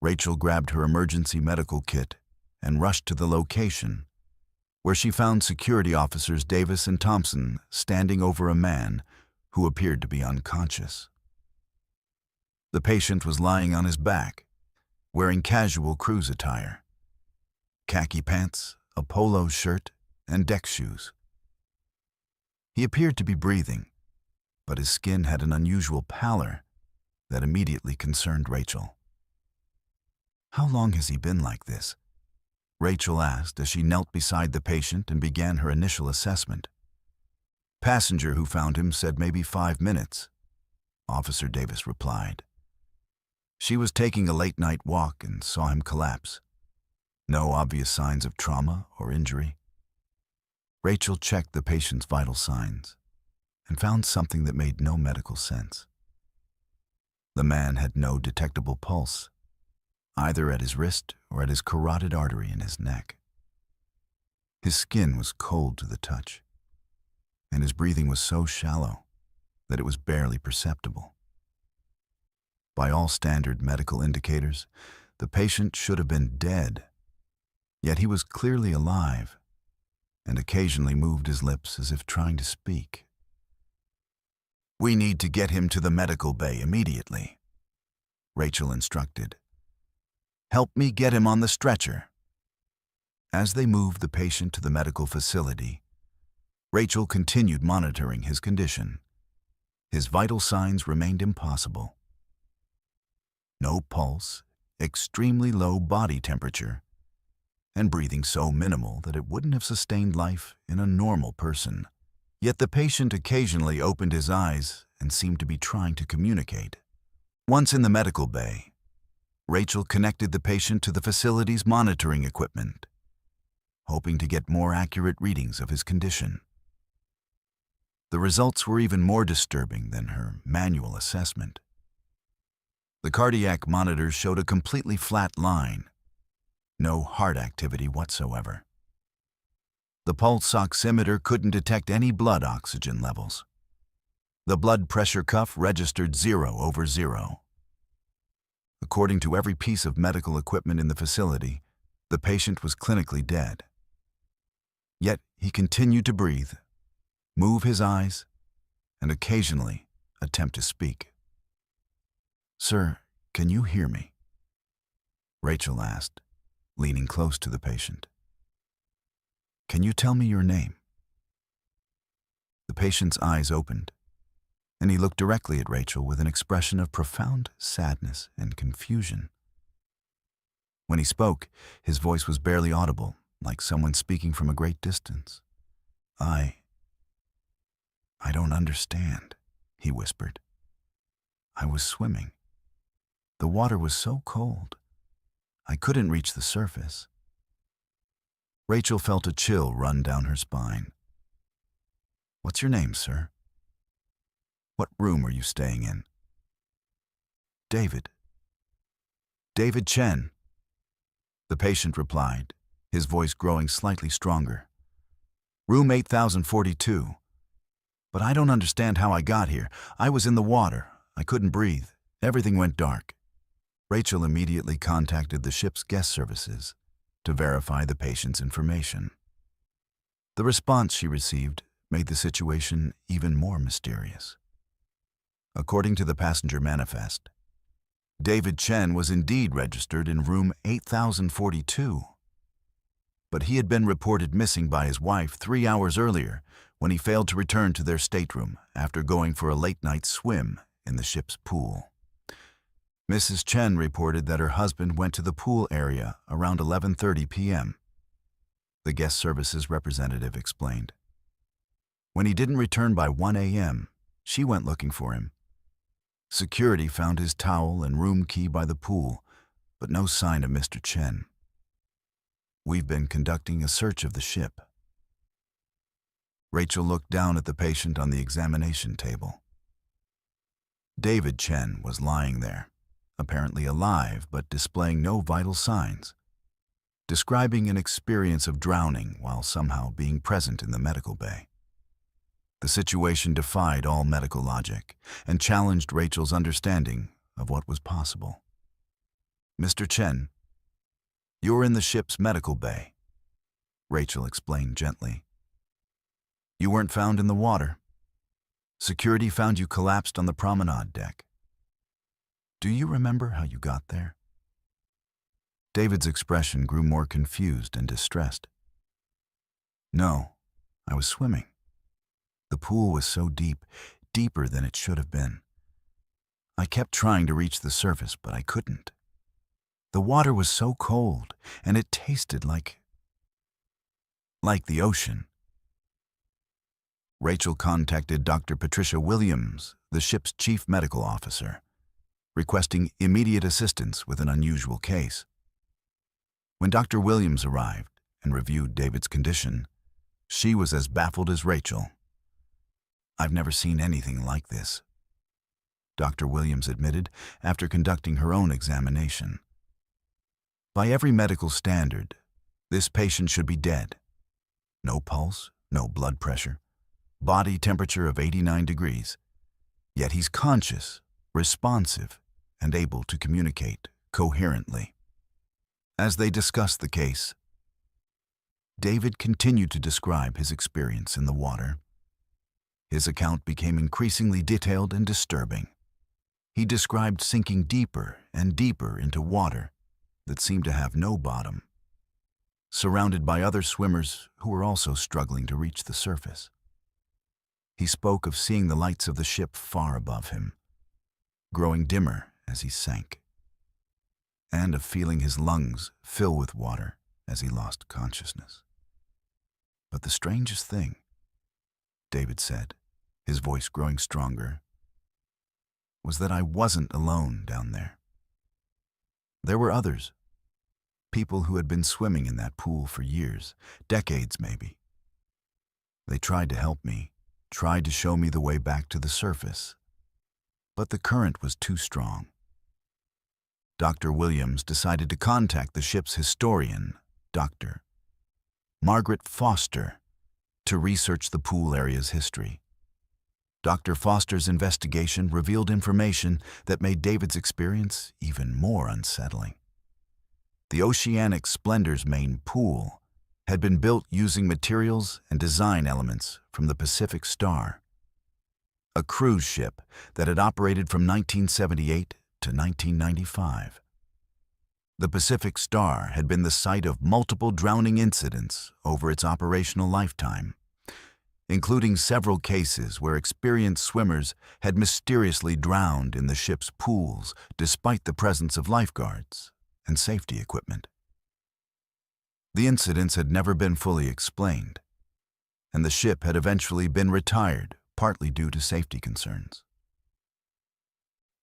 Speaker 1: Rachel grabbed her emergency medical kit and rushed to the location, where she found security officers Davis and Thompson standing over a man who appeared to be unconscious. The patient was lying on his back, wearing casual cruise attire: khaki pants, a polo shirt, and deck shoes. He appeared to be breathing, but his skin had an unusual pallor that immediately concerned Rachel. "How long has he been like this?" Rachel asked as she knelt beside the patient and began her initial assessment. "Passenger who found him said maybe 5 minutes," Officer Davis replied. "She was taking a late-night walk and saw him collapse. No obvious signs of trauma or injury." Rachel checked the patient's vital signs and found something that made no medical sense. The man had no detectable pulse, either at his wrist or at his carotid artery in his neck. His skin was cold to the touch, and his breathing was so shallow that it was barely perceptible. By all standard medical indicators, the patient should have been dead, yet he was clearly alive and occasionally moved his lips as if trying to speak. "We need to get him to the medical bay immediately," Rachel instructed. "Help me get him on the stretcher." As they moved the patient to the medical facility, Rachel continued monitoring his condition. His vital signs remained impossible. No pulse, extremely low body temperature, and breathing so minimal that it wouldn't have sustained life in a normal person. Yet the patient occasionally opened his eyes and seemed to be trying to communicate. Once in the medical bay, Rachel connected the patient to the facility's monitoring equipment, hoping to get more accurate readings of his condition. The results were even more disturbing than her manual assessment. The cardiac monitors showed a completely flat line, no heart activity whatsoever. The pulse oximeter couldn't detect any blood oxygen levels. The blood pressure cuff registered 0/0. According to every piece of medical equipment in the facility, the patient was clinically dead. Yet he continued to breathe, move his eyes, and occasionally attempt to speak. "Sir, can you hear me?" Rachel asked, leaning close to the patient. "Can you tell me your name?" The patient's eyes opened, and he looked directly at Rachel with an expression of profound sadness and confusion. When he spoke, his voice was barely audible, like someone speaking from a great distance. I don't understand," he whispered. "I was swimming. The water was so cold. I couldn't reach the surface." Rachel felt a chill run down her spine. "What's your name, sir? What room are you staying in?" "David. David Chen," the patient replied, his voice growing slightly stronger. "Room 8042. But I don't understand how I got here. I was in the water. I couldn't breathe. Everything went dark. Rachel immediately contacted the ship's guest services to verify the patient's information. The response she received made the situation even more mysterious. According to the passenger manifest, David Chen was indeed registered in room 8042, but he had been reported missing by his wife 3 hours earlier when he failed to return to their stateroom after going for a late-night swim in the ship's pool. Mrs. Chen reported that her husband went to the pool area around 11:30 p.m. The guest services representative explained. When he didn't return by 1 a.m., she went looking for him. Security found his towel and room key by the pool, but no sign of Mr. Chen. We've been conducting a search of the ship. Rachel looked down at the patient on the examination table. David Chen was lying there, apparently alive but displaying no vital signs, describing an experience of drowning while somehow being present in the medical bay. The situation defied all medical logic and challenged Rachel's understanding of what was possible. "Mr. Chen, you're in the ship's medical bay," Rachel explained gently. "You weren't found in the water. Security found you collapsed on the promenade deck. Do you remember how you got there?" David's expression grew more confused and distressed. "No, I was swimming. The pool was so deep, deeper than it should have been. I kept trying to reach the surface, but I couldn't. The water was so cold, and it tasted like the ocean." Rachel contacted Dr. Patricia Williams, the ship's chief medical officer, requesting immediate assistance with an unusual case. When Dr. Williams arrived and reviewed David's condition, she was as baffled as Rachel. "I've never seen anything like this," Dr. Williams admitted after conducting her own examination. "By every medical standard, this patient should be dead. No pulse, no blood pressure, body temperature of 89 degrees. Yet he's conscious, responsive, and able to communicate coherently." As they discussed the case, David continued to describe his experience in the water. His account became increasingly detailed and disturbing. He described sinking deeper and deeper into water that seemed to have no bottom, surrounded by other swimmers who were also struggling to reach the surface. He spoke of seeing the lights of the ship far above him, growing dimmer as he sank, and of feeling his lungs fill with water as he lost consciousness. "But the strangest thing," David said, his voice growing stronger, "was that I wasn't alone down there. There were others, people who had been swimming in that pool for years, decades maybe. They tried to help me, tried to show me the way back to the surface, but the current was too strong." Dr. Williams decided to contact the ship's historian, Dr. Margaret Foster, to research the pool area's history. Dr. Foster's investigation revealed information that made David's experience even more unsettling. The Oceanic Splendor's main pool had been built using materials and design elements from the Pacific Star, a cruise ship that had operated from 1978 to 1995. The Pacific Star had been the site of multiple drowning incidents over its operational lifetime, including several cases where experienced swimmers had mysteriously drowned in the ship's pools despite the presence of lifeguards and safety equipment. The incidents had never been fully explained, and the ship had eventually been retired, partly due to safety concerns.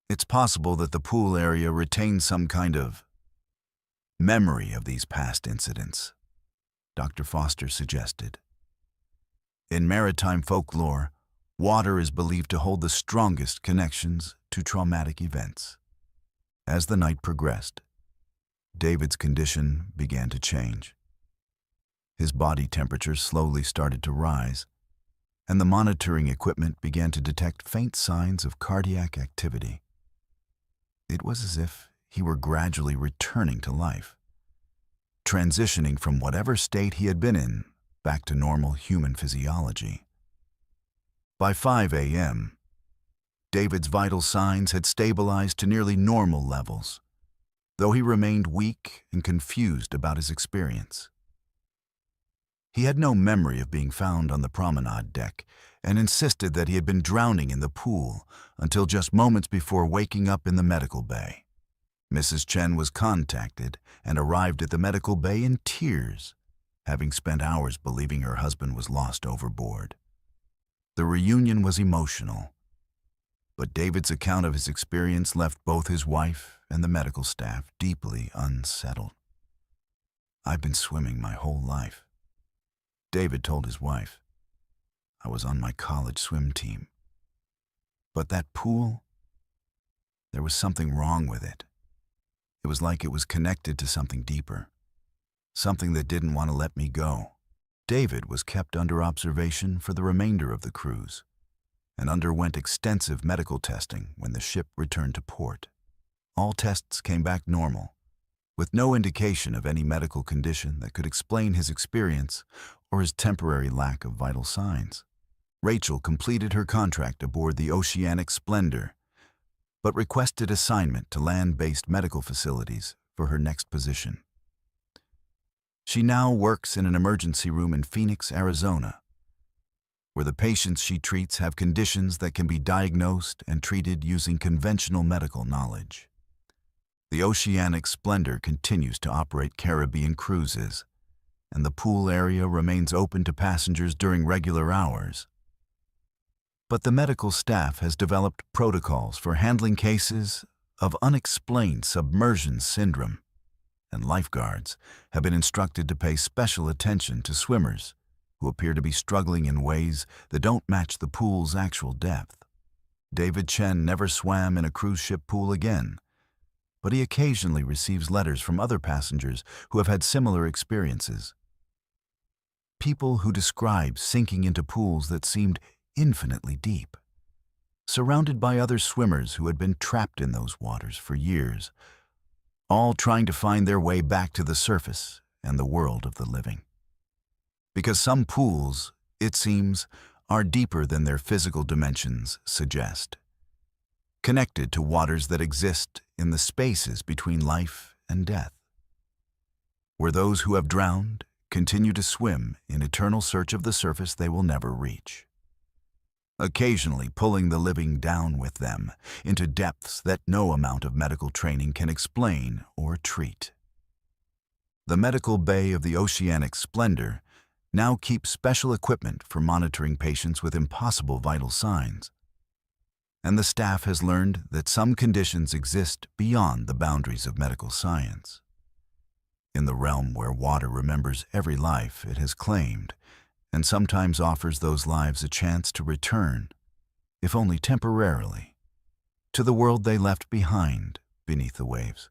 Speaker 1: It's possible that the pool area retains some kind of memory of these past incidents, Dr. Foster suggested. In maritime folklore, water is believed to hold the strongest connections to traumatic events. As the night progressed, David's condition began to change. His body temperature slowly started to rise, and the monitoring equipment began to detect faint signs of cardiac activity. It was as if he were gradually returning to life, transitioning from whatever state he had been in back to normal human physiology. By 5 a.m., David's vital signs had stabilized to nearly normal levels, though he remained weak and confused about his experience. He had no memory of being found on the promenade deck and insisted that he had been drowning in the pool until just moments before waking up in the medical bay. Mrs. Chen was contacted and arrived at the medical bay in tears, having spent hours believing her husband was lost overboard. The reunion was emotional, but David's account of his experience left both his wife and the medical staff deeply unsettled. "I've been swimming my whole life," David told his wife. "I was on my college swim team. But that pool, there was something wrong with it. It was like it was connected to something deeper, something that didn't want to let me go." David was kept under observation for the remainder of the cruise and underwent extensive medical testing when the ship returned to port. All tests came back normal, with no indication of any medical condition that could explain his experience or his temporary lack of vital signs. Rachel completed her contract aboard the Oceanic Splendor, but requested assignment to land-based medical facilities for her next position. She now works in an emergency room in Phoenix, Arizona, where the patients she treats have conditions that can be diagnosed and treated using conventional medical knowledge. The Oceanic Splendor continues to operate Caribbean cruises, and the pool area remains open to passengers during regular hours. But the medical staff has developed protocols for handling cases of unexplained submersion syndrome, and lifeguards have been instructed to pay special attention to swimmers who appear to be struggling in ways that don't match the pool's actual depth. David Chen never swam in a cruise ship pool again, but he occasionally receives letters from other passengers who have had similar experiences. People who describe sinking into pools that seemed infinitely deep, surrounded by other swimmers who had been trapped in those waters for years, all trying to find their way back to the surface and the world of the living. Because some pools, it seems, are deeper than their physical dimensions suggest, connected to waters that exist in the spaces between life and death, where those who have drowned continue to swim in eternal search of the surface they will never reach, occasionally pulling the living down with them into depths that no amount of medical training can explain or treat. The medical bay of the Oceanic Splendor now keeps special equipment for monitoring patients with impossible vital signs, and the staff has learned that some conditions exist beyond the boundaries of medical science. In the realm where water remembers every life it has claimed, and sometimes offers those lives a chance to return, if only temporarily, to the world they left behind beneath the waves.